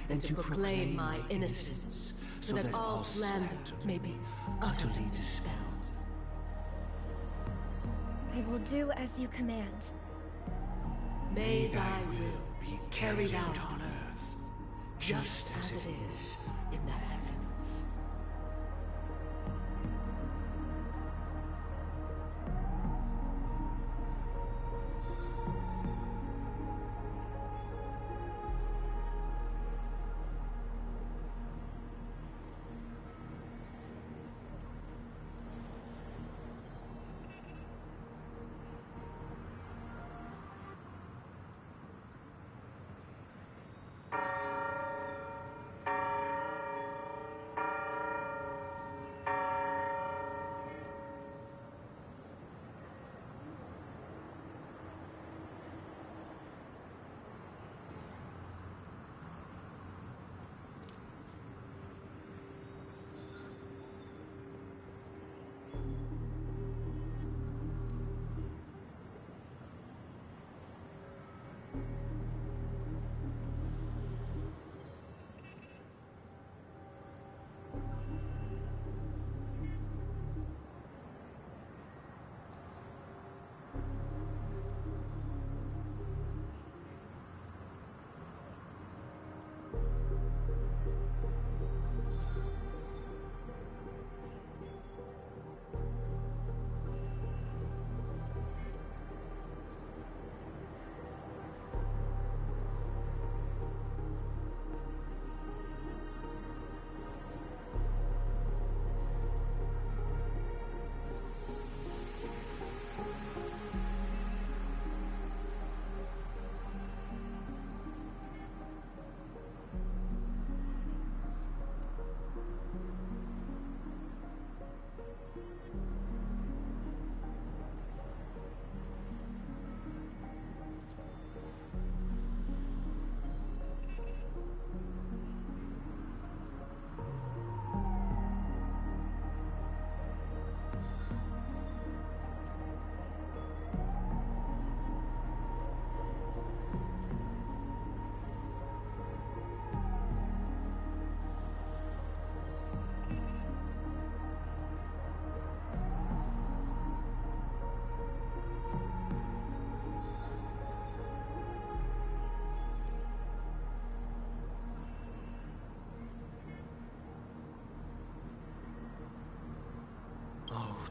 Speaker 13: and to proclaim my innocence, so that all slander may be utterly dispelled?
Speaker 14: I will do as you command.
Speaker 13: May thy will be carried out on earth, just as it is in the heavens.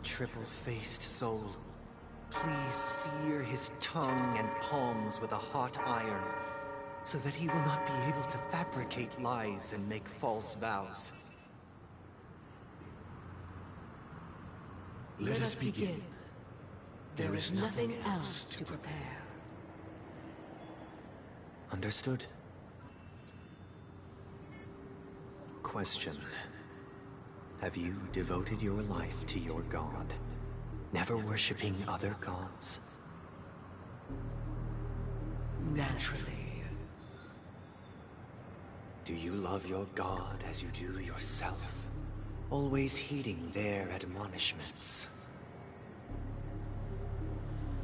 Speaker 11: triple-faced soul, please sear his tongue and palms with a hot iron, so that he will not be able to fabricate lies and make false vows.
Speaker 13: Let us begin. There is nothing else to prepare.
Speaker 11: Understood. Question. Have you devoted your life to your god, never worshipping other gods?
Speaker 13: Naturally.
Speaker 11: Do you love your god as you do yourself, always heeding their admonishments?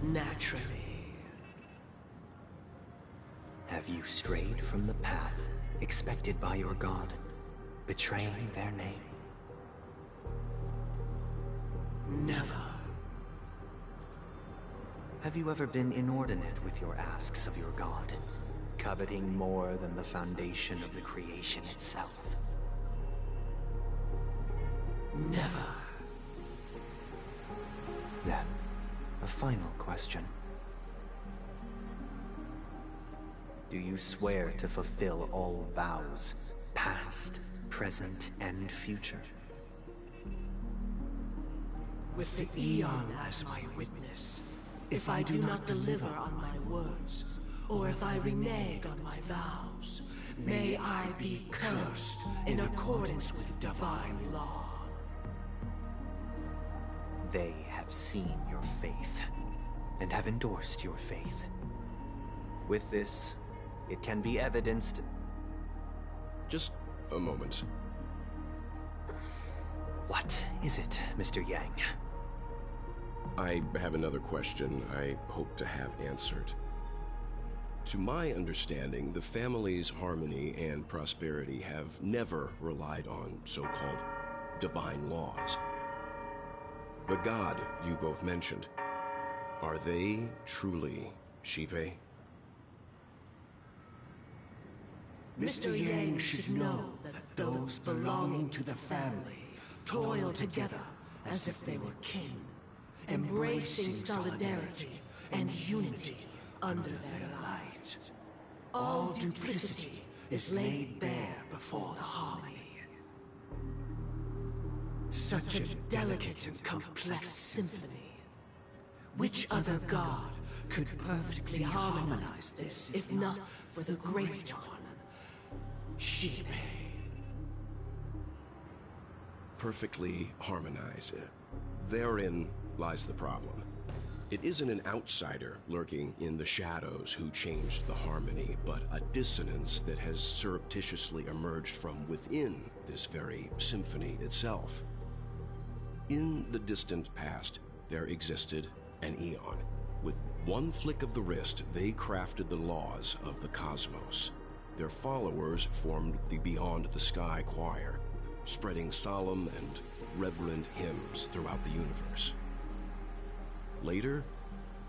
Speaker 13: Naturally.
Speaker 11: Have you strayed from the path expected by your god, betraying their name?
Speaker 13: Never.
Speaker 11: Have you ever been inordinate with your asks of your god, coveting more than the foundation of the creation itself?
Speaker 13: Never.
Speaker 11: Then, a final question. Do you swear to fulfill all vows, past, present, and future?
Speaker 13: With the Eon as my witness, if I do not deliver on my words, or if I renege on my vows, may I be cursed in accordance with divine law.
Speaker 11: They have seen your faith, and have endorsed your faith. With this, it can be evidenced...
Speaker 17: Just a moment.
Speaker 11: What is it, Mr. Yang?
Speaker 17: I have another question I hope to have answered. To my understanding, the family's harmony and prosperity have never relied on so-called divine laws. The god you both mentioned, are they truly Shipe?
Speaker 13: Mr. Yang should know that those belonging to the family toil together as if they were kin, embracing solidarity and unity under their light. All duplicity is laid bare before the harmony. Such a delicate and complex symphony. Which other god could perfectly harmonize this, if not for the Great One, Shipe?
Speaker 17: Perfectly harmonize. Therein lies the problem. It isn't an outsider lurking in the shadows who changed the harmony, but a dissonance that has surreptitiously emerged from within this very symphony itself. In the distant past, there existed an Eon. With one flick of the wrist, they crafted the laws of the cosmos. Their followers formed the Beyond the Sky Choir, spreading solemn and reverent hymns throughout the universe. Later,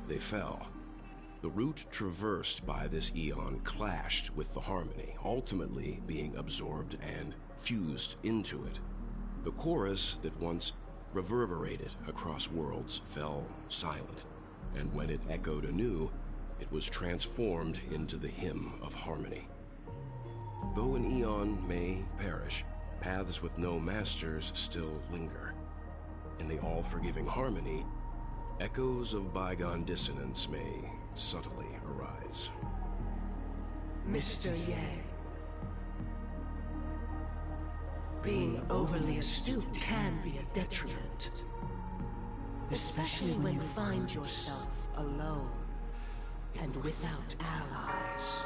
Speaker 17: they fell. The route traversed by this Eon clashed with the harmony, ultimately being absorbed and fused into it. The chorus that once reverberated across worlds fell silent, and when it echoed anew, it was transformed into the hymn of harmony. Though an Eon may perish, paths with no masters still linger. In the all-forgiving harmony, echoes of bygone dissonance may subtly arise.
Speaker 13: Mr. Yang, being overly astute can be a detriment, especially when you find yourself alone and without allies.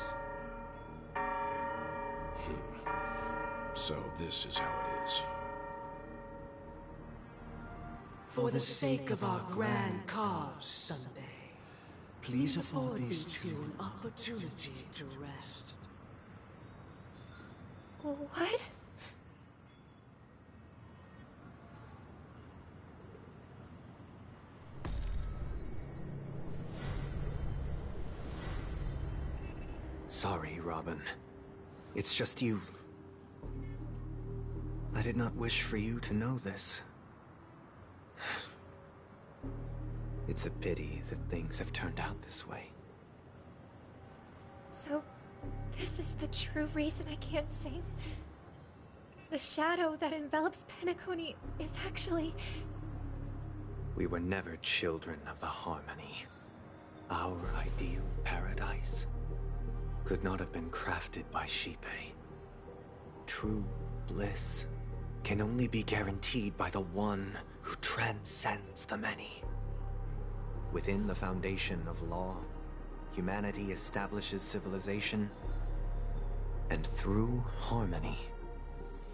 Speaker 17: So this is how it is.
Speaker 13: For the sake of our grand cause Sunday, please afford these two an opportunity to rest.
Speaker 14: What?
Speaker 11: Sorry, Robin. It's just you. I did not wish for you to know this. It's a pity that things have turned out this way.
Speaker 14: So, this is the true reason I can't sing? The shadow that envelops Penacony is actually...
Speaker 11: We were never children of the harmony. Our ideal paradise could not have been crafted by Xipe. True bliss can only be guaranteed by the one who transcends the many. Within the foundation of law, humanity establishes civilization, and through harmony,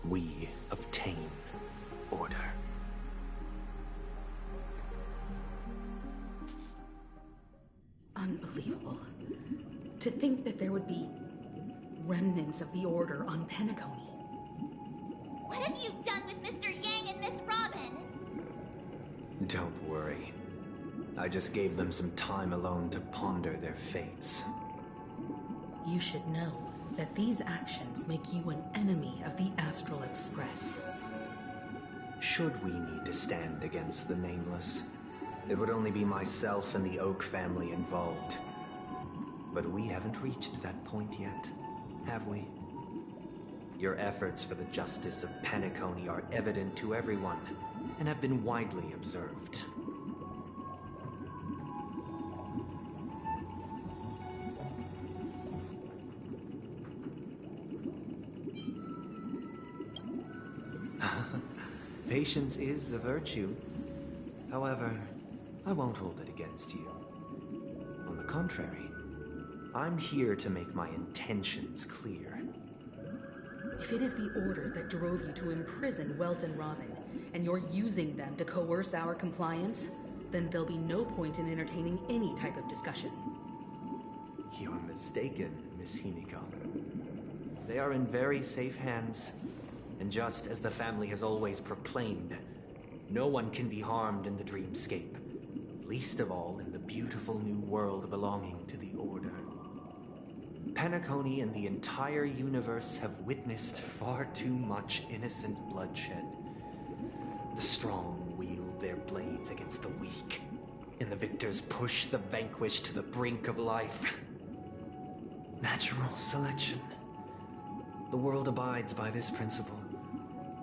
Speaker 11: we obtain order.
Speaker 21: Unbelievable. To think that there would be remnants of the Order on Penacony.
Speaker 18: What have you done with Mr. Yang and Miss Robin?
Speaker 11: Don't worry. I just gave them some time alone to ponder their fates.
Speaker 21: You should know that these actions make you an enemy of the Astral Express.
Speaker 11: Should we need to stand against the Nameless, it would only be myself and the Oak family involved. But we haven't reached that point yet, have we? Your efforts for the justice of Penacony are evident to everyone, and have been widely observed. Patience is a virtue. However, I won't hold it against you. On the contrary, I'm here to make my intentions clear.
Speaker 21: If it is the Order that drove you to imprison Welt and Robin, and you're using them to coerce our compliance, then there'll be no point in entertaining any type of discussion.
Speaker 11: You're mistaken, Miss Himiko. They are in very safe hands, and just as the family has always proclaimed, no one can be harmed in the dreamscape, least of all in the beautiful new world belonging to the Order. Penacony and the entire universe have witnessed far too much innocent bloodshed. The strong wield their blades against the weak, and the victors push the vanquished to the brink of life. Natural selection. The world abides by this principle,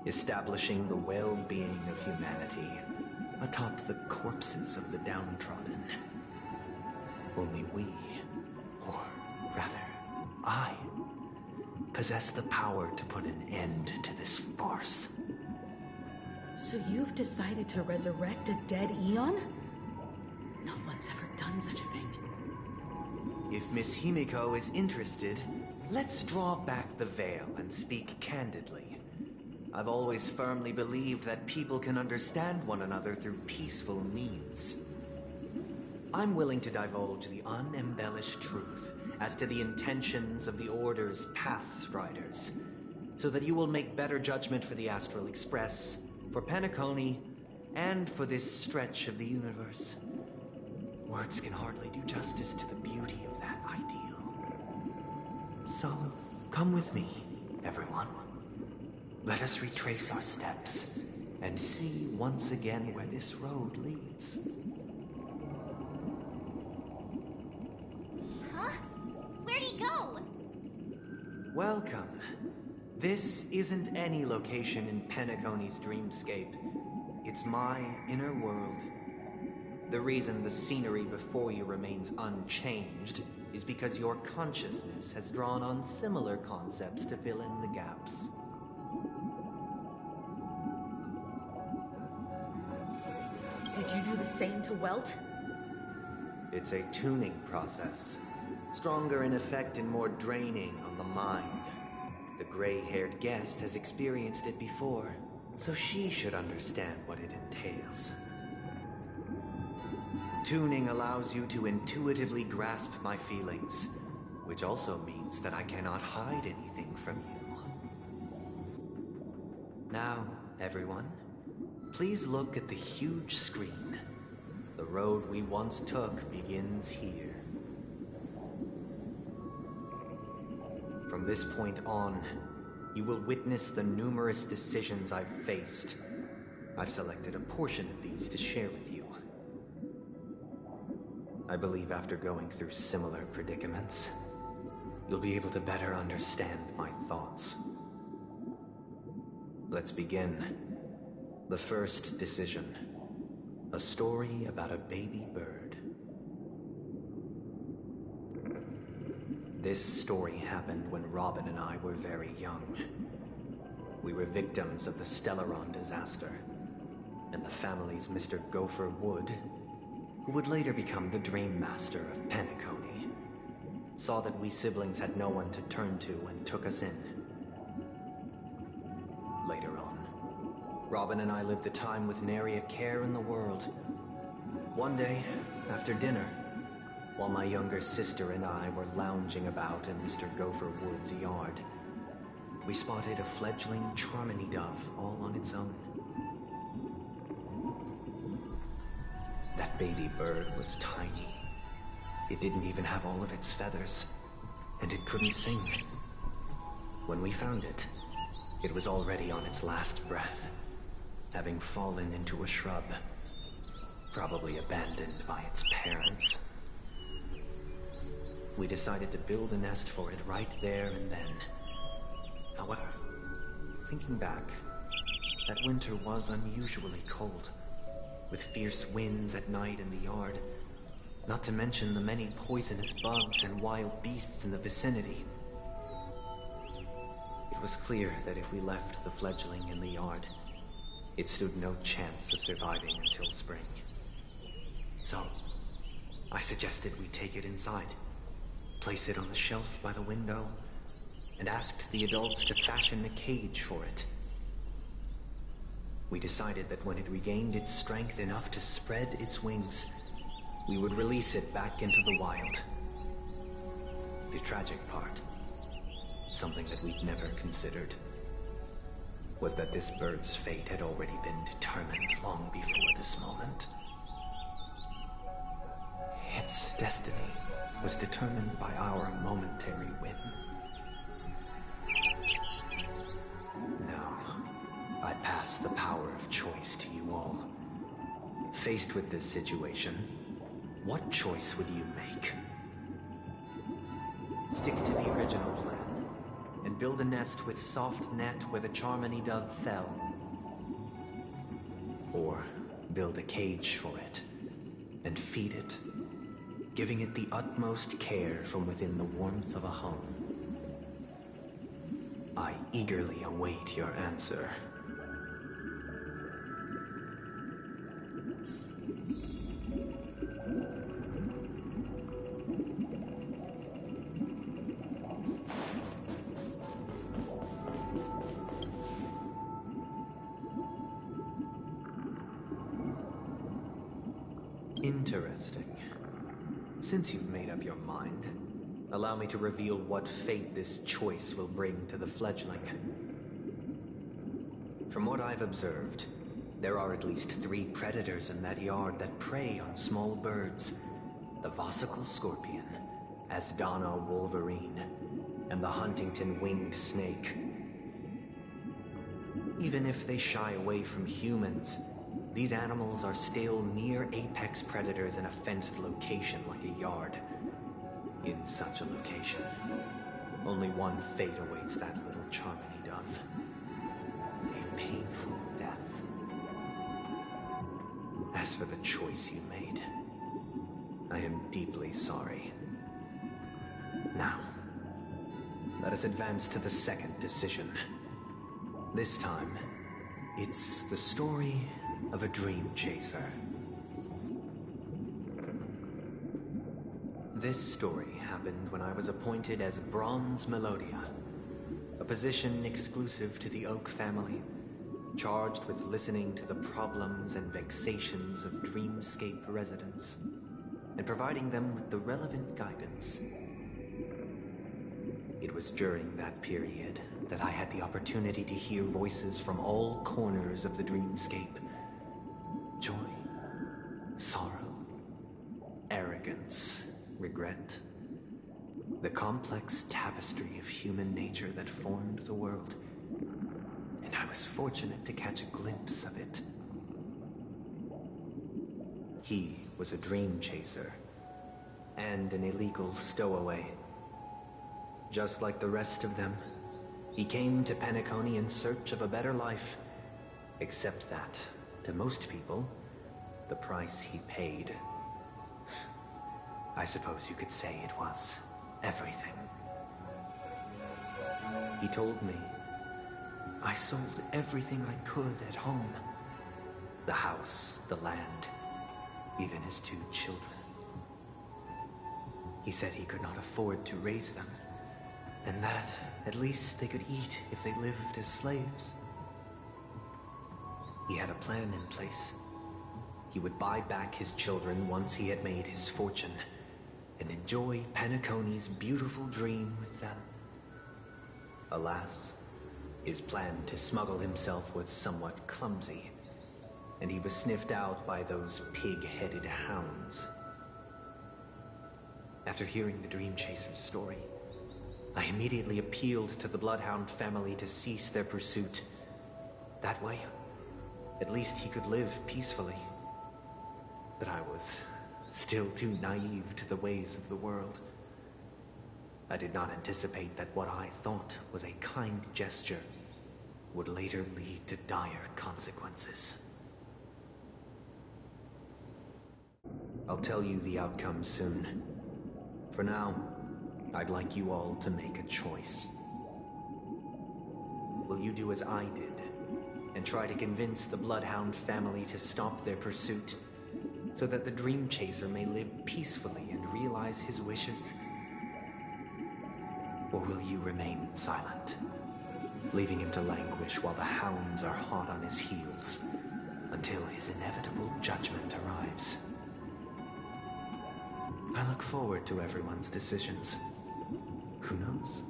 Speaker 11: establishing the well-being of humanity atop the corpses of the downtrodden. Only we, or rather, I, possess the power to put an end to this farce.
Speaker 21: So you've decided to resurrect a dead Eon? No one's ever done such a thing.
Speaker 11: If Miss Himiko is interested, let's draw back the veil and speak candidly. I've always firmly believed that people can understand one another through peaceful means. I'm willing to divulge the unembellished truth as to the intentions of the Order's Pathstriders, so that you will make better judgment for the Astral Express, for Penacony, and for this stretch of the universe. Words can hardly do justice to the beauty of that ideal. So, come with me, everyone. Let us retrace our steps, and see once again where this road leads.
Speaker 18: Huh? Where'd he go?
Speaker 11: Welcome. This isn't any location in Penacony's dreamscape. It's my inner world. The reason the scenery before you remains unchanged is because your consciousness has drawn on similar concepts to fill in the gaps.
Speaker 21: Did you do the same to Welt?
Speaker 11: It's a tuning process. Stronger in effect and more draining on the mind. The gray-haired guest has experienced it before, so she should understand what it entails. Tuning allows you to intuitively grasp my feelings, which also means that I cannot hide anything from you. Now, everyone, please look at the huge screen. The road we once took begins here. From this point on, you will witness the numerous decisions I've faced. I've selected a portion of these to share with you. I believe after going through similar predicaments, you'll be able to better understand my thoughts. Let's begin. The first decision. A story about a baby bird. This story happened when Robin and I were very young. We were victims of the Stellaron disaster, and the family's Mr. Gopher Wood, who would later become the Dream Master of Penacony, saw that we siblings had no one to turn to and took us in. Later on, Robin and I lived a time with nary a care in the world. One day, after dinner, while my younger sister and I were lounging about in Mr. Gopher Wood's yard, we spotted a fledgling Charmony dove all on its own. That baby bird was tiny. It didn't even have all of its feathers, and it couldn't sing. When we found it, it was already on its last breath, having fallen into a shrub, probably abandoned by its parents. We decided to build a nest for it right there and then. However, thinking back, that winter was unusually cold, with fierce winds at night in the yard, not to mention the many poisonous bugs and wild beasts in the vicinity. It was clear that if we left the fledgling in the yard, it stood no chance of surviving until spring. So, I suggested we take it inside, place it on the shelf by the window, and asked the adults to fashion a cage for it. We decided that when it regained its strength enough to spread its wings, we would release it back into the wild. The tragic part, something that we'd never considered, was that this bird's fate had already been determined long before this moment. Its destiny was determined by our momentary whim. Now, I pass the power of choice to you all. Faced with this situation, what choice would you make? Stick to the original plan, and build a nest with soft net where the Charmony dove fell. Or build a cage for it, and feed it, giving it the utmost care from within the warmth of a home. I eagerly await your answer. Interesting. Since you've made up your mind, allow me to reveal what fate this choice will bring to the fledgling. From what I've observed, there are at least 3 predators in that yard that prey on small birds. The Vosicle scorpion, Asdana wolverine, and the Huntington winged snake. Even if they shy away from humans, these animals are still near apex predators in a fenced location like a yard. In such a location, only one fate awaits that little Charmony dove. A painful death. As for the choice you made, I am deeply sorry. Now, let us advance to the second decision. This time, it's the story of a dream chaser. This story happened when I was appointed as Bronze Melodia, a position exclusive to the Oak family, charged with listening to the problems and vexations of Dreamscape residents, and providing them with the relevant guidance. It was during that period that I had the opportunity to hear voices from all corners of the Dreamscape. Joy, sorrow, arrogance, regret. The complex tapestry of human nature that formed the world. And I was fortunate to catch a glimpse of it. He was a dream chaser, and an illegal stowaway. Just like the rest of them, he came to Penacony in search of a better life. Except that, to most people, the price he paid, I suppose you could say it was everything. He told me I sold everything I could at home. The house, the land, even his 2 children. He said he could not afford to raise them, and that at least they could eat if they lived as slaves. He had a plan in place. He would buy back his children once he had made his fortune, and enjoy Penacony's beautiful dream with them. Alas, his plan to smuggle himself was somewhat clumsy, and he was sniffed out by those pig-headed hounds. After hearing the Dream Chaser's story, I immediately appealed to the Bloodhound family to cease their pursuit. That way, at least he could live peacefully. But I was still too naive to the ways of the world. I did not anticipate that what I thought was a kind gesture would later lead to dire consequences. I'll tell you the outcome soon. For now, I'd like you all to make a choice. Will you do as I did, and try to convince the Bloodhound family to stop their pursuit, so that the Dream Chaser may live peacefully and realize his wishes? Or will you remain silent, leaving him to languish while the hounds are hot on his heels, until his inevitable judgment arrives? I look forward to everyone's decisions. Who knows?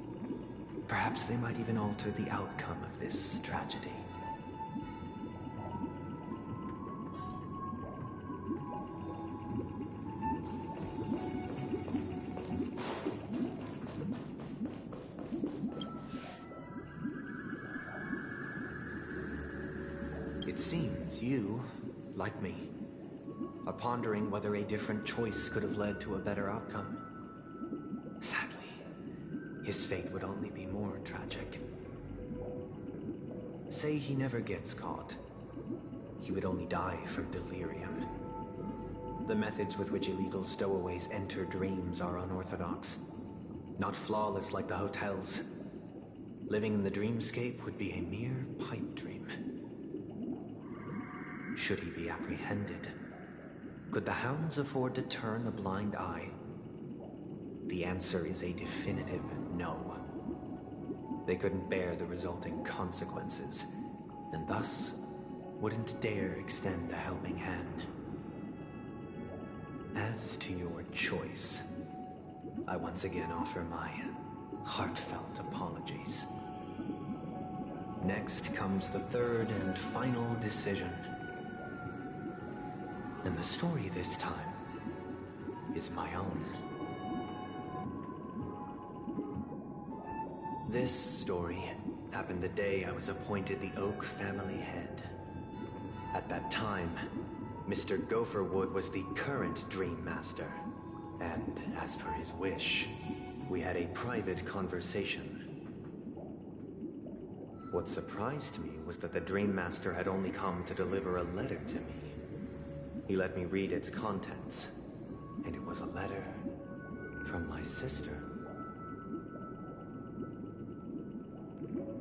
Speaker 11: Perhaps they might even alter the outcome of this tragedy. It seems you, like me, are pondering whether a different choice could have led to a better outcome. Sadly, his fate would only be more tragic. Say he never gets caught. He would only die from delirium. The methods with which illegal stowaways enter dreams are unorthodox. Not flawless like the hotels. Living in the dreamscape would be a mere pipe dream. Should he be apprehended? Could the hounds afford to turn a blind eye? The answer is a definitive no. They couldn't bear the resulting consequences, and thus wouldn't dare extend a helping hand. As to your choice, I once again offer my heartfelt apologies. Next comes the third and final decision. And the story this time is my own. This story happened the day I was appointed the Oak family head. At that time, Mr. Gopherwood was the current Dream Master, and as per his wish, we had a private conversation. What surprised me was that the Dream Master had only come to deliver a letter to me. He let me read its contents, and it was a letter from my sister.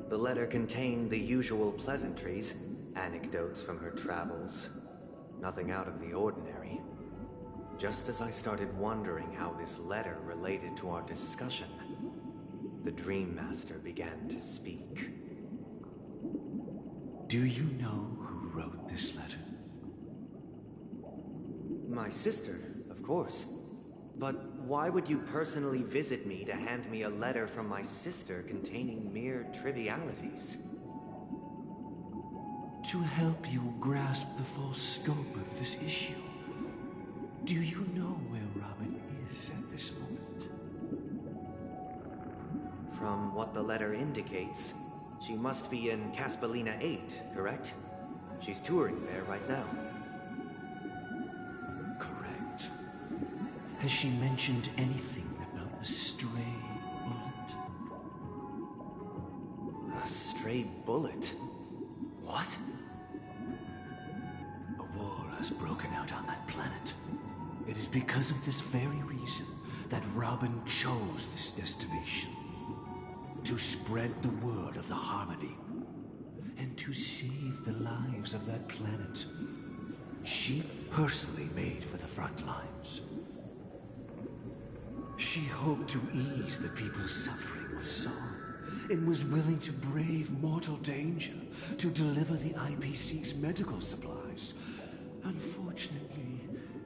Speaker 11: The letter contained the usual pleasantries, anecdotes from her travels, nothing out of the ordinary. Just as I started wondering how this letter related to our discussion, the Dream Master began to speak.
Speaker 10: Do you know who wrote this letter?
Speaker 11: My sister, of course. But why would you personally visit me to hand me a letter from my sister containing mere trivialities?
Speaker 10: To help you grasp the full scope of this issue. Do you know where Robin is at this moment?
Speaker 11: From what the letter indicates, she must be in Caspelina 8, correct? She's touring there right now.
Speaker 10: Correct.
Speaker 9: Has she mentioned anything about a stray bullet?
Speaker 11: A stray bullet? What?
Speaker 9: A war has broken out on that planet. It is because of this very reason that Robin chose this destination. To spread the word of the Harmony. And to save the lives of that planet. She personally made for the front lines. She hoped to ease the people's suffering with song, and was willing to brave mortal danger to deliver the IPC's medical supplies. Unfortunately,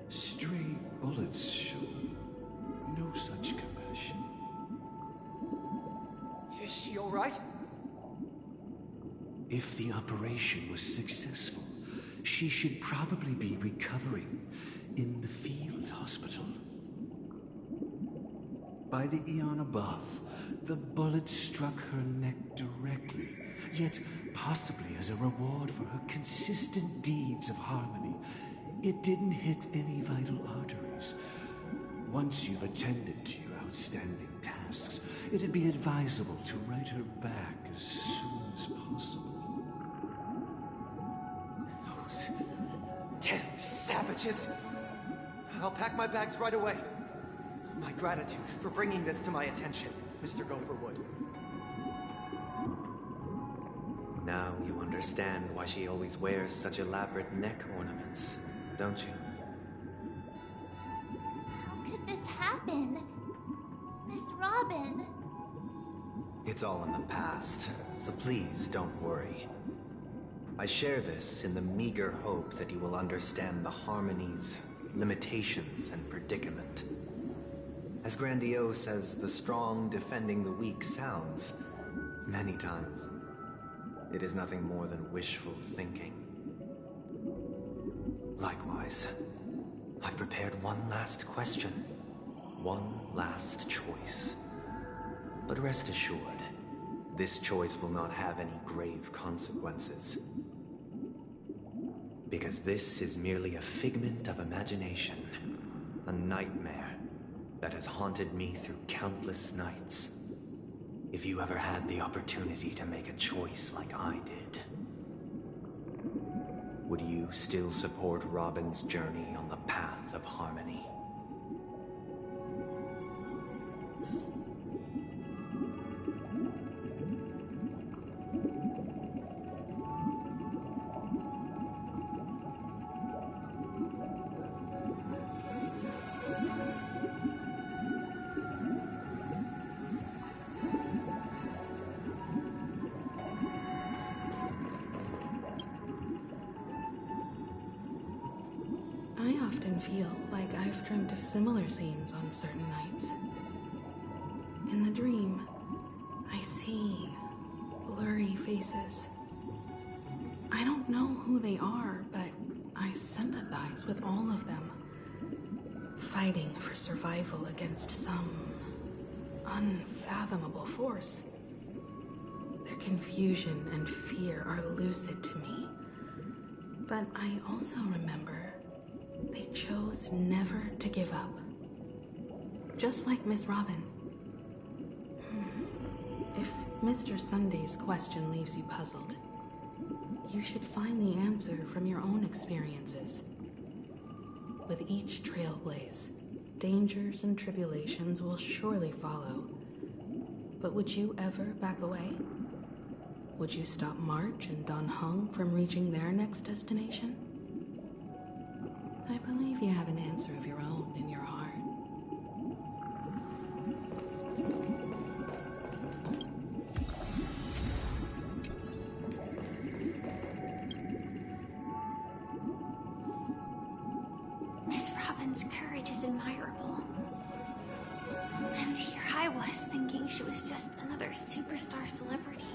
Speaker 9: stray bullets show no such compassion.
Speaker 11: Is she all right?
Speaker 9: If the operation was successful, she should probably be recovering in the field hospital. By the eon above, the bullet struck her neck directly, yet possibly as a reward for her consistent deeds of harmony. It didn't hit any vital arteries. Once you've attended to your outstanding tasks, it'd be advisable to write her back as soon as possible.
Speaker 11: Those damned savages! I'll pack my bags right away. My gratitude for bringing this to my attention, Mr. Gopherwood. Now you understand why she always wears such elaborate neck ornaments, don't you?
Speaker 18: How could this happen? Miss Robin.
Speaker 11: It's all in the past, so please don't worry. I share this in the meager hope that you will understand the Harmony's limitations and predicament. As grandiose as the strong defending the weak sounds, many times, it is nothing more than wishful thinking. Likewise, I've prepared one last question, one last choice. But rest assured, this choice will not have any grave consequences. Because this is merely a figment of imagination, a nightmare that has haunted me through countless nights. If you ever had the opportunity to make a choice like I did, would you still support Robin's journey on the path of harmony?
Speaker 21: I often feel like I've dreamt of similar scenes on certain nights. In the dream, I see blurry faces. I don't know who they are, but I sympathize with all of them, fighting for survival against some unfathomable force. Their confusion and fear are lucid to me, but I also remember they chose never to give up. Just like Miss Robin. If Mr. Sunday's question leaves you puzzled, you should find the answer from your own experiences. With each trailblaze, dangers and tribulations will surely follow. But would you ever back away? Would you stop March and Don Hung from reaching their next destination? I believe you have an answer of your own in your heart.
Speaker 3: Miss Robin's courage is admirable. And here I was thinking she was just another superstar celebrity.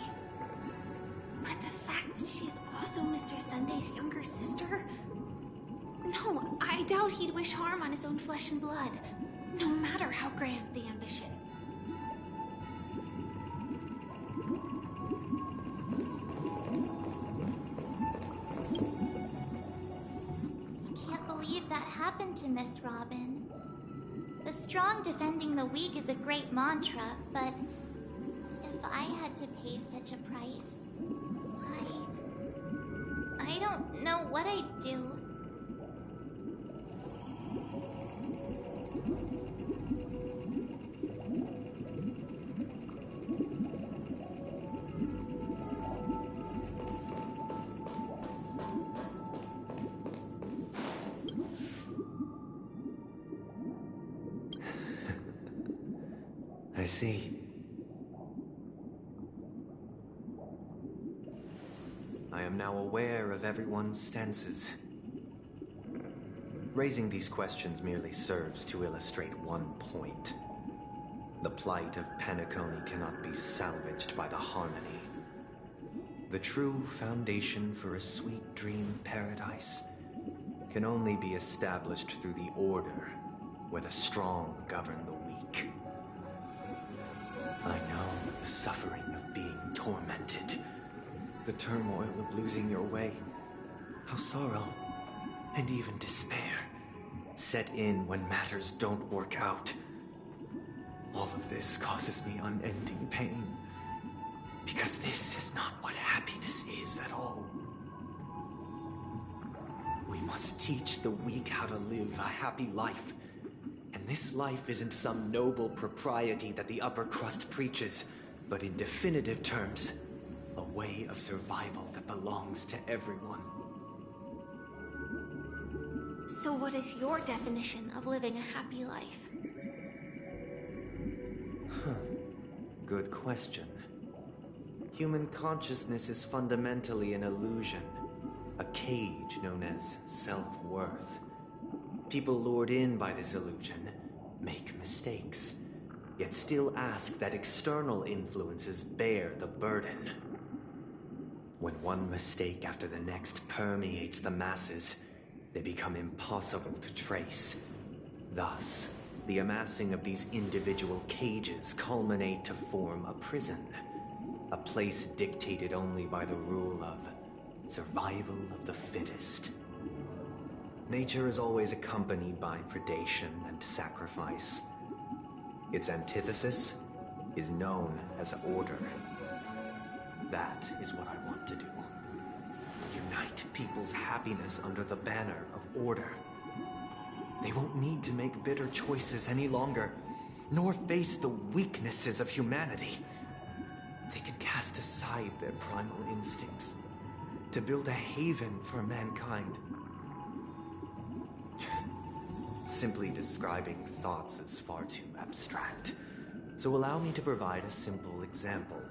Speaker 3: But the fact that she's also Mr. Sunday's younger sister? No, I doubt he'd wish harm on his own flesh and blood, no matter how grand the ambition.
Speaker 18: I can't believe that happened to Miss Robin. The strong defending the weak is a great mantra, but if I had to pay such a price, I don't know what I'd do.
Speaker 11: I see. I am now aware of everyone's stances. Raising these questions merely serves to illustrate one point. The plight of Penacony cannot be salvaged by the harmony. The true foundation for a sweet dream paradise can only be established through the order where the strong govern the weak. I know the suffering of being tormented, the turmoil of losing your way, how sorrow and even despair set in when matters don't work out. All of this causes me unending pain, because this is not what happiness is at all. We must teach the weak how to live a happy life. And this life isn't some noble propriety that the upper crust preaches, but in definitive terms, a way of survival that belongs to everyone.
Speaker 3: So what is your definition of living a happy life?
Speaker 11: Good question. Human consciousness is fundamentally an illusion, a cage known as self-worth. People lured in by this illusion make mistakes, yet still ask that external influences bear the burden. When one mistake after the next permeates the masses, they become impossible to trace. Thus, the amassing of these individual cages culminate to form a prison, a place dictated only by the rule of survival of the fittest. Nature is always accompanied by predation and sacrifice. Its antithesis is known as order. That is what I want to do. Unite people's happiness under the banner of order. They won't need to make bitter choices any longer, nor face the weaknesses of humanity. They can cast aside their primal instincts to build a haven for mankind. Simply describing thoughts is far too abstract, so allow me to provide a simple example.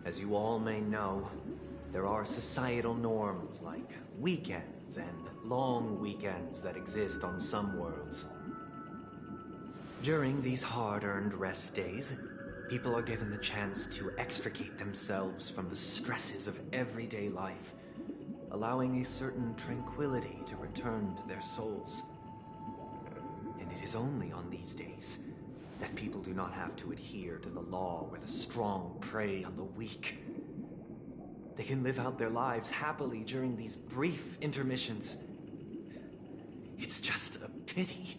Speaker 11: As you all may know, there are societal norms like weekends and long weekends that exist on some worlds. During these hard-earned rest days, people are given the chance to extricate themselves from the stresses of everyday life, allowing a certain tranquility to return to their souls. And it is only on these days that people do not have to adhere to the law where the strong prey on the weak. They can live out their lives happily during these brief intermissions. It's just a pity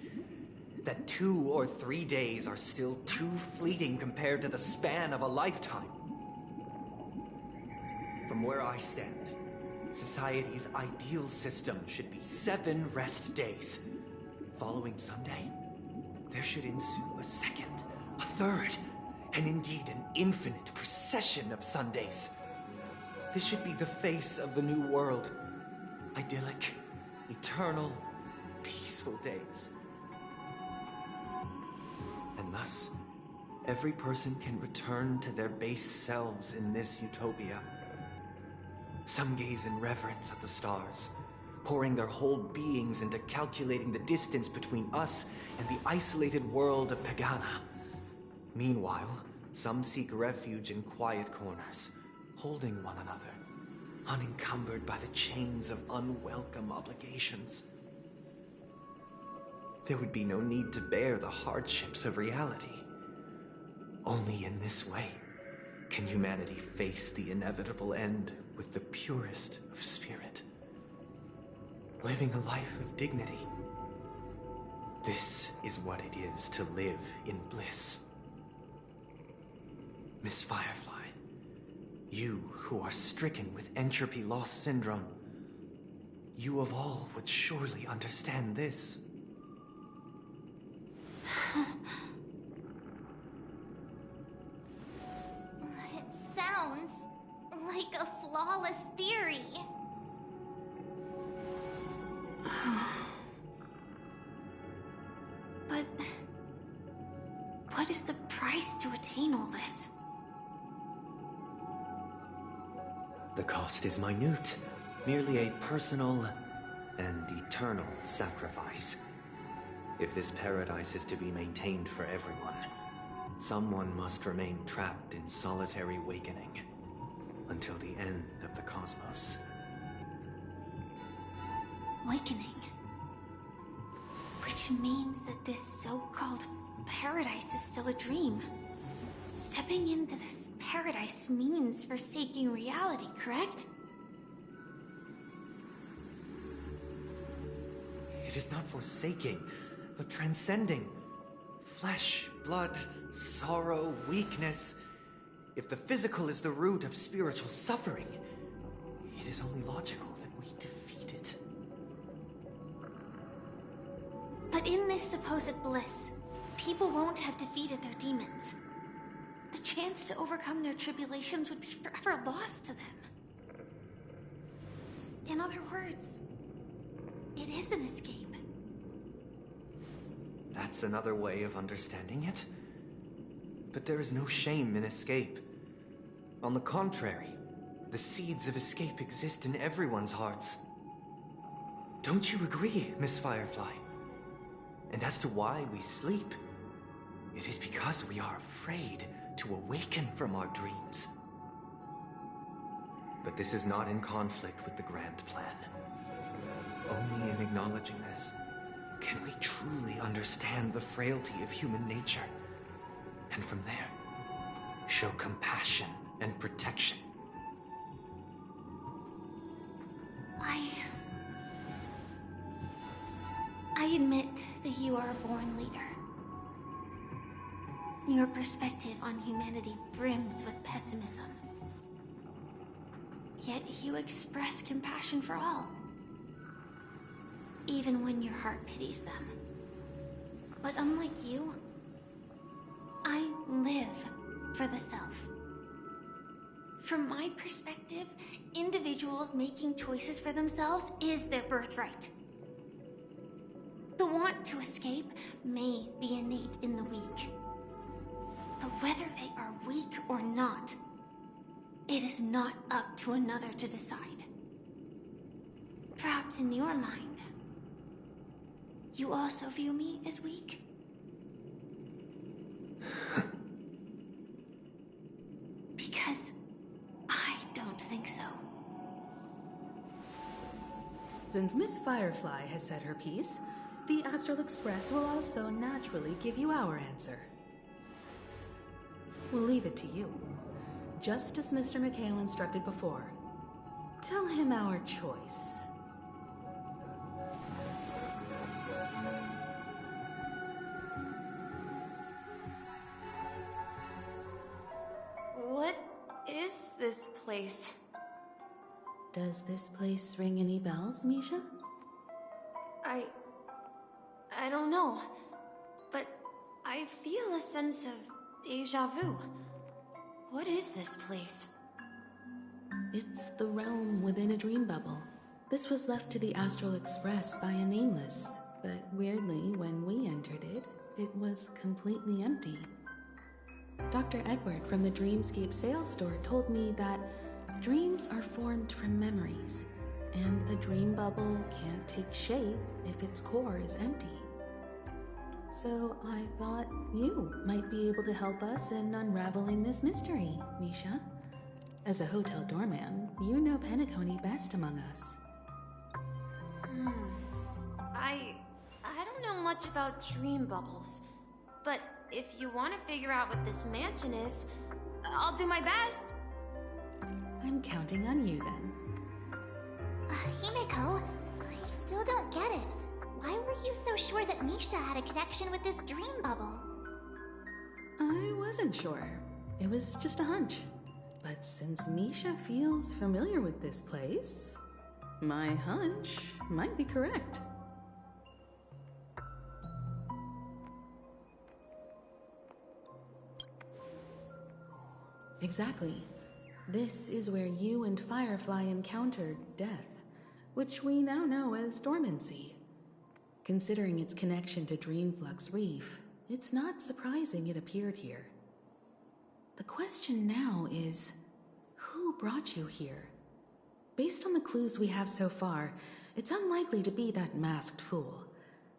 Speaker 11: that 2 or 3 days are still too fleeting compared to the span of a lifetime. From where I stand, society's ideal system should be 7 rest days. Following Sunday, there should ensue a second, a third, and indeed an infinite procession of Sundays. This should be the face of the new world. Idyllic, eternal, peaceful days. And thus, every person can return to their base selves in this utopia. Some gaze in reverence at the stars, pouring their whole beings into calculating the distance between us and the isolated world of Pagana. Meanwhile, some seek refuge in quiet corners, holding one another, unencumbered by the chains of unwelcome obligations. There would be no need to bear the hardships of reality. Only in this way can humanity face the inevitable end with the purest of spirit, living a life of dignity. This is what it is to live in bliss. Miss Firefly, you who are stricken with entropy loss syndrome, you of all would surely understand this.
Speaker 18: It sounds like a flawless theory.
Speaker 3: But what is the price to attain all this?
Speaker 11: The cost is minute, merely a personal and eternal sacrifice. If this paradise is to be maintained for everyone, someone must remain trapped in solitary awakening until the end of the cosmos.
Speaker 3: Awakening. Which means that this so-called paradise is still a dream. Stepping into this paradise means forsaking reality, correct?
Speaker 11: It is not forsaking, but transcending. Flesh, blood, sorrow, weakness. If the physical is the root of spiritual suffering, it is only logical that we defeat it.
Speaker 3: But in this supposed bliss, people won't have defeated their demons. The chance to overcome their tribulations would be forever lost to them. In other words, it is an escape.
Speaker 11: That's another way of understanding it. But there is no shame in escape. On the contrary, the seeds of escape exist in everyone's hearts. Don't you agree, Miss Firefly? And as to why we sleep, it is because we are afraid to awaken from our dreams. But this is not in conflict with the grand plan. Only in acknowledging this can we truly understand the frailty of human nature, and from there, show compassion and protection.
Speaker 3: I admit that you are a born leader. Your perspective on humanity brims with pessimism. Yet you express compassion for all, even when your heart pities them. But unlike you, I live for the self. From my perspective, individuals making choices for themselves is their birthright. The want to escape may be innate in the weak. But whether they are weak or not, it is not up to another to decide. Perhaps in your mind, you also view me as weak? Because I don't think so.
Speaker 21: Since Miss Firefly has said her piece, the Astral Express will also naturally give you our answer. We'll leave it to you. Just as Mr. McHale instructed before. Tell him our choice.
Speaker 16: What is this place?
Speaker 21: Does this place ring any bells, Misha?
Speaker 16: I don't know, but I feel a sense of deja vu. What is this place?
Speaker 21: It's the realm within a dream bubble. This was left to the Astral Express by a nameless, but weirdly, when we entered it, it was completely empty. Dr. Edward from the Dreamscape sales store told me that dreams are formed from memories, and a dream bubble can't take shape if its core is empty. So I thought you might be able to help us in unraveling this mystery, Misha. As a hotel doorman, you know Penacony best among us.
Speaker 16: I don't know much about dream bubbles, but if you want to figure out what this mansion is, I'll do my best.
Speaker 21: I'm counting on you then.
Speaker 18: Himeko, I still don't get it. why were you so sure that Misha had a connection with this dream bubble?
Speaker 21: I wasn't sure. It was just a hunch. But since Misha feels familiar with this place, my hunch might be correct. Exactly. This is where you and Firefly encountered death, which we now know as dormancy. Considering its connection to Dreamflux Reef, it's not surprising it appeared here. The question now is, who brought you here? Based on the clues we have so far, it's unlikely to be that masked fool,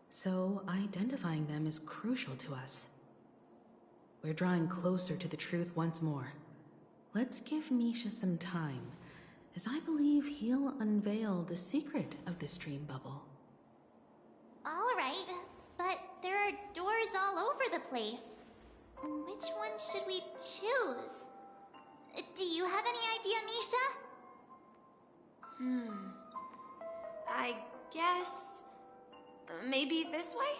Speaker 21: so identifying them is crucial to us. We're drawing closer to the truth once more. Let's give Misha some time, as I believe he'll unveil the secret of this dream bubble.
Speaker 18: Alright, but there are doors all over the place. Which one should we choose? Do you have any idea, Misha?
Speaker 16: I guess... maybe this way?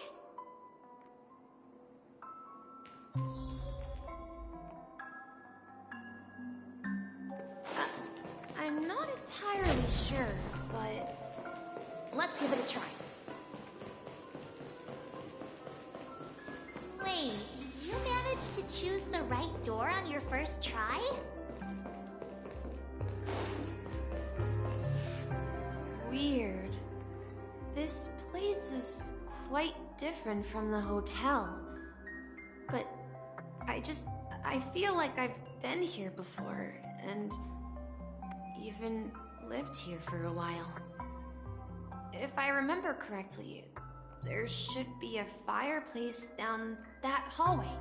Speaker 16: I'm not entirely sure, but... let's give it a try.
Speaker 18: Wait, you managed to choose the right door on your first try?
Speaker 16: Weird. This place is quite different from the hotel. But I feel like I've been here before, and even lived here for a while. If I remember correctly, there should be a fireplace down that hallway.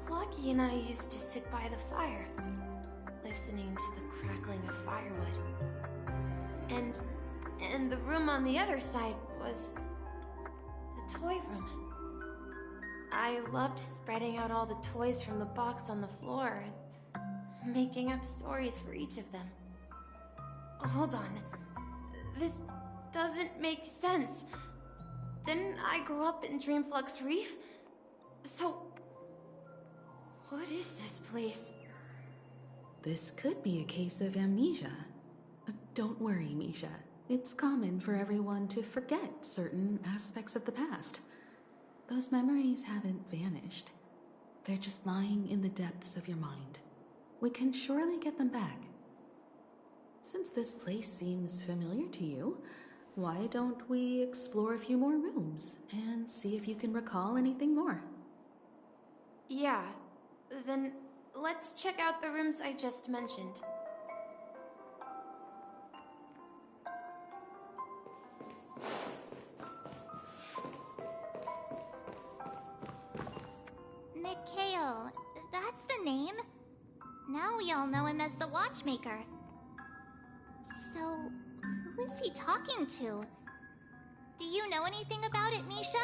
Speaker 16: Clocky and I used to sit by the fire, listening to the crackling of firewood. And the room on the other side was the toy room. I loved spreading out all the toys from the box on the floor and making up stories for each of them. Hold on. This doesn't make sense. Didn't I grow up in Dreamflux Reef? So, what is this place?
Speaker 21: This could be a case of amnesia. Don't worry, Misha. It's common for everyone to forget certain aspects of the past. Those memories haven't vanished. They're just lying in the depths of your mind. We can surely get them back. Since this place seems familiar to you, why don't we explore a few more rooms and see if you can recall anything more?
Speaker 16: Yeah, then let's check out the rooms I just mentioned.
Speaker 18: Mikhail, that's the name. Now we all know him as the Watchmaker. So, who is he talking to? Do you know anything about it, Misha?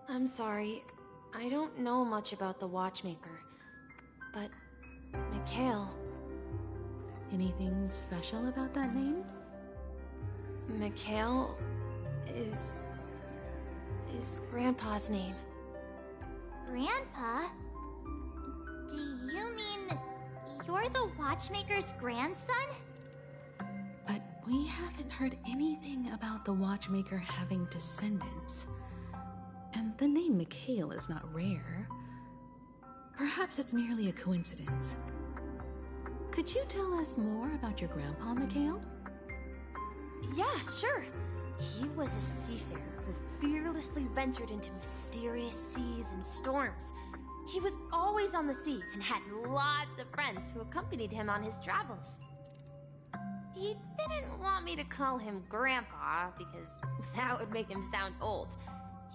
Speaker 16: I'm sorry, I don't know much about the Watchmaker. But, Mikhail...
Speaker 21: Anything special about that name?
Speaker 16: Mikhail is Grandpa's name.
Speaker 18: Grandpa? Do you mean you're the Watchmaker's grandson?
Speaker 21: But we haven't heard anything about the Watchmaker having descendants. And the name Mikhail is not rare. Perhaps it's merely a coincidence. Could you tell us more about your grandpa, Mikhail?
Speaker 16: Yeah, sure. He was a seafarer who fearlessly ventured into mysterious seas and storms. He was always on the sea and had lots of friends who accompanied him on his travels. He didn't want me to call him Grandpa because that would make him sound old.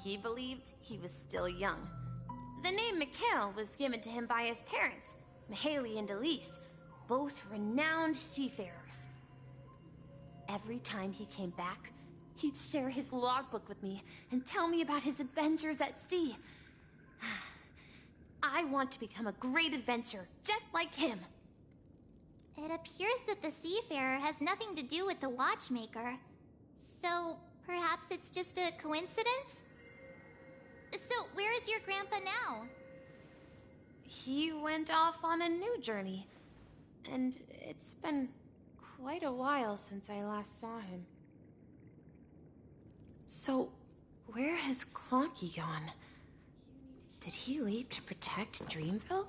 Speaker 16: He believed he was still young. The name Mikhail was given to him by his parents, Mihaly and Elise, both renowned seafarers. Every time he came back, he'd share his logbook with me and tell me about his adventures at sea. I want to become a great adventurer, just like him.
Speaker 18: It appears that the Seafarer has nothing to do with the Watchmaker. So, Perhaps it's just a coincidence? So, where is your grandpa now?
Speaker 3: He went off on a new journey. And it's been quite a while since I last saw him. So, where has Clocky gone? Did he leave to protect Dreamville?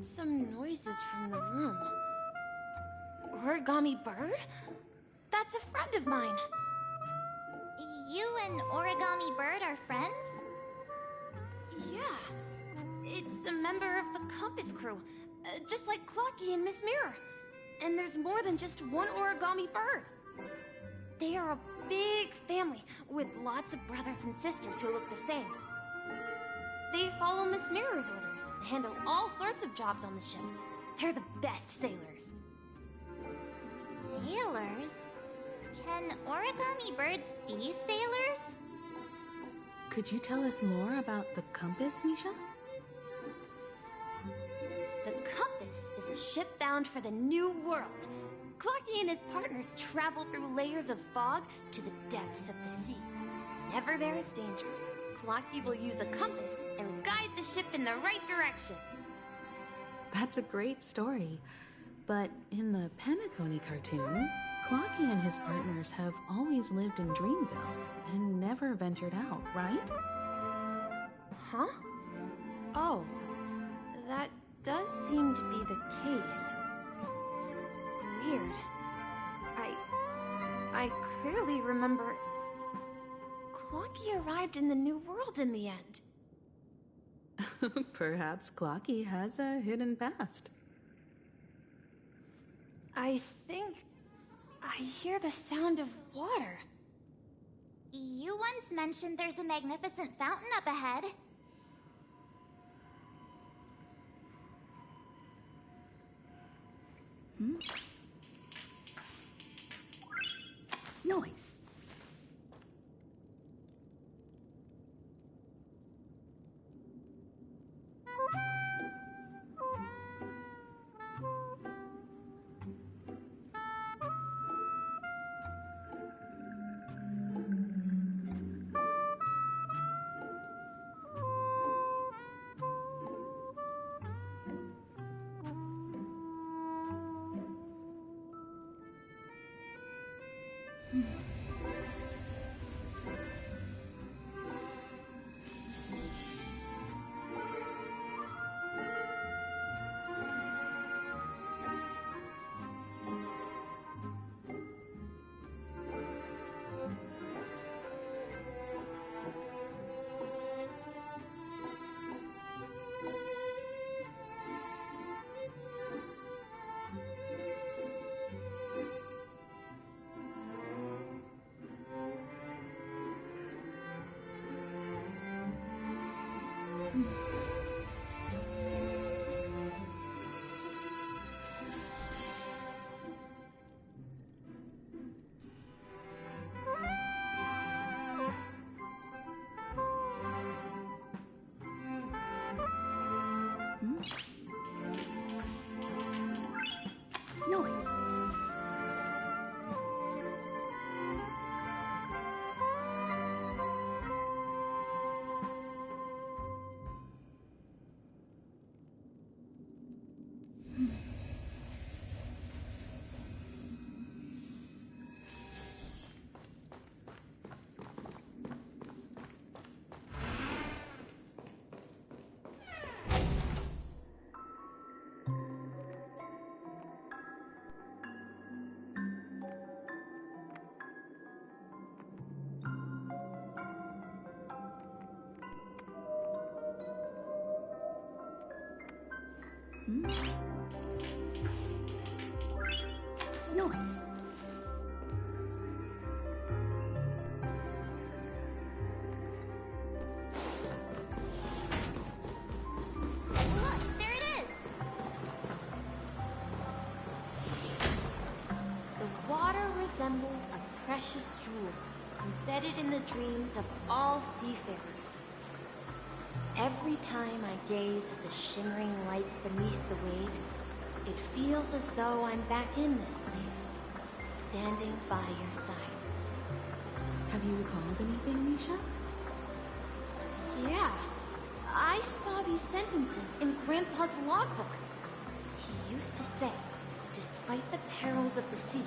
Speaker 3: Some noises from the room. Origami Bird? That's a friend of mine.
Speaker 18: You and Origami Bird are friends?
Speaker 3: Yeah. It's a member of the Compass crew, just like Clocky and Miss Mirror. And there's more than just one Origami Bird. They are a big family with lots of brothers and sisters who look the same. They follow Miss Mirror's orders and handle all sorts of jobs on the ship. They're the best sailors.
Speaker 18: Sailors? Can Origami Birds be sailors?
Speaker 21: Could you tell us more about the Compass, Misha?
Speaker 3: The Compass is a ship bound for the New World. Clocky and his partners travel through layers of fog to the depths of the sea. Whenever there is danger, Clocky will use a compass and guide the ship in the right direction.
Speaker 21: That's a great story. But in the Penacony cartoon, Clocky and his partners have always lived in Dreamville and never ventured out, right?
Speaker 3: Huh? Oh, that does seem to be the case. Weird. I clearly remember Clocky arrived in the New World in the end.
Speaker 21: Perhaps Clocky has a hidden past.
Speaker 3: I think I hear the sound of water.
Speaker 18: You once mentioned there's a magnificent fountain up ahead.
Speaker 1: Noise. Noise. Noise.
Speaker 3: precious jewel, embedded in the dreams of all seafarers. Every time I gaze at the shimmering lights beneath the waves, it feels as though I'm back in this place, standing by your side.
Speaker 21: Have you recalled anything, Misha?
Speaker 3: Yeah. I saw these sentences in Grandpa's logbook. He used to say, despite the perils of the sea,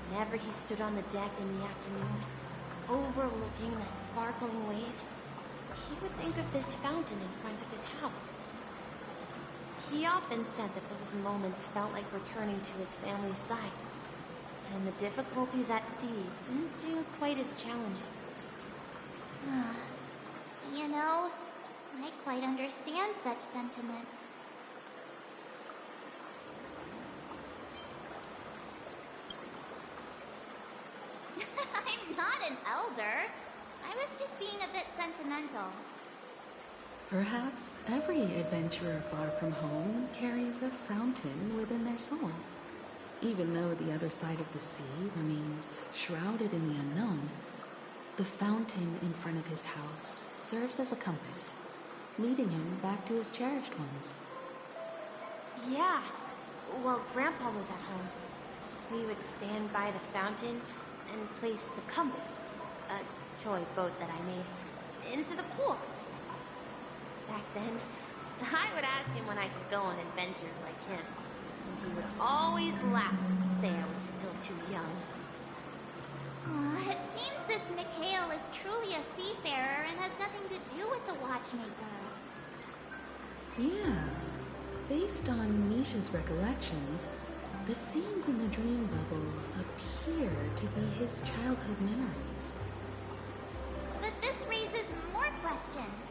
Speaker 3: whenever he stood on the deck in the afternoon, overlooking the sparkling waves, he would think of this fountain in front of his house. He often said that those moments felt like returning to his family's side, and the difficulties at sea didn't seem quite as challenging.
Speaker 18: You know, I quite understand such sentiments. I'm not an elder. I was just being a bit sentimental.
Speaker 21: Perhaps every adventurer far from home carries a fountain within their soul. Even though the other side of the sea remains shrouded in the unknown, the fountain in front of his house serves as a compass, leading him back to his cherished ones.
Speaker 3: Yeah. While Grandpa was at home, we would stand by the fountain and place the compass, a toy boat that I made, into the pool. Back then, I would ask him when I could go on adventures like him, and he would always laugh and say I was still too young.
Speaker 18: It seems this Mikhail is truly a seafarer and has nothing to do with the watchmaker.
Speaker 21: Yeah. Based on Misha's recollections, the scenes in the dream bubble appear to be his childhood memories.
Speaker 18: But this raises more questions.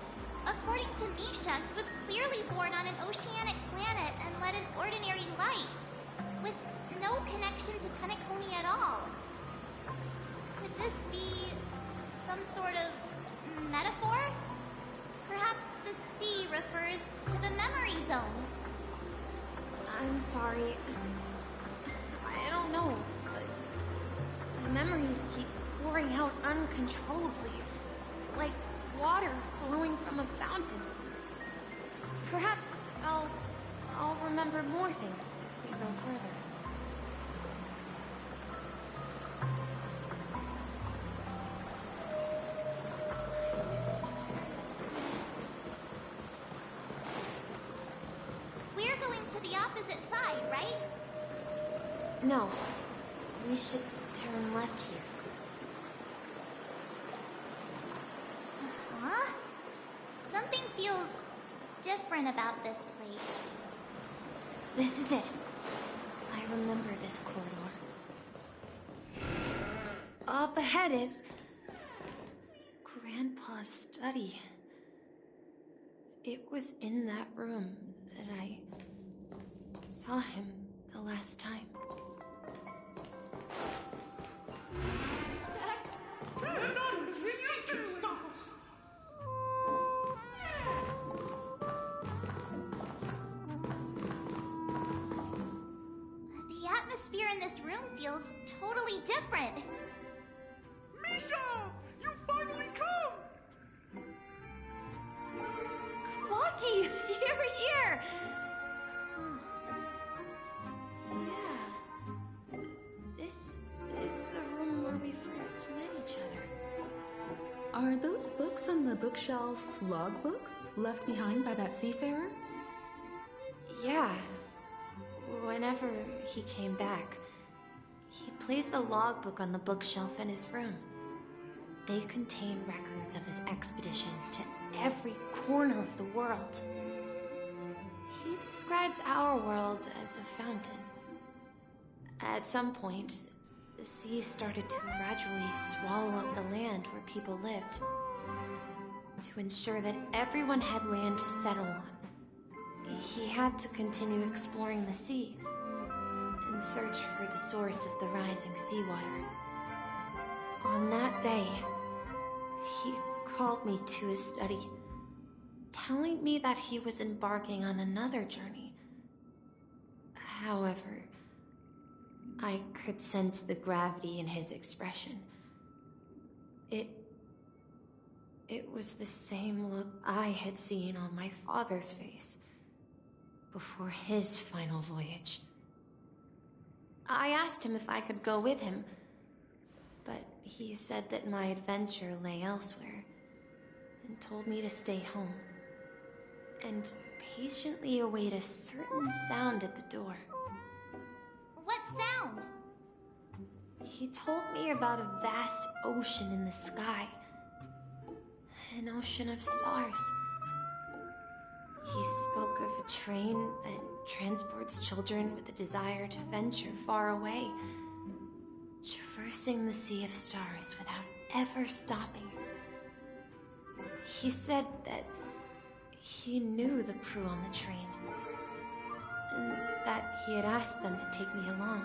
Speaker 18: According to Misha, he was clearly born on an oceanic planet and led an ordinary life, with no connection to Penacony at all. Could this be some sort of metaphor? Perhaps the sea refers to the memory zone.
Speaker 3: I'm sorry. I don't know, but my memories keep pouring out uncontrollably, like water flowing from a fountain. Perhaps I'll remember more things if we go further.
Speaker 18: We're going to the opposite side, right?
Speaker 3: No, we should turn left here.
Speaker 18: Huh? Something feels different about this place.
Speaker 3: This is it. I remember this corridor. Up ahead is Grandpa's study. It was in that room that I saw him the last time.
Speaker 18: The atmosphere in this room feels totally different.
Speaker 7: Misha! You finally come!
Speaker 3: Clocky! You're here! Yeah. This is the room where we first met each other.
Speaker 21: Are those books on the bookshelf logbooks left behind by that seafarer?
Speaker 3: Yeah. Whenever he came back, he placed a logbook on the bookshelf in his room. They contain records of his expeditions to every corner of the world. He described our world as a fountain. At some point, the sea started to gradually swallow up the land where people lived. To ensure that everyone had land to settle on, he had to continue exploring the sea and search for the source of the rising seawater. On that day, he called me to his study, telling me that he was embarking on another journey. However, I could sense the gravity in his expression. It was the same look I had seen on my father's face before his final voyage. I asked him if I could go with him, but he said that my adventure lay elsewhere and told me to stay home and patiently await a certain sound at the door.
Speaker 18: What sound?
Speaker 3: He told me about a vast ocean in the sky. An ocean of stars. He spoke of a train that transports children with a desire to venture far away, traversing the sea of stars without ever stopping. He said that he knew the crew on the train, and that he had asked them to take me along.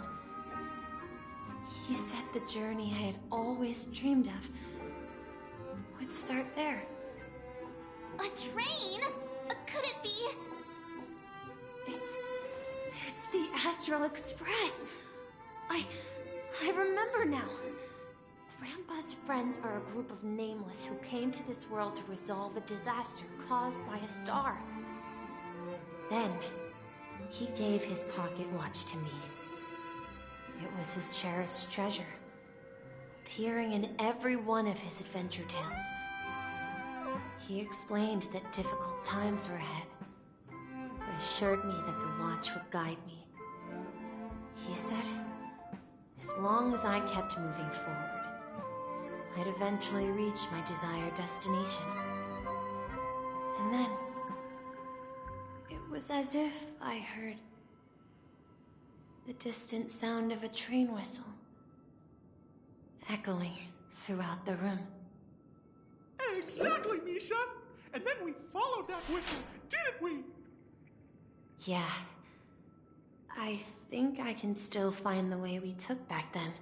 Speaker 3: He said the journey I had always dreamed of would start there.
Speaker 18: A train? Could it be?
Speaker 3: It's the Astral Express. I remember now. Grandpa's friends are a group of nameless who came to this world to resolve a disaster caused by a star. Then, he gave his pocket watch to me. It was his cherished treasure, appearing in every one of his adventure tales. He explained that difficult times were ahead, but assured me that the watch would guide me. He said, as long as I kept moving forward, I'd eventually reach my desired destination. And then, it was as if I heard the distant sound of a train whistle, echoing throughout the room.
Speaker 7: Exactly, Misha! And then we followed that whistle, didn't we?
Speaker 3: Yeah. I think I can still find the way we took back then.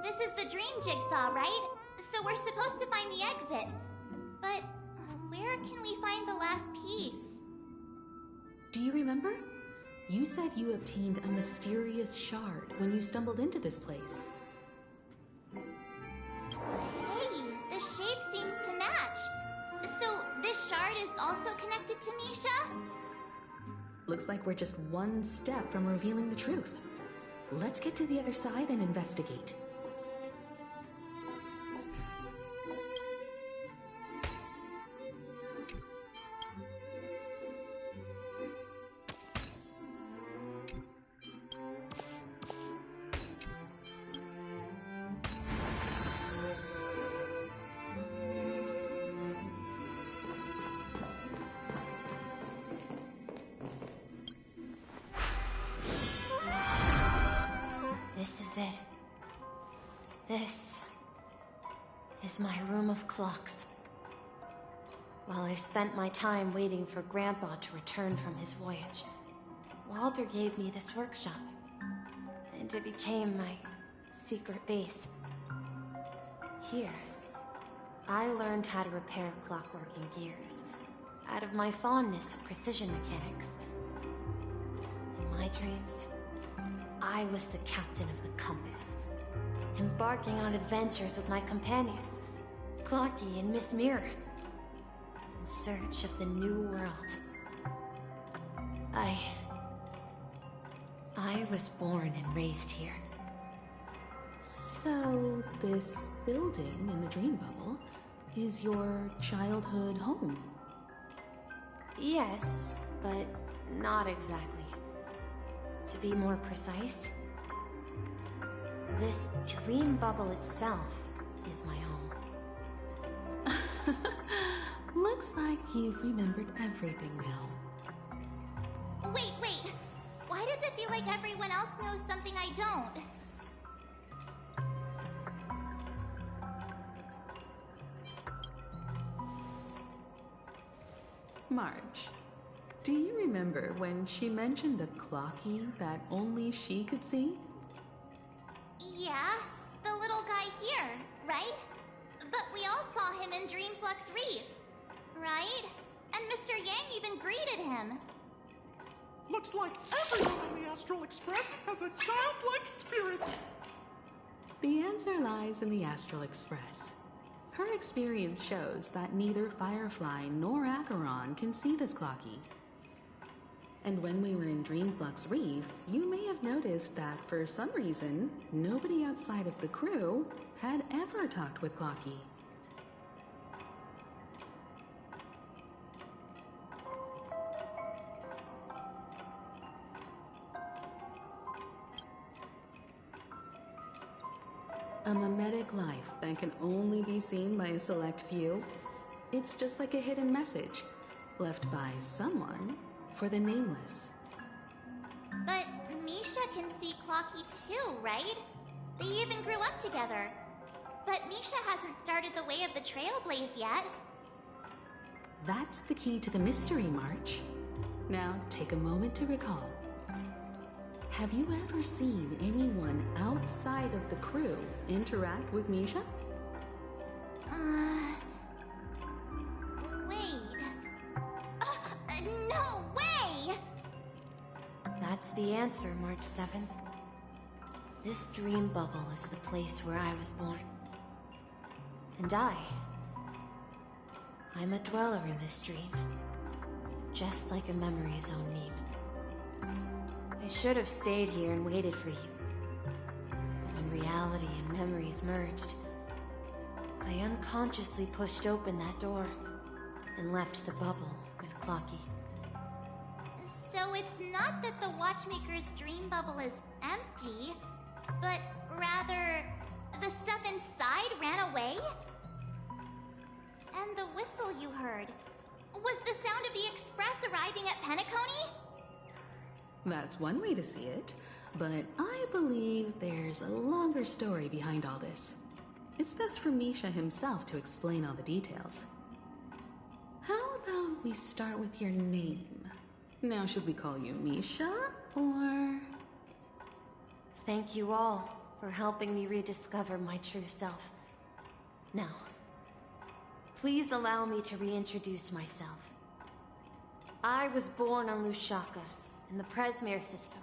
Speaker 18: This is the dream jigsaw, right? So we're supposed to find the exit. But where can we find the last piece?
Speaker 21: Do you remember? You said you obtained a mysterious shard when you stumbled into this place.
Speaker 18: Hey, the shape seems to match. So this shard is also connected to Misha?
Speaker 21: Looks like we're just one step from revealing the truth. Let's get to the other side and investigate.
Speaker 3: This is it. This is my room of clocks. While I've spent my time waiting for Grandpa to return from his voyage, Walter gave me this workshop, and it became my secret base. Here, I learned how to repair clockworking gears out of my fondness for precision mechanics. In my dreams, I was the captain of the compass, embarking on adventures with my companions, Clocky and Miss Mirror, in search of the new world. I was born and raised here.
Speaker 21: So, this building in the dream bubble is your childhood home?
Speaker 3: Yes, but not exactly. To be more precise, this dream bubble itself is my home.
Speaker 21: Looks like you've remembered everything now.
Speaker 18: Wait. Why does it feel like everyone else knows something I don't?
Speaker 21: March, do you remember when she mentioned a clocky that only she could see?
Speaker 18: Yeah, the little guy here, right? But we all saw him in Dreamflux Reef, right? And Mr. Yang even greeted him.
Speaker 7: Looks like everyone on the Astral Express has a childlike spirit.
Speaker 21: The answer lies in the Astral Express. Her experience shows that neither Firefly nor Acheron can see this clocky. And when we were in Dreamflux Reef, you may have noticed that for some reason, nobody outside of the crew had ever talked with Clocky. A mimetic life that can only be seen by a select few. It's just like a hidden message left by someone for the nameless.
Speaker 18: But Misha can see Clocky too, right? They even grew up together. But Misha hasn't started the way of the Trailblaze yet.
Speaker 21: That's the key to the mystery, March. Now take a moment to recall. Have you ever seen anyone outside of the crew interact with Misha?
Speaker 18: Wait. No way!
Speaker 15: That's the answer, March 7th. This dream bubble is the place where I was born. And I'm a dweller in this dream. Just like a memory zone meme. I should have stayed here and waited for you. But when reality and memories merged, I unconsciously pushed open that door and left the bubble with Clocky.
Speaker 18: So it's not that the Watchmaker's dream bubble is empty, but rather the stuff inside ran away? And the whistle you heard was the sound of the Express arriving at Penacony?
Speaker 21: That's one way to see it, but I believe there's a longer story behind all this. It's best for Misha himself to explain all the details. How about we start with your name? Now, should we call you Misha, or...?
Speaker 15: Thank you all for helping me rediscover my true self. Now, please allow me to reintroduce myself. I was born on Lushaka, in the Presmere system,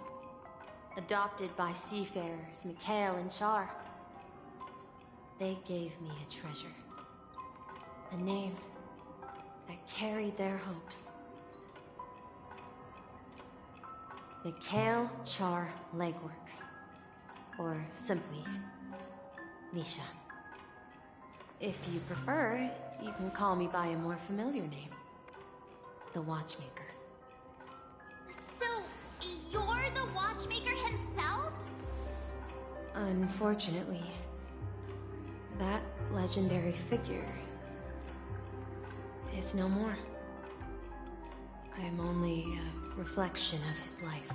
Speaker 15: adopted by seafarers Mikhail and Char. They gave me a treasure, a name that carried their hopes. Mikhail Char Legwork, or simply, Misha. If you prefer, you can call me by a more familiar name, the Watchmaker.
Speaker 18: So, you're the Watchmaker himself?
Speaker 15: Unfortunately, that legendary figure is no more. I am only a reflection of his life.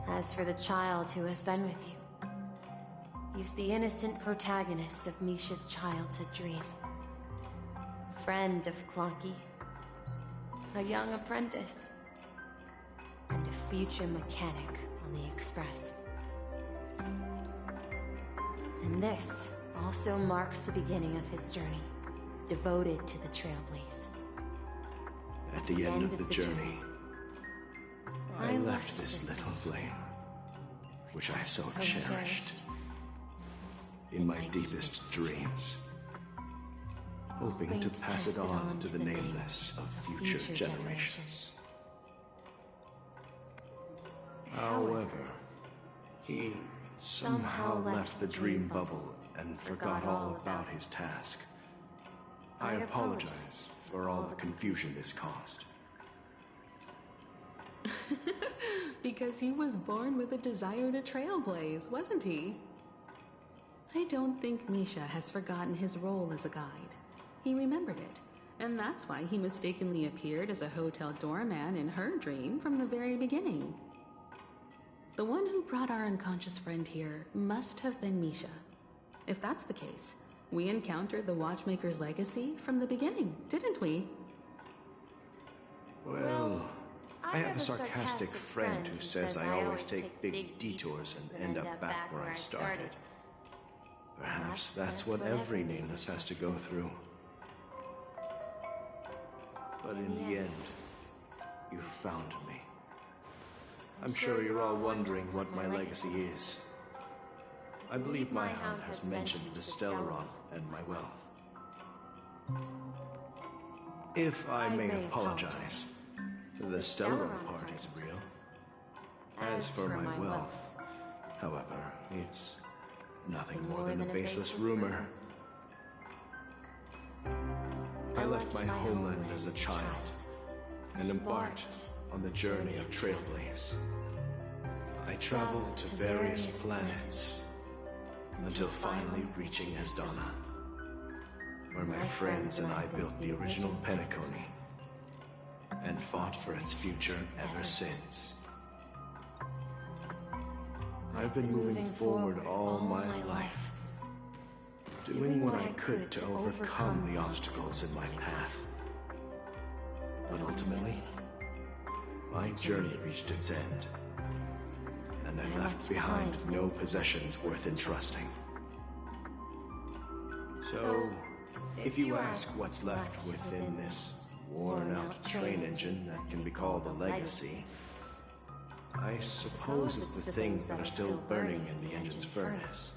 Speaker 15: As for the child who has been with you, he's the innocent protagonist of Misha's childhood dream. Friend of Clocky, a young apprentice, and a future mechanic on the Express. And this also marks the beginning of his journey, devoted to the Trailblaze.
Speaker 10: At the end of the journey, I left this little flame, which I so cherished, in my deepest dreams, hoping to pass it on to the nameless of future generations. However, he somehow left the dream bubble and forgot all about his task. I apologize for all the confusion this caused.
Speaker 21: Because he was born with a desire to trailblaze, wasn't he? I don't think Misha has forgotten his role as a guide. He remembered it, And that's why he mistakenly appeared as a hotel doorman in her dream from the very beginning. The one who brought our unconscious friend here must have been Misha. If that's the case, we encountered the Watchmaker's legacy from the beginning, didn't we?
Speaker 10: Well, I have a sarcastic friend who says I always take big detours and end up back where I started. Perhaps that's what every nameless has to go through. But in the end, you found me. I'm sure you're all wondering what my legacy is. I believe my hound has mentioned the Stellaron and my wealth. If I may apologize, the Stellaron part is real. As for my wealth, however, it's nothing more than a baseless rumor. I left my homeland as a child and embarked on the journey of Trailblaze. I traveled to various planets until finally reaching Asdana, where my friends and I built the original Penacony and fought for its future ever since. I've been moving forward all my life, doing what I could to overcome the obstacles in my path. But ultimately, my journey reached its end, and I left behind no possessions worth entrusting. So, if you ask what's left within this worn-out train engine that can be called a legacy, I suppose it's the things that are still burning in the engine's furnace.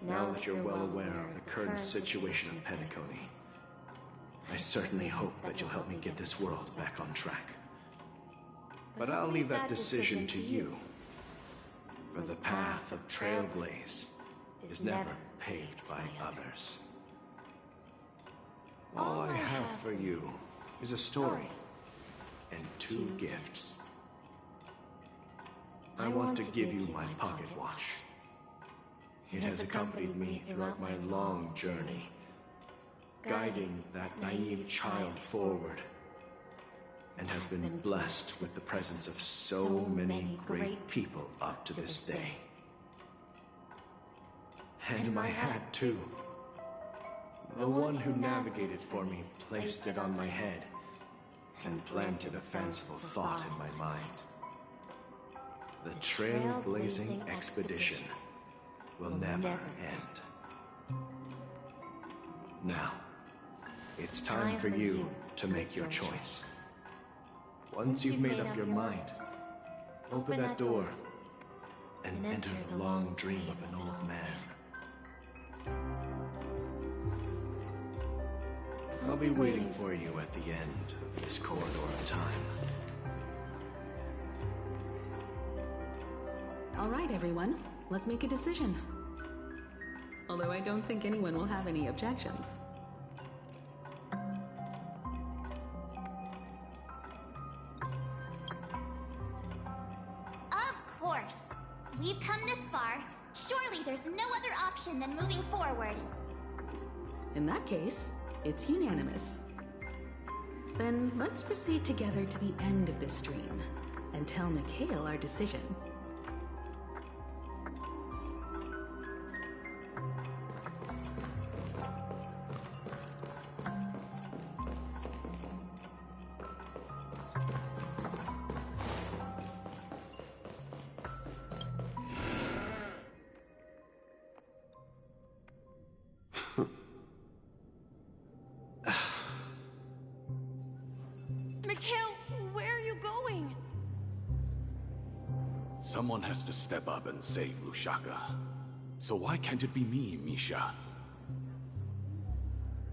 Speaker 10: Now that you're well aware of the current situation of Penacony, I certainly hope that you'll help me get this world back on track. But I'll leave that decision to you, for the path of Trailblaze is never paved by others. All I have for you is a story and 2 gifts. I want to give you my pocket watch. It has accompanied me throughout my long journey, guiding that naive child forward, and has been blessed with the presence of so many great people up to this day. And my hat, too. The one who navigated for me placed it on my head and planted a fanciful thought in my mind. The trailblazing expedition will never end. Now, it's time for you to make your choice. Once you've made up your mind, open that door and enter the long dream of an old man. I'll be waiting for you at the end of this corridor of time.
Speaker 21: All right, everyone. Let's make a decision. Although I don't think anyone will have any objections.
Speaker 18: Of course. We've come this far. Surely there's no other option than moving forward.
Speaker 21: In that case, it's unanimous. Then let's proceed together to the end of this stream and tell Mikhail our decision.
Speaker 16: Mikhail, where are you going?
Speaker 19: Someone has to step up and save Lushaka. So why can't it be me, Misha?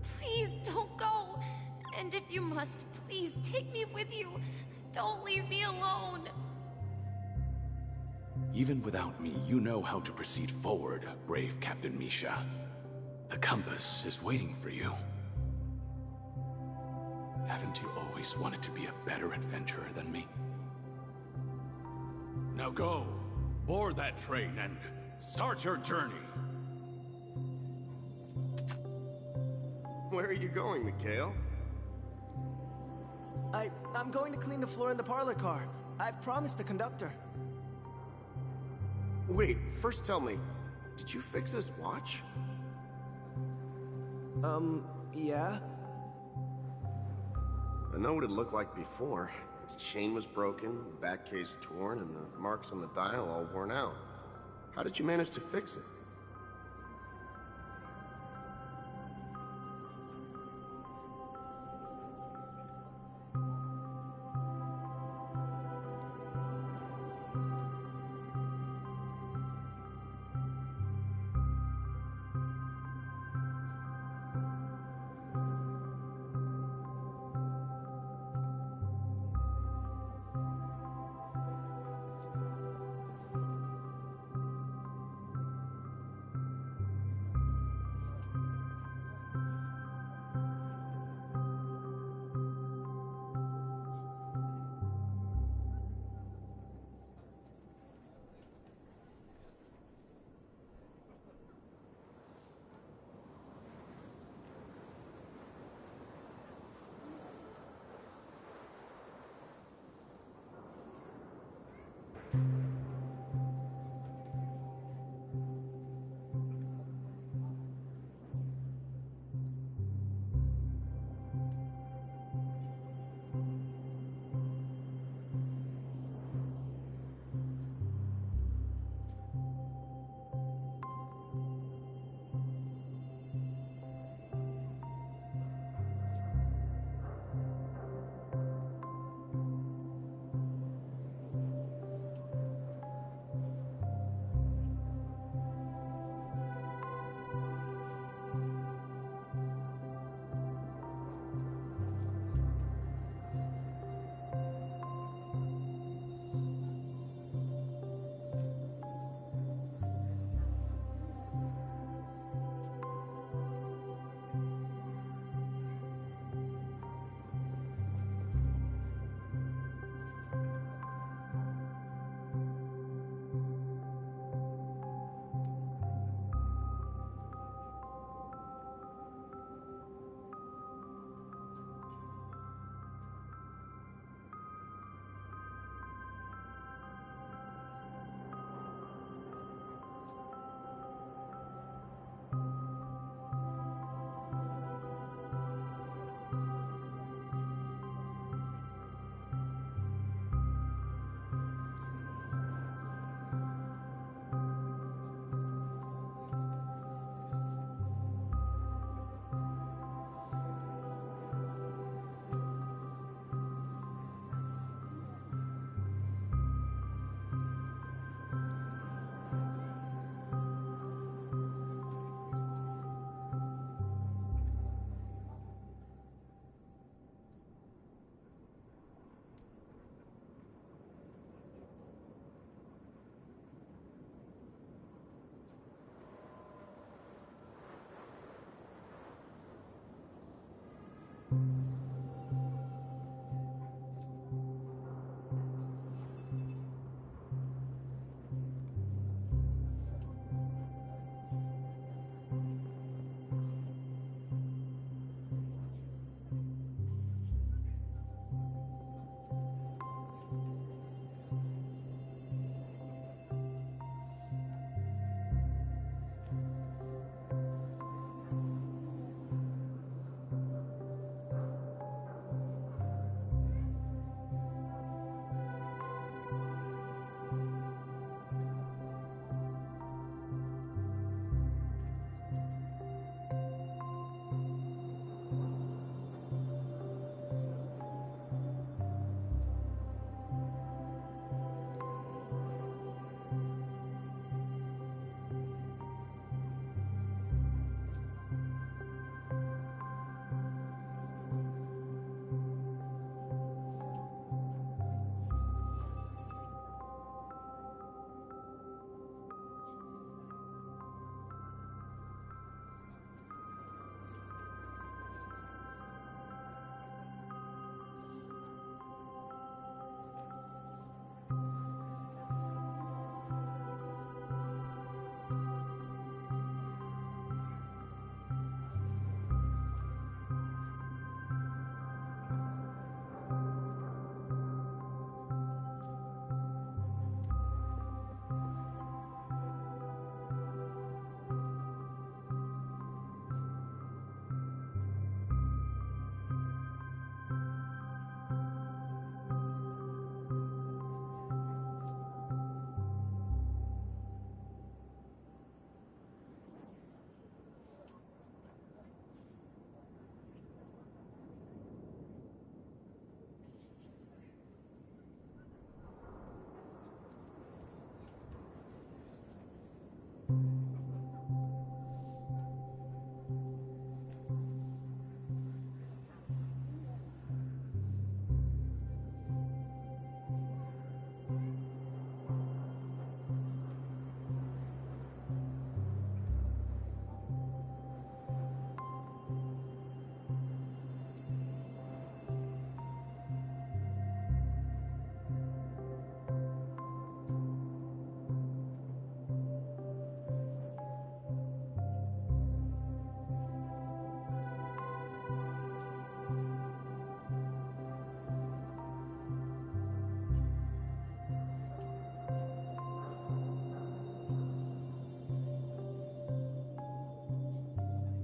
Speaker 16: Please don't go. And if you must, please take me with you. Don't leave me alone.
Speaker 19: Even without me, you know how to proceed forward, brave Captain Misha. The compass is waiting for you. Haven't you always wanted to be a better adventurer than me? Now go, board that train and start your journey.
Speaker 6: Where are you going, Mikhail?
Speaker 5: I'm going to clean the floor in the parlor car. I've promised the conductor.
Speaker 6: Wait, first tell me, did you fix this watch?
Speaker 5: Yeah?
Speaker 6: I know what it looked like before. Its chain was broken, the back case torn, and the marks on the dial all worn out. How did you manage to fix it?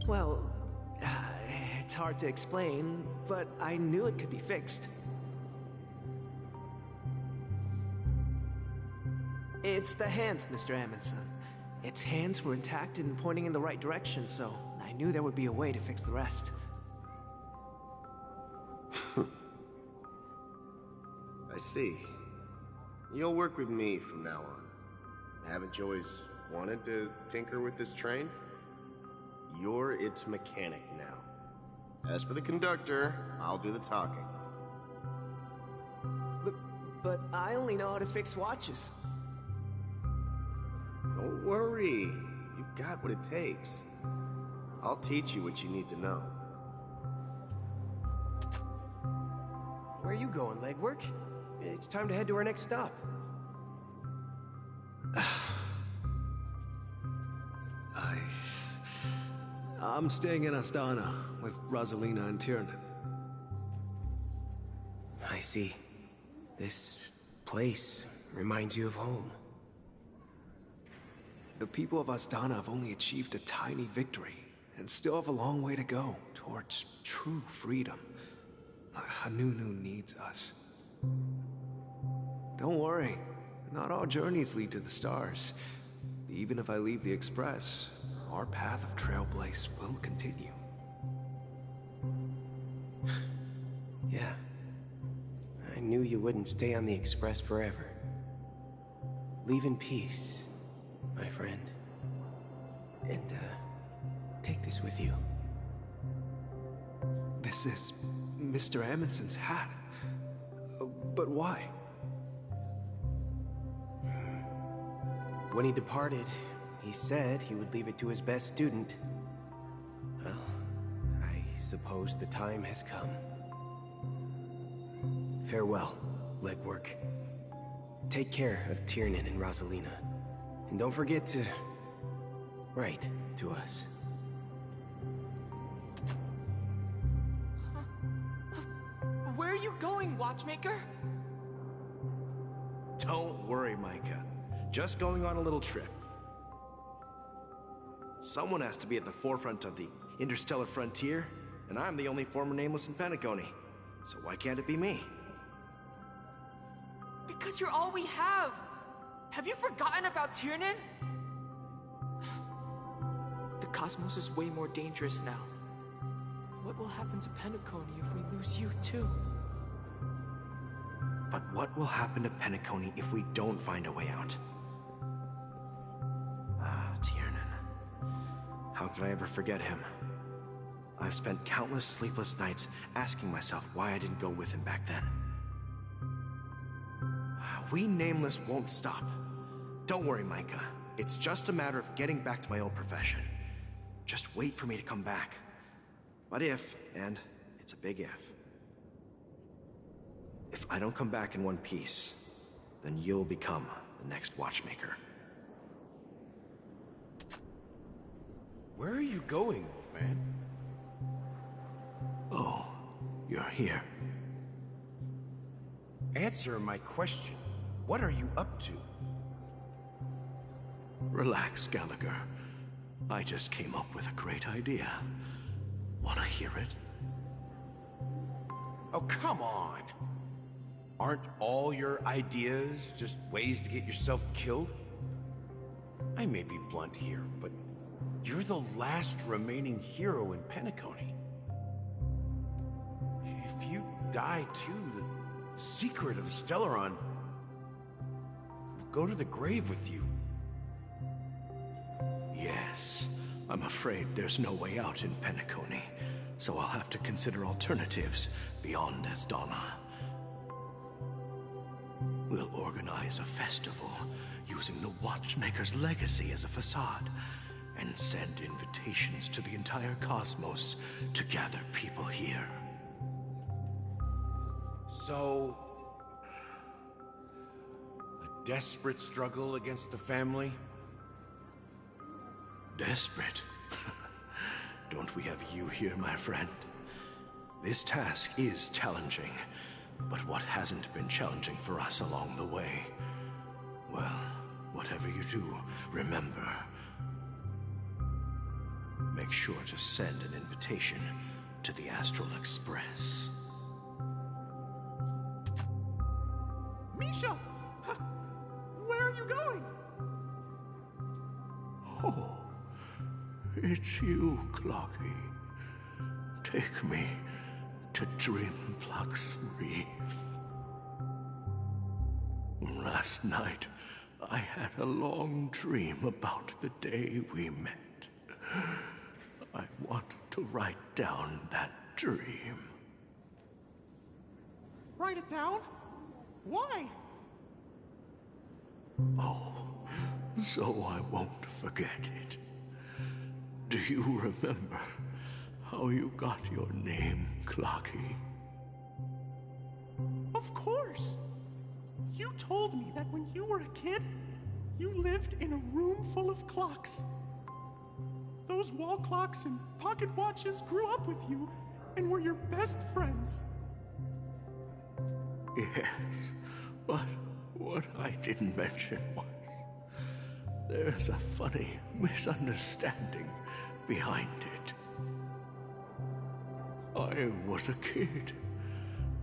Speaker 5: Well, it's hard to explain, but I knew it could be fixed. It's the hands, Mr. Amundsen. Its hands were intact and pointing in the right direction, so I knew there would be a way to fix the rest.
Speaker 6: I see. You'll work with me from now on. Haven't you always wanted to tinker with this train? You're its mechanic now. As for the conductor, I'll do the talking.
Speaker 5: But I only know how to fix watches.
Speaker 6: Don't worry. You've got what it takes. I'll teach you what you need to know.
Speaker 5: Where are you going, legwork? It's time to head to our next stop.
Speaker 9: I'm staying in Astana with Rosalina and Tiernan.
Speaker 4: I see. This place reminds you of home.
Speaker 9: The people of Astana have only achieved a tiny victory, and still have a long way to go towards true freedom. Hanunu needs us. Don't worry, not all journeys lead to the stars. Even if I leave the Express, our path of trailblaze will continue.
Speaker 4: Yeah. I knew you wouldn't stay on the Express forever. Leave in peace, my friend. And, take this with you.
Speaker 9: This is Mr. Amundsen's hat. But why?
Speaker 4: When he departed, he said he would leave it to his best student. Well, I suppose the time has come. Farewell, legwork. Take care of Tiernan and Rosalina. And don't forget to write to us.
Speaker 20: Where are you going, Watchmaker?
Speaker 10: Don't worry, Micah. Just going on a little trip. Someone has to be at the forefront of the interstellar frontier, and I'm the only former nameless in Penacony. So why can't it be me?
Speaker 20: Because you're all we have! Have you forgotten about Tiernan? The cosmos is way more dangerous now. What will happen to Penacony if we lose you too?
Speaker 10: But what will happen to Penacony if we don't find a way out? Tiernan. How could I ever forget him? I've spent countless sleepless nights asking myself why I didn't go with him back then. We Nameless won't stop. Don't worry, Micah. It's just a matter of getting back to my old profession. Just wait for me to come back. But if, and it's a big if I don't come back in one piece, then you'll become the next Watchmaker.
Speaker 8: Where are you going, old man?
Speaker 10: Oh, you're here.
Speaker 8: Answer my question. What are you up to?
Speaker 9: Relax, Gallagher. I just came up with a great idea. Wanna hear it?
Speaker 8: Oh, come on! Aren't all your ideas just ways to get yourself killed? I may be blunt here, but you're the last remaining hero in Penacony. If you die too, the secret of Stellaron will go to the grave with you.
Speaker 9: Yes, I'm afraid there's no way out in Penacony, so I'll have to consider alternatives beyond Astana. We'll organize a festival using the Watchmaker's legacy as a facade, and send invitations to the entire cosmos to gather people here.
Speaker 8: So, a desperate struggle against the family?
Speaker 9: Desperate? Don't we have you here, my friend? This task is challenging, but what hasn't been challenging for us along the way? Well, whatever you do, remember, make make sure to send an invitation to the Astral Express.
Speaker 7: Misha! Where are you going?
Speaker 9: Oh, it's you, Clocky. Take me to Dreamflux Reef. Last night, I had a long dream about the day we met. I want to write down that dream.
Speaker 7: Write it down? Why?
Speaker 9: Oh, so I won't forget it. Do you remember how you got your name, Clocky?
Speaker 7: Of course! You told me that when you were a kid, you lived in a room full of clocks. Those wall clocks and pocket watches grew up with you and were your best friends.
Speaker 9: Yes, but what I didn't mention was there's a funny misunderstanding behind it. I was a kid,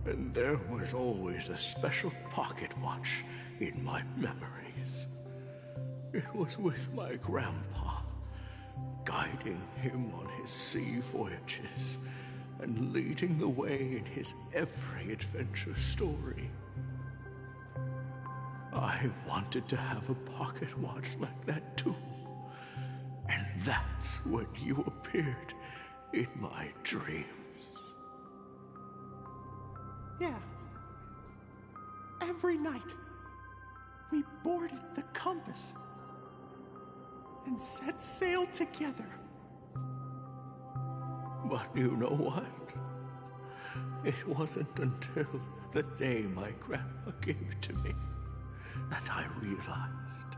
Speaker 9: and there was always a special pocket watch in my memories. It was with my grandpa, guiding him on his sea voyages and leading the way in his every adventure story. I wanted to have a pocket watch like that too. And that's when you appeared in my dreams.
Speaker 7: Yeah. Every night, we boarded the compass and set sail together.
Speaker 9: But you know what? It wasn't until the day my grandpa gave it to me that I realized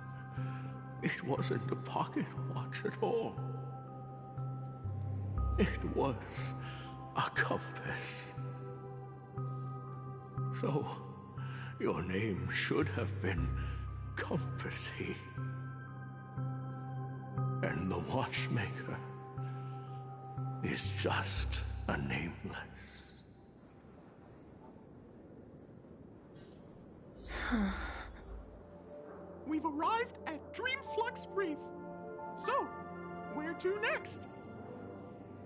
Speaker 9: it wasn't a pocket watch at all. It was a compass. So, your name should have been Compassy. And the watchmaker is just a nameless.
Speaker 7: We've arrived at Dreamflux Reef. So, where to next?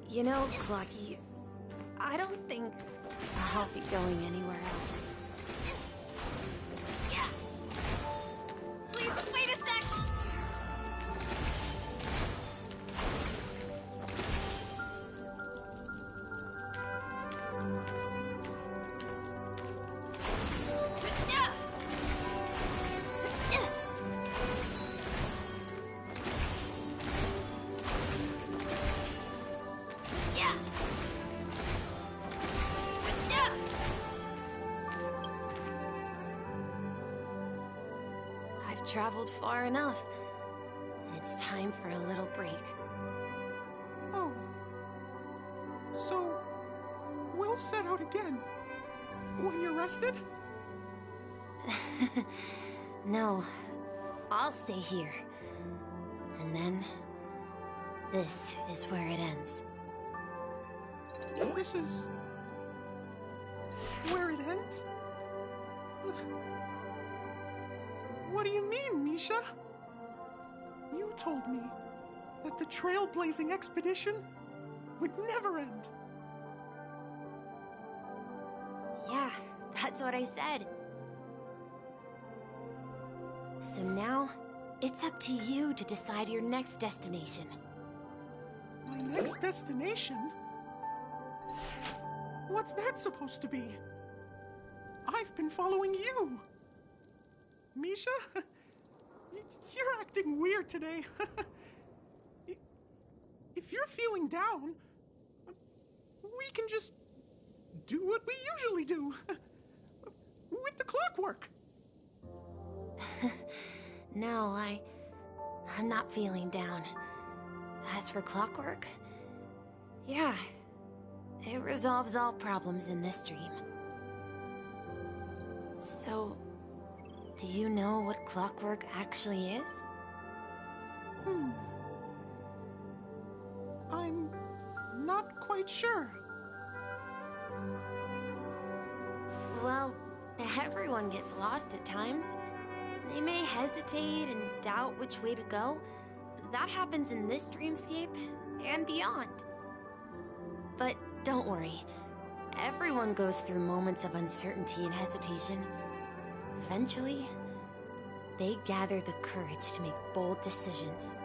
Speaker 15: You know, Clocky, I don't think I'll be going anywhere else.
Speaker 16: Yeah. Please, wait a sec!
Speaker 15: I've traveled far enough. It's time for a little break.
Speaker 7: Oh. So, we'll set out again. When you're rested?
Speaker 15: No, I'll stay here. And then, this is where it ends.
Speaker 7: This is where it ends? What do you mean, Misha? You told me that the trailblazing expedition would never end.
Speaker 15: Yeah, that's what I said. So now, it's up to you to decide your next destination.
Speaker 7: My next destination? What's that supposed to be? I've been following you. Misha? You're acting weird today. If you're feeling down, we can just do what we usually do. With the clockwork.
Speaker 15: No, I'm not feeling down. As for clockwork, yeah, it resolves all problems in this dream. So, do you know what clockwork actually is?
Speaker 7: I'm not quite sure.
Speaker 15: Well, everyone gets lost at times. They may hesitate and doubt which way to go. That happens in this dreamscape and beyond. But don't worry. Everyone goes through moments of uncertainty and hesitation. Eventually, they gather the courage to make bold decisions.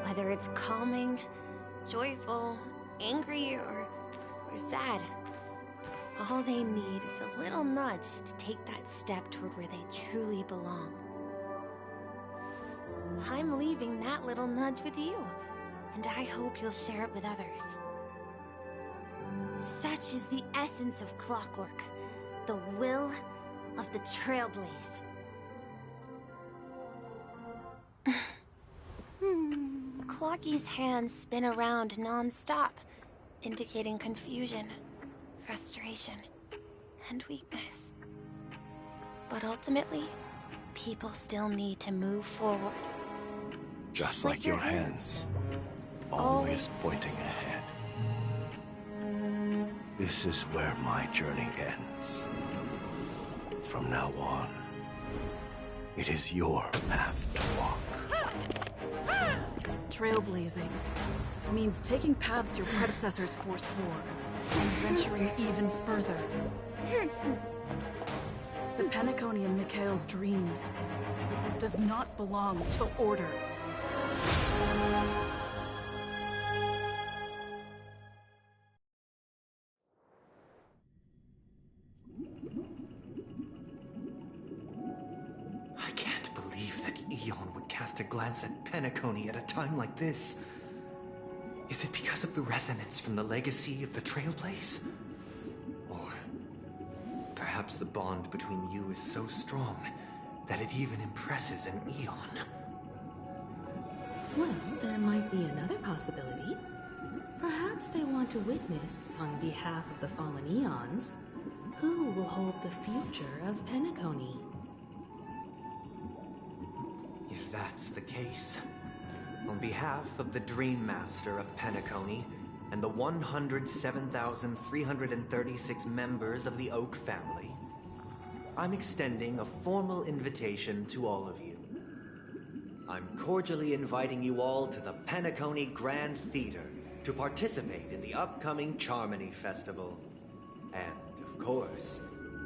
Speaker 15: Whether it's calming, joyful, angry, or sad, all they need is a little nudge to take that step toward where they truly belong. I'm leaving that little nudge with you, and I hope you'll share it with others. Such is the essence of clockwork, the will of the Trailblaze. Clocky's hands spin around non-stop, indicating confusion, frustration, and weakness. But ultimately, people still need to move forward.
Speaker 17: Just like your hands, always pointing ahead. This is where my journey ends. From now on, it is your path to walk.
Speaker 1: Trailblazing means taking paths your predecessors forswore and venturing even further. The Penacony in Mikhail's dreams does not belong to order.
Speaker 11: I can't believe that Eon would cast a glance at Penacony at a time like this. Is it because of the resonance from the legacy of the Trailblaze? Or perhaps the bond between you is so strong that it even impresses an Eon?
Speaker 21: Well, there might be another possibility. Perhaps they want to witness, on behalf of the fallen Eons, who will hold the future of Penacony.
Speaker 11: If that's the case, on behalf of the Dream Master of Penacony and the 107,336 members of the Oak family, I'm extending a formal invitation to all of you. I'm cordially inviting you all to the Penacony Grand Theater to participate in the upcoming Charmony Festival. And, of course,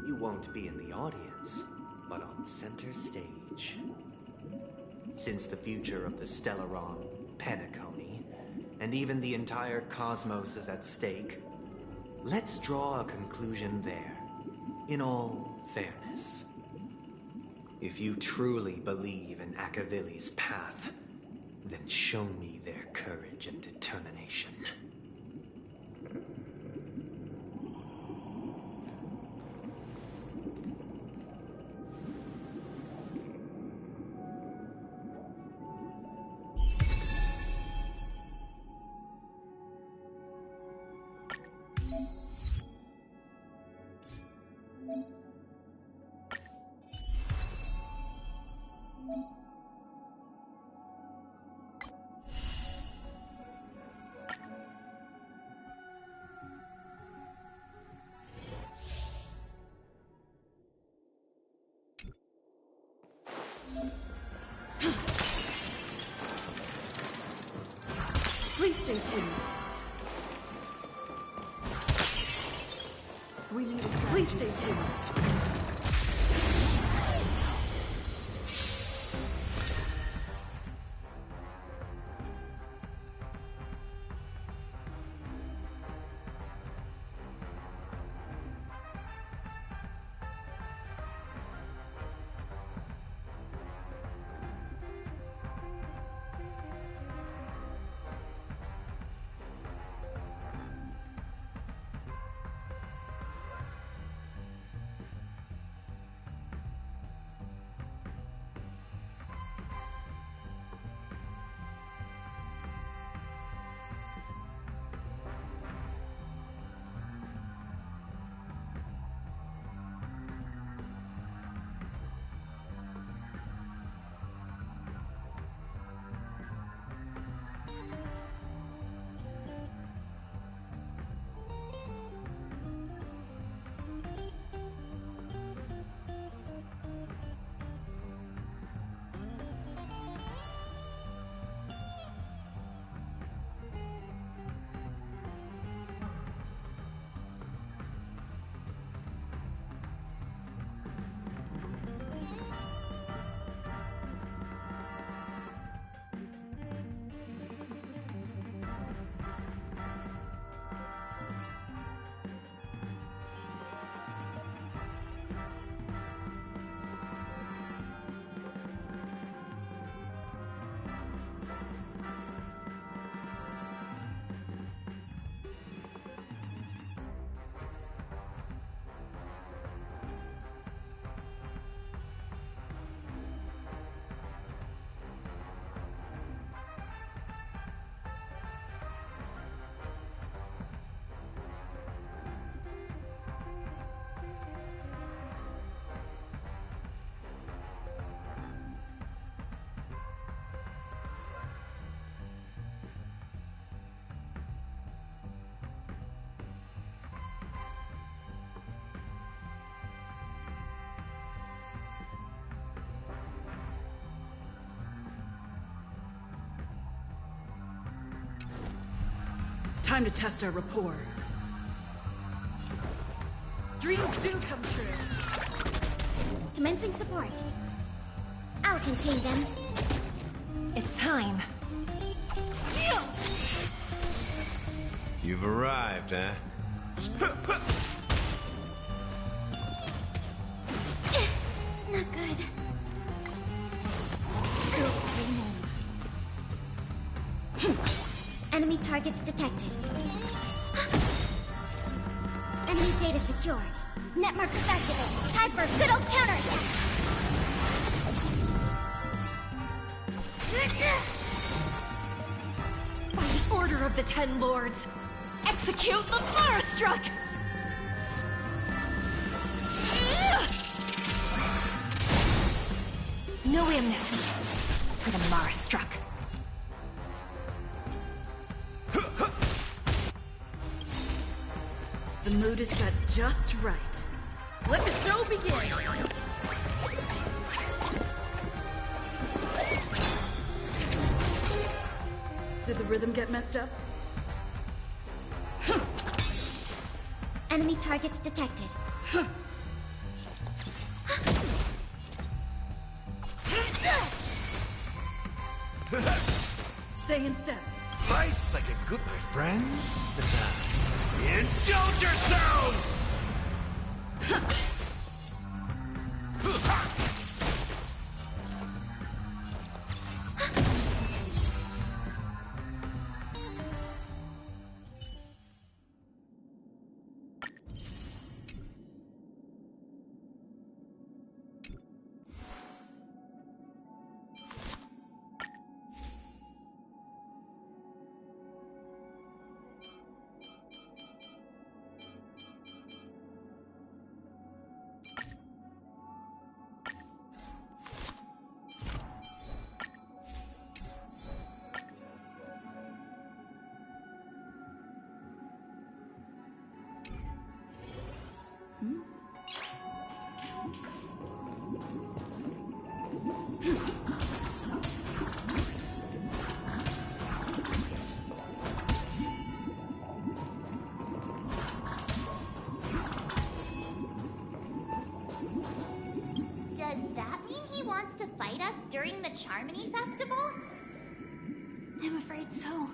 Speaker 11: you won't be in the audience, but on center stage. Since the future of the Stellaron, Penacony, and even the entire cosmos is at stake, let's draw a conclusion there, in all fairness. If you truly believe in Akavili's path, then show me their courage and determination.
Speaker 1: Please stay tuned. We need a strategy. Please stay tuned. Time to test our rapport. Dreams do come true.
Speaker 18: Commencing support. I'll contain them.
Speaker 16: It's time.
Speaker 8: You've arrived, huh?
Speaker 18: Not good.
Speaker 16: Still the same old.
Speaker 18: Enemy targets detected. Enemy data secured. Net markers activated. Time for a good old counterattack.
Speaker 16: By the order of the Ten Lords, execute the Marastruck! No amnesty for the Marastruck.
Speaker 1: The mood is set just right. Let the show begin! Did the rhythm get messed up?
Speaker 18: Enemy targets detected.
Speaker 1: Stay in step.
Speaker 8: Nice, like a good, my friends. Indulge yourselves!
Speaker 18: Does that mean he wants to fight us during the Charmony Festival?
Speaker 3: I'm afraid so.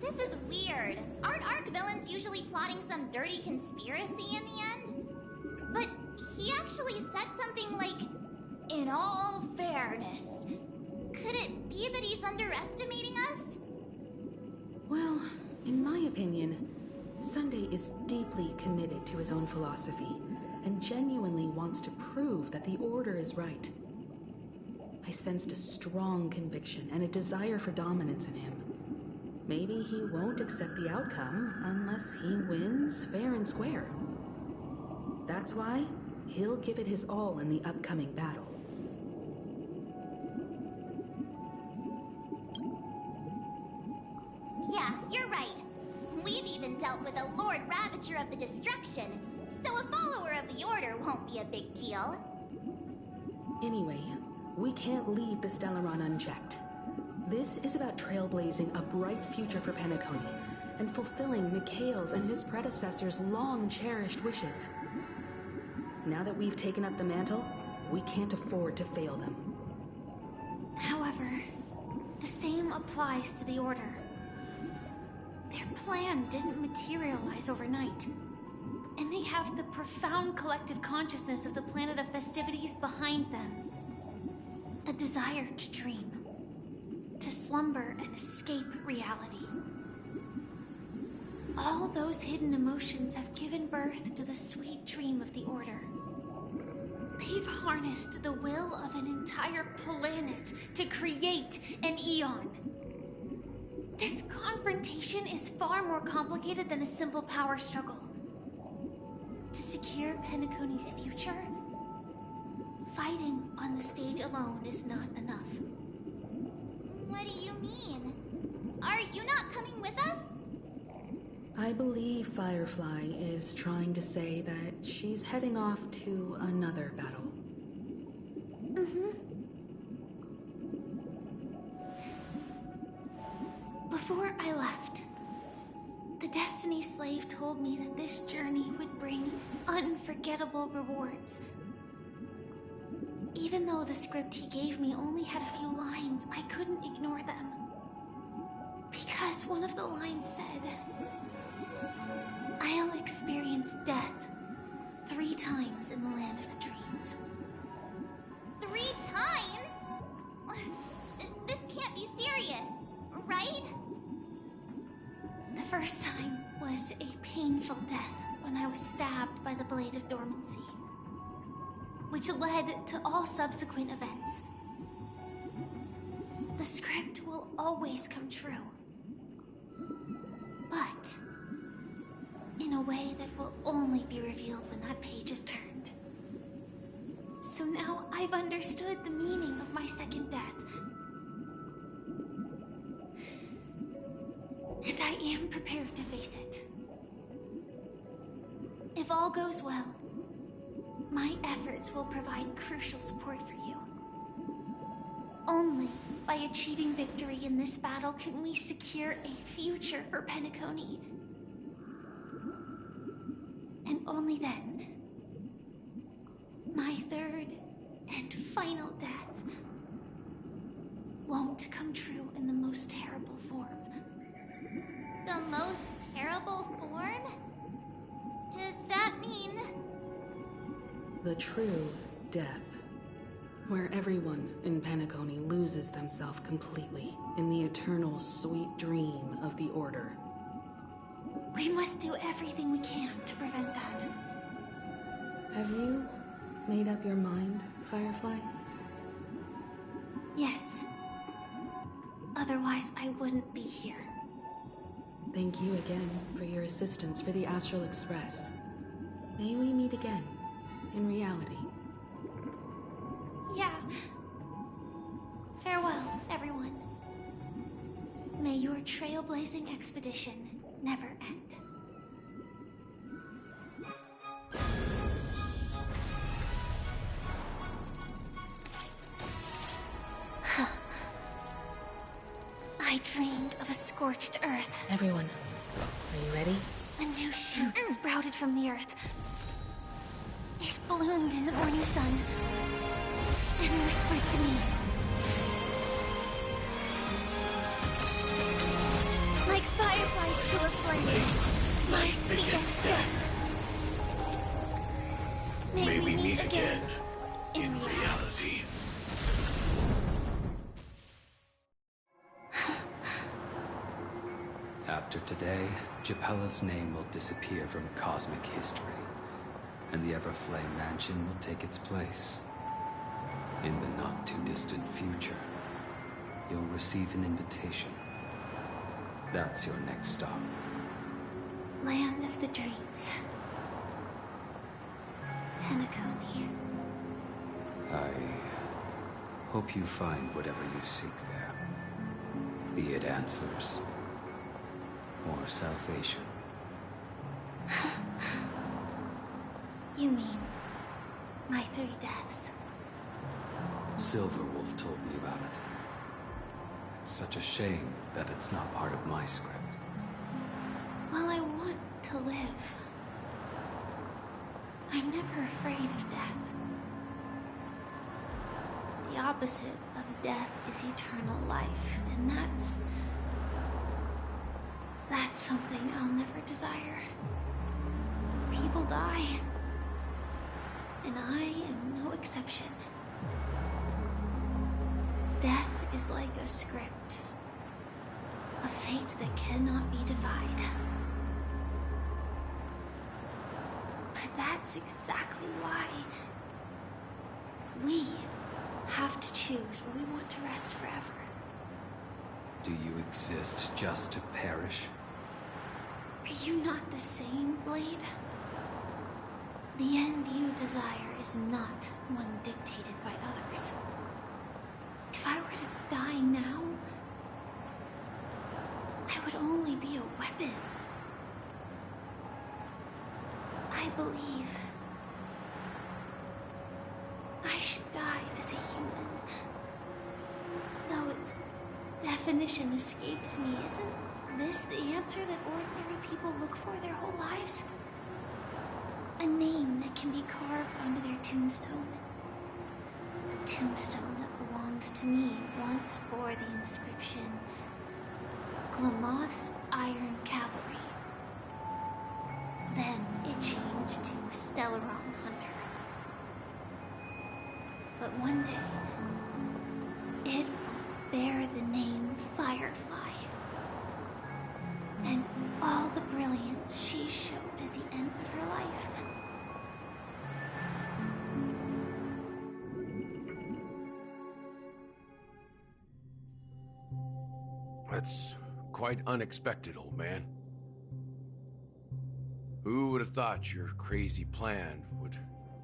Speaker 18: This is weird. Aren't Arc villains usually plotting some dirty conspiracy in the end? But he actually said something like, "In all fairness." Could it be that he's underestimating us?
Speaker 21: Well, in my opinion, Sunday is deeply committed to his own philosophy and genuinely wants to prove that the Order is right. I sensed a strong conviction and a desire for dominance in him. Maybe he won't accept the outcome unless he wins fair and square. That's why he'll give it his all in the upcoming battle.
Speaker 18: Yeah, you're right. We've even dealt with a Lord Ravager of the Destruction, so a follower of the Order won't be a big deal.
Speaker 21: Anyway, we can't leave the Stellaron unchecked. This is about trailblazing a bright future for Penacony and fulfilling Mikhail's and his predecessors' long-cherished wishes. Now that we've taken up the mantle, we can't afford to fail them.
Speaker 3: However, the same applies to the Order. Their plan didn't materialize overnight, and they have the profound collective consciousness of the planet of festivities behind them. A desire to dream, to slumber and escape reality. All those hidden emotions have given birth to the sweet dream of the Order. They've harnessed the will of an entire planet to create an Eon. This confrontation is far more complicated than a simple power struggle. To secure Penacony's future, fighting on the stage alone is not enough.
Speaker 18: What do you mean? Are you not coming with us?
Speaker 21: I believe Firefly is trying to say that she's heading off to another battle.
Speaker 3: Before I left, The Destiny Slave told me that this journey would bring unforgettable rewards. Even though the script he gave me only had a few lines, I couldn't ignore them. Because one of the lines said, "I'll experience death 3 times in the land of the dreams."
Speaker 18: 3 times? This can't be serious, right?
Speaker 3: The first time was a painful death when I was stabbed by the Blade of Dormancy, which led to all subsequent events. The script will always come true, but in a way that will only be revealed when that page is turned. So now I've understood the meaning of my second death. And I am prepared to face it. If all goes well, my efforts will provide crucial support for you. Only by achieving victory in this battle can we secure a future for Penacony. And only then, my third and final death won't come true in the most terrible form.
Speaker 18: The most terrible form? Does that mean...
Speaker 21: The true death. Where everyone in Penacony loses themselves completely in the eternal sweet dream of the Order.
Speaker 3: We must do everything we can to prevent that.
Speaker 21: Have you made up your mind, Firefly?
Speaker 3: Yes. Otherwise, I wouldn't be here.
Speaker 21: Thank you again for your assistance for the Astral Express. May we meet again, in reality.
Speaker 3: Yeah. Farewell, everyone. May your trailblazing expedition never end. I dreamed of a scorched earth.
Speaker 21: Everyone, are you ready?
Speaker 3: A new shoot sprouted from the earth. It bloomed in the morning sun and whispered to me. Like fireflies to a flame, my biggest death. May we meet again in reality.
Speaker 9: After today, Japella's name will disappear from cosmic history, and the Everflame Mansion will take its place. In the not-too-distant future, you'll receive an invitation. That's your next stop.
Speaker 3: Land of the Dreams. Penacony.
Speaker 9: I hope you find whatever you seek there. Be it answers or salvation.
Speaker 3: You mean my 3 deaths?
Speaker 9: Silverwolf told me about it. It's such a shame that it's not part of my script.
Speaker 3: Well, I want to live. I'm never afraid of death. The opposite of death is eternal life, and that's something I'll never desire. People die, and I am no exception. Death is like a script, a fate that cannot be defied. But that's exactly why we have to choose where we want to rest forever.
Speaker 9: Do you exist just to perish?
Speaker 3: Are you not the same, Blade? The end you desire is not one dictated by others. If I were to die now, I would only be a weapon. I believe I should die as a human. Though its definition escapes me, isn't this the answer that ordinary people look for their whole lives? A name that can be carved onto their tombstone. The tombstone that belongs to me once bore the inscription, Glamoth's Iron Cavalry. Then it changed to Stellaron Hunter. But one day, it will bear the name Firefly. And all the brilliance she showed at the end of her life.
Speaker 8: That's quite unexpected, old man. Who would have thought your crazy plan would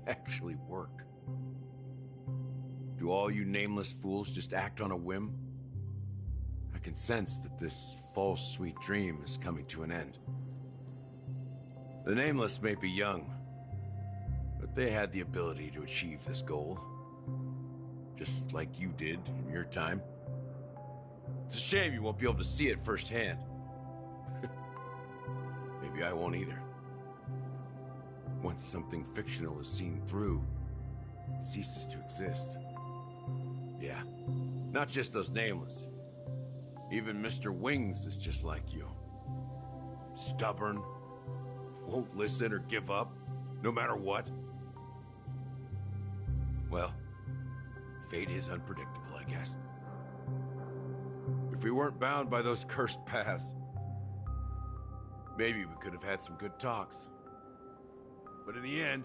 Speaker 8: actually work? Do all you nameless fools just act on a whim? I can sense that this false sweet dream is coming to an end. The nameless may be young, but they had the ability to achieve this goal. Just like you did in your time. It's a shame you won't be able to see it firsthand. Maybe I won't either. Once something fictional is seen through, it ceases to exist. Yeah, not just those nameless. Even Mr. Wings is just like you. Stubborn, won't listen or give up, no matter what. Well, fate is unpredictable, I guess. If we weren't bound by those cursed paths, maybe we could have had some good talks. But in the end,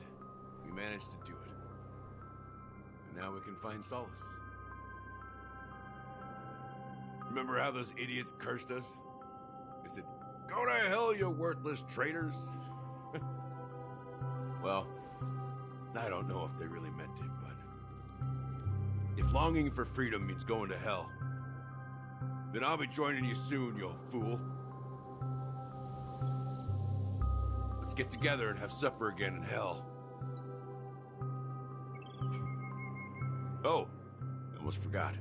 Speaker 8: we managed to do it. And now we can find solace. Remember how those idiots cursed us? They said, "Go to hell, you worthless traitors." Well, I don't know if they really meant it, but if longing for freedom means going to hell, then I'll be joining you soon, you old fool. Let's get together and have supper again in hell. Oh, I almost forgot.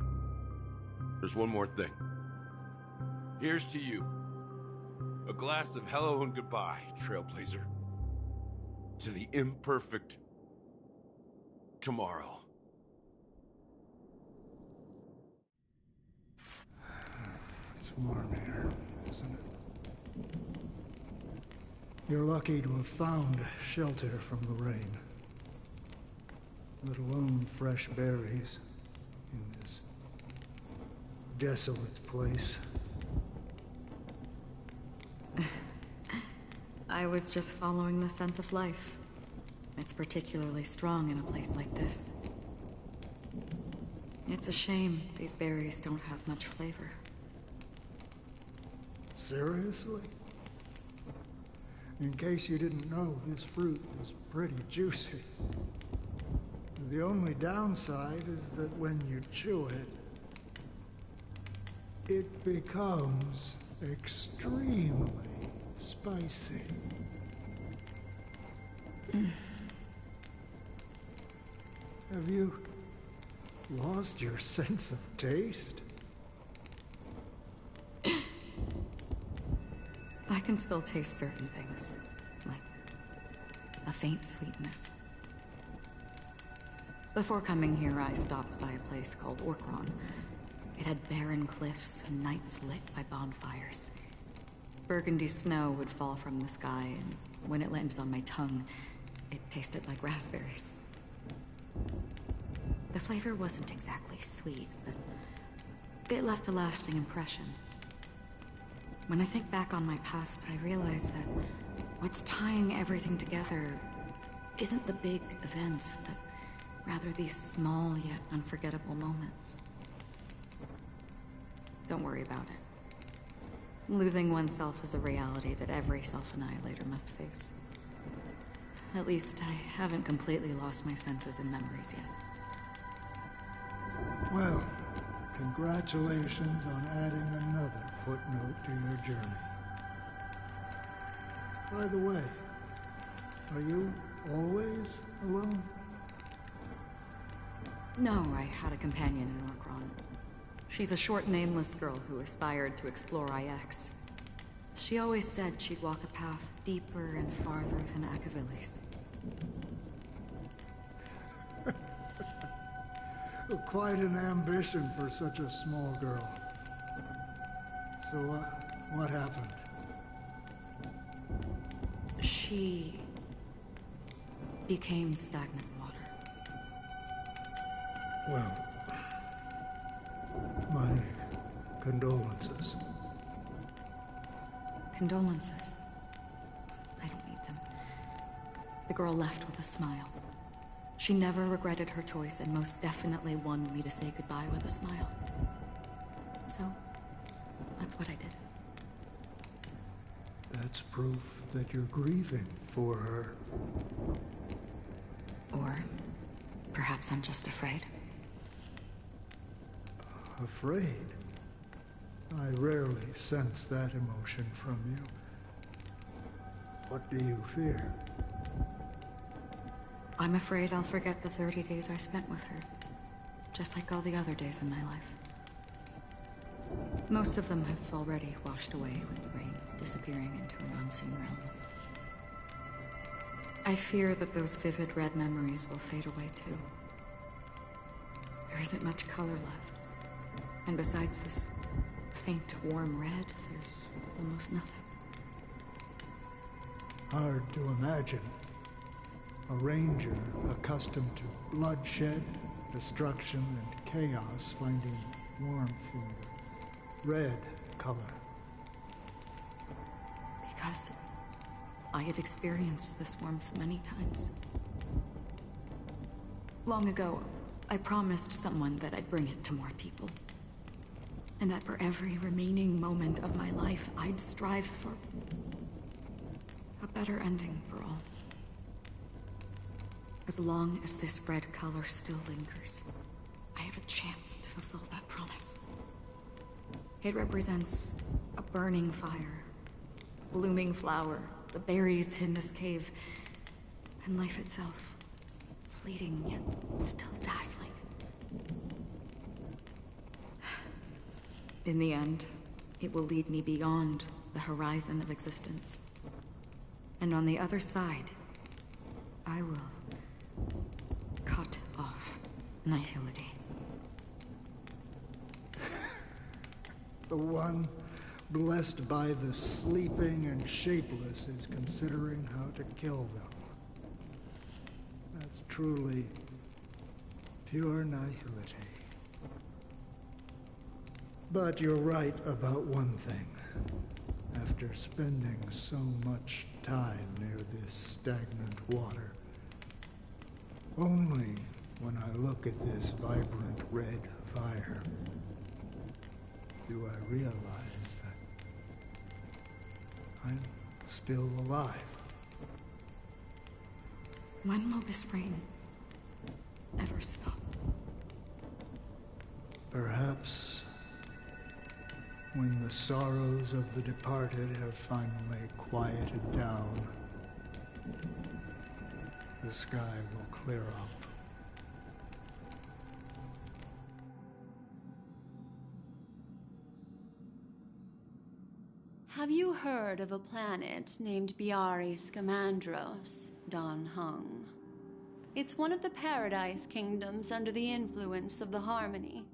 Speaker 8: There's one more thing. Here's to you. A glass of hello and goodbye, Trailblazer. To the imperfect tomorrow.
Speaker 2: It's warm here, isn't it? You're lucky to have found shelter from the rain. Let alone fresh berries in this desolate place.
Speaker 22: I was just following the scent of life. It's particularly strong in a place like this. It's a shame these berries don't have much flavor.
Speaker 2: Seriously? In case you didn't know, this fruit is pretty juicy. The only downside is that when you chew it, it becomes extremely spicy. Have you lost your sense of taste?
Speaker 22: I can still taste certain things, like a faint sweetness. Before coming here, I stopped by a place called Orkron. It had barren cliffs and nights lit by bonfires. Burgundy snow would fall from the sky, and when it landed on my tongue, it tasted like raspberries. The flavor wasn't exactly sweet, but it left a lasting impression. When I think back on my past, I realize that what's tying everything together isn't the big events, but rather these small yet unforgettable moments. Don't worry about it. Losing oneself is a reality that every self-annihilator must face. At least I haven't completely lost my senses and memories yet.
Speaker 2: Well, congratulations on adding another footnote to your journey. By the way, are you always alone?
Speaker 22: No, I had a companion in Orkron. She's a short, nameless girl who aspired to explore IX. She always said she'd walk a path deeper and farther than Akavili's.
Speaker 2: Quite an ambition for such a small girl. So what happened?
Speaker 22: She became stagnant water.
Speaker 2: Well, my condolences.
Speaker 22: Condolences. I don't need them. The girl left with a smile. She never regretted her choice and most definitely wanted me to say goodbye with a smile. So, that's what I did.
Speaker 2: That's proof that you're grieving for her.
Speaker 22: Or perhaps I'm just afraid.
Speaker 2: Afraid? I rarely sense that emotion from you. What do you fear?
Speaker 22: I'm afraid I'll forget the 30 days I spent with her. Just like all the other days in my life. Most of them have already washed away with the rain, disappearing into an unseen realm. I fear that those vivid red memories will fade away too. There isn't much color left. And besides this faint, warm red, there's almost nothing.
Speaker 2: Hard to imagine. A ranger accustomed to bloodshed, destruction, and chaos finding warmth in the red color.
Speaker 22: Because I have experienced this warmth many times. Long ago, I promised someone that I'd bring it to more people. And that for every remaining moment of my life, I'd strive for a better ending for all. As long as this red color still lingers, I have a chance to fulfill that promise. It represents a burning fire, a blooming flower, the berries in this cave, and life itself, fleeting yet still dazzling. In the end, it will lead me beyond the horizon of existence. And on the other side, I will cut off nihility.
Speaker 2: The one blessed by the sleeping and shapeless is considering how to kill them. That's truly pure nihility. But you're right about one thing. After spending so much time near this stagnant water, only when I look at this vibrant red fire do I realize that I'm still alive.
Speaker 22: When will this rain ever stop?
Speaker 2: Perhaps when the sorrows of the departed have finally quieted down, the sky will clear up.
Speaker 12: Have you heard of a planet named Biari Scamandros, Don Hung? It's one of the Paradise Kingdoms under the influence of the Harmony.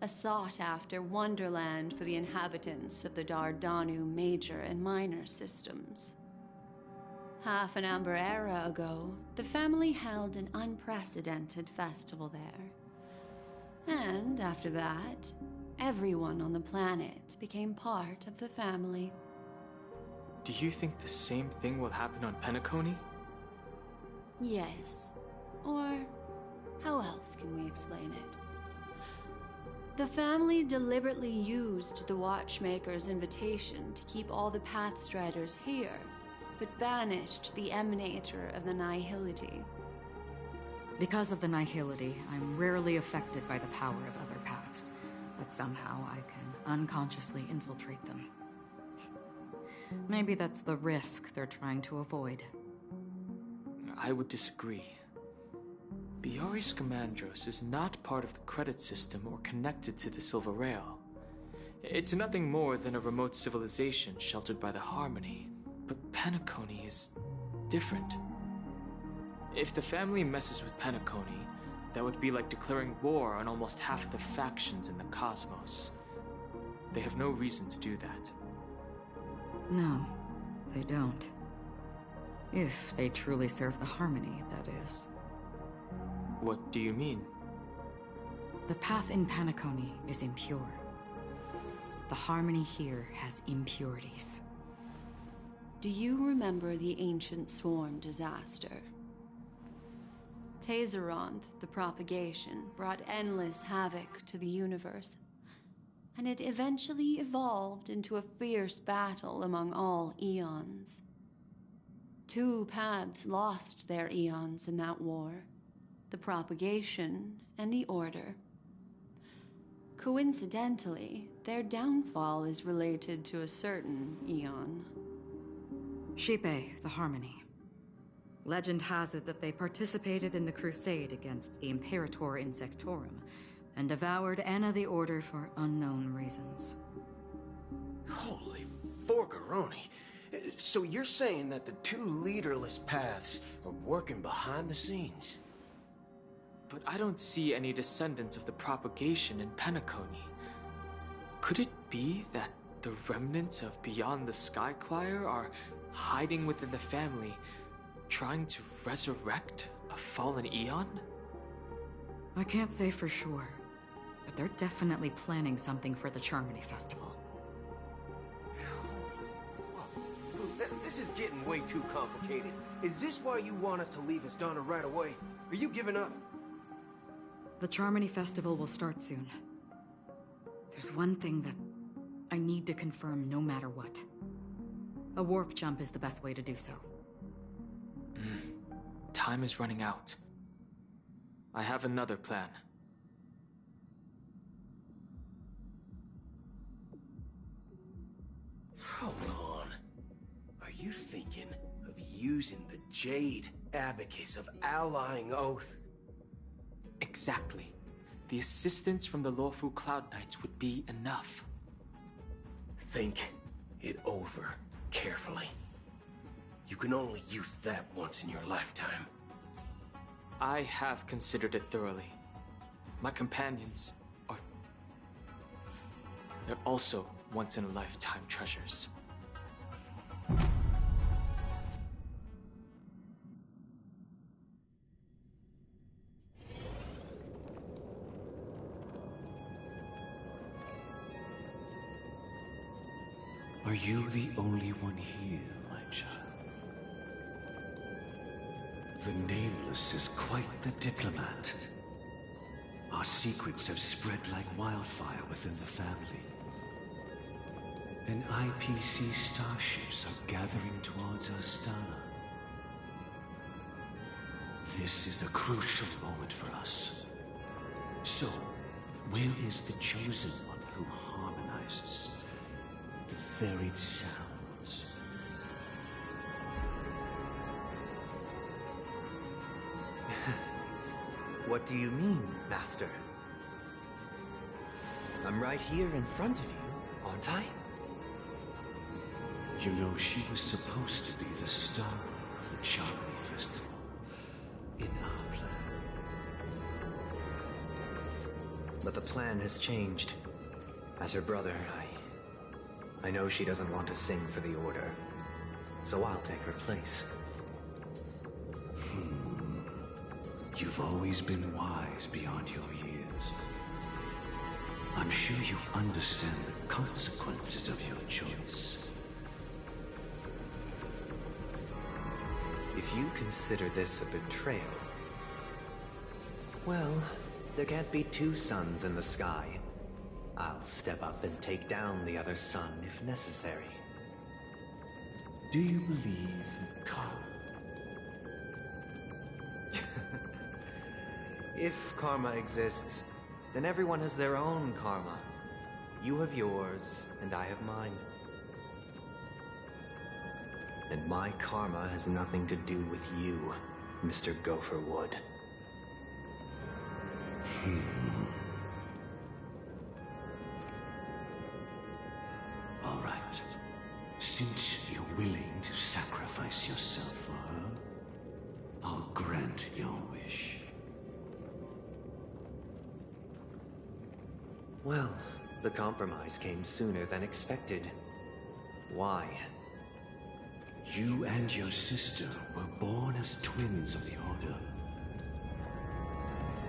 Speaker 12: A sought-after wonderland for the inhabitants of the Dardanu Major and Minor systems. Half an Amber Era ago, the family held an unprecedented festival there. And after that, everyone on the planet became part of the family.
Speaker 20: Do you think the same thing will happen on Penacony?
Speaker 12: Yes. Or how else can we explain it? The family deliberately used the Watchmaker's invitation to keep all the Pathstriders here, but banished the Emanator of the Nihility.
Speaker 22: Because of the Nihility, I'm rarely affected by the power of other paths, but somehow I can unconsciously infiltrate them. Maybe that's the risk they're trying to avoid.
Speaker 20: I would disagree. Biari Scamandros is not part of the credit system or connected to the Silver Rail. It's nothing more than a remote civilization sheltered by the Harmony. But Penacony is different. If the family messes with Penacony, that would be like declaring war on almost half of the factions in the cosmos. They have no reason to do that.
Speaker 22: No, they don't. If they truly serve the Harmony, that is.
Speaker 20: What do you mean?
Speaker 22: The path in Penacony is impure. The Harmony here has impurities.
Speaker 12: Do you remember the ancient swarm disaster? Tazeront, the propagation, brought endless havoc to the universe, and it eventually evolved into a fierce battle among all eons. 2 paths lost their eons in that war, the propagation and the Order. Coincidentally, their downfall is related to a certain eon.
Speaker 22: Shipe, the Harmony. Legend has it that they participated in the crusade against the Imperator Insectorum and devoured Anna the Order for unknown reasons.
Speaker 4: Holy forgaroni. So you're saying that the 2 leaderless paths are working behind the scenes?
Speaker 20: But I don't see any descendants of the propagation in Penacony. Could it be that the remnants of Beyond the Sky Choir are hiding within the family, trying to resurrect a fallen eon?
Speaker 22: I can't say for sure, but they're definitely planning something for the Charmony Festival.
Speaker 4: This is getting way too complicated. Is this why you want us to leave Astana right away? Are you giving up?
Speaker 22: The Charmony Festival will start soon. There's one thing that I need to confirm no matter what. A warp jump is the best way to do so.
Speaker 20: Time is running out. I have another plan.
Speaker 4: Hold on. Are you thinking of using the Jade Abacus of Allying Oath?
Speaker 20: Exactly. The assistance from the lawful Cloud Knights would be enough.
Speaker 4: Think it over carefully. You can only use that once in your lifetime.
Speaker 20: I have considered it thoroughly. My companions are... they're also once-in-a-lifetime treasures.
Speaker 9: Are you the only one here, my child? The Nameless is quite the diplomat. Our secrets have spread like wildfire within the family. And IPC starships are gathering towards Astana. This is a crucial moment for us. So, where is the Chosen One who harmonizes the varied sounds?
Speaker 11: What do you mean, Master? I'm right here in front of you, aren't I?
Speaker 9: You know, she was supposed to be the star of the Charmony Festival in our plan.
Speaker 11: But the plan has changed. As her brother, I know she doesn't want to sing for the Order, so I'll take her place.
Speaker 9: You've always been wise beyond your years. I'm sure you understand the consequences of your choice.
Speaker 11: If you consider this a betrayal, well, there can't be 2 suns in the sky. I'll step up and take down the other sun if necessary.
Speaker 9: Do you believe in karma?
Speaker 11: If karma exists, then everyone has their own karma. You have yours, and I have mine. And my karma has nothing to do with you, Mr. Gopherwood.
Speaker 9: Since you're willing to sacrifice yourself for her, I'll grant your wish.
Speaker 11: Well, the compromise came sooner than expected. Why?
Speaker 9: You and your sister were born as twins of the Order.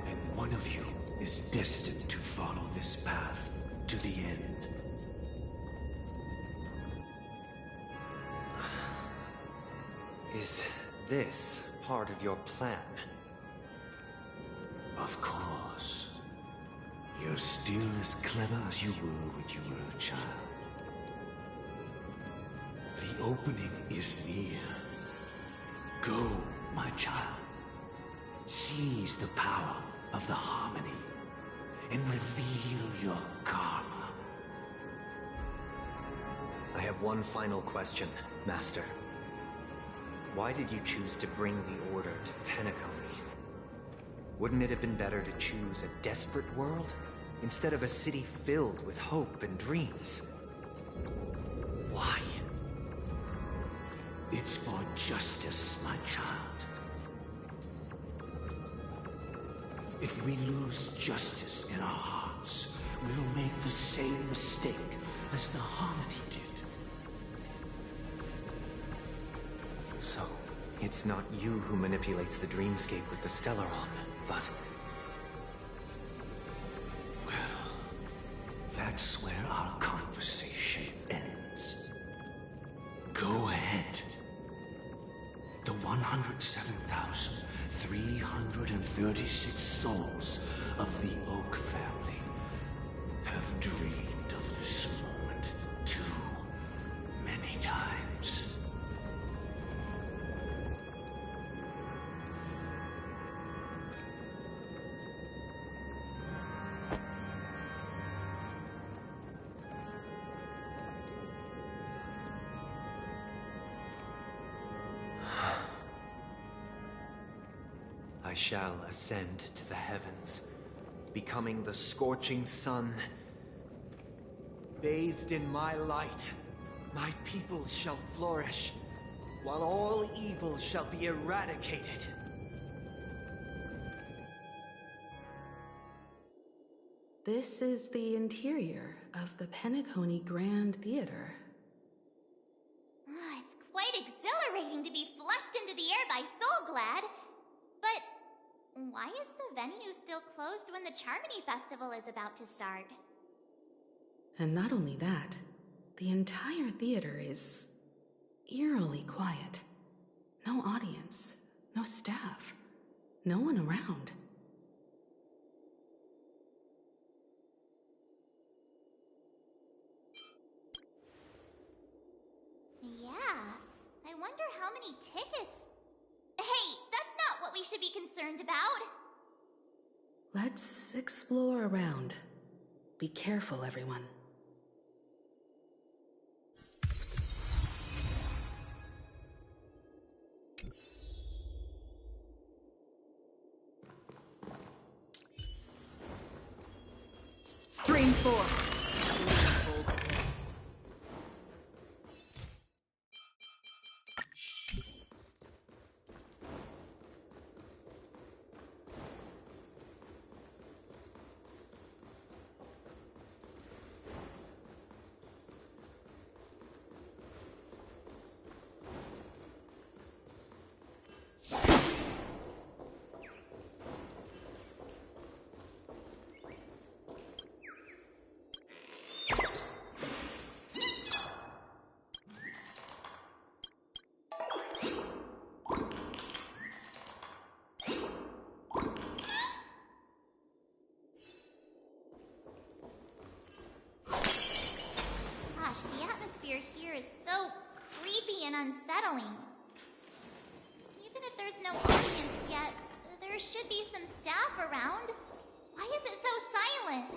Speaker 9: And one of you is destined to follow this path to the end.
Speaker 11: Is this part of your plan?
Speaker 9: Of course. You're still as clever as you were when you were a child. The opening is near. Go, my child. Seize the power of the Harmony and reveal your karma.
Speaker 11: I have one final question, Master. Why did you choose to bring the Order to Penacony? Wouldn't it have been better to choose a desperate world instead of a city filled with hope and dreams? Why?
Speaker 9: It's for justice, my child. If we lose justice in our hearts, we'll make the same mistake as the Harmony did.
Speaker 11: So, it's not you who manipulates the dreamscape with the Stellaron, but...
Speaker 9: Well, that's where our conversation ends. Go ahead. The 107,336 souls of the Oak family have dreamed of this moment too many times.
Speaker 11: I shall ascend to the heavens, becoming the scorching sun. Bathed in my light, my people shall flourish, while all evil shall be eradicated.
Speaker 21: This is the interior of the Penacony Grand Theater.
Speaker 18: It's quite exhilarating to be flushed into the air by Soulglad. But why is the venue still closed when the Charmony Festival is about to start?
Speaker 21: And not only that, the entire theater is eerily quiet. No audience, no staff, no one around.
Speaker 18: Yeah, I wonder how many tickets... Hey, that's not what we should be concerned about!
Speaker 21: Let's explore around. Be careful, everyone.
Speaker 1: Stream 4.
Speaker 18: The atmosphere here is so creepy and unsettling. Even if there's no audience yet, there should be some staff around. Why is it so silent?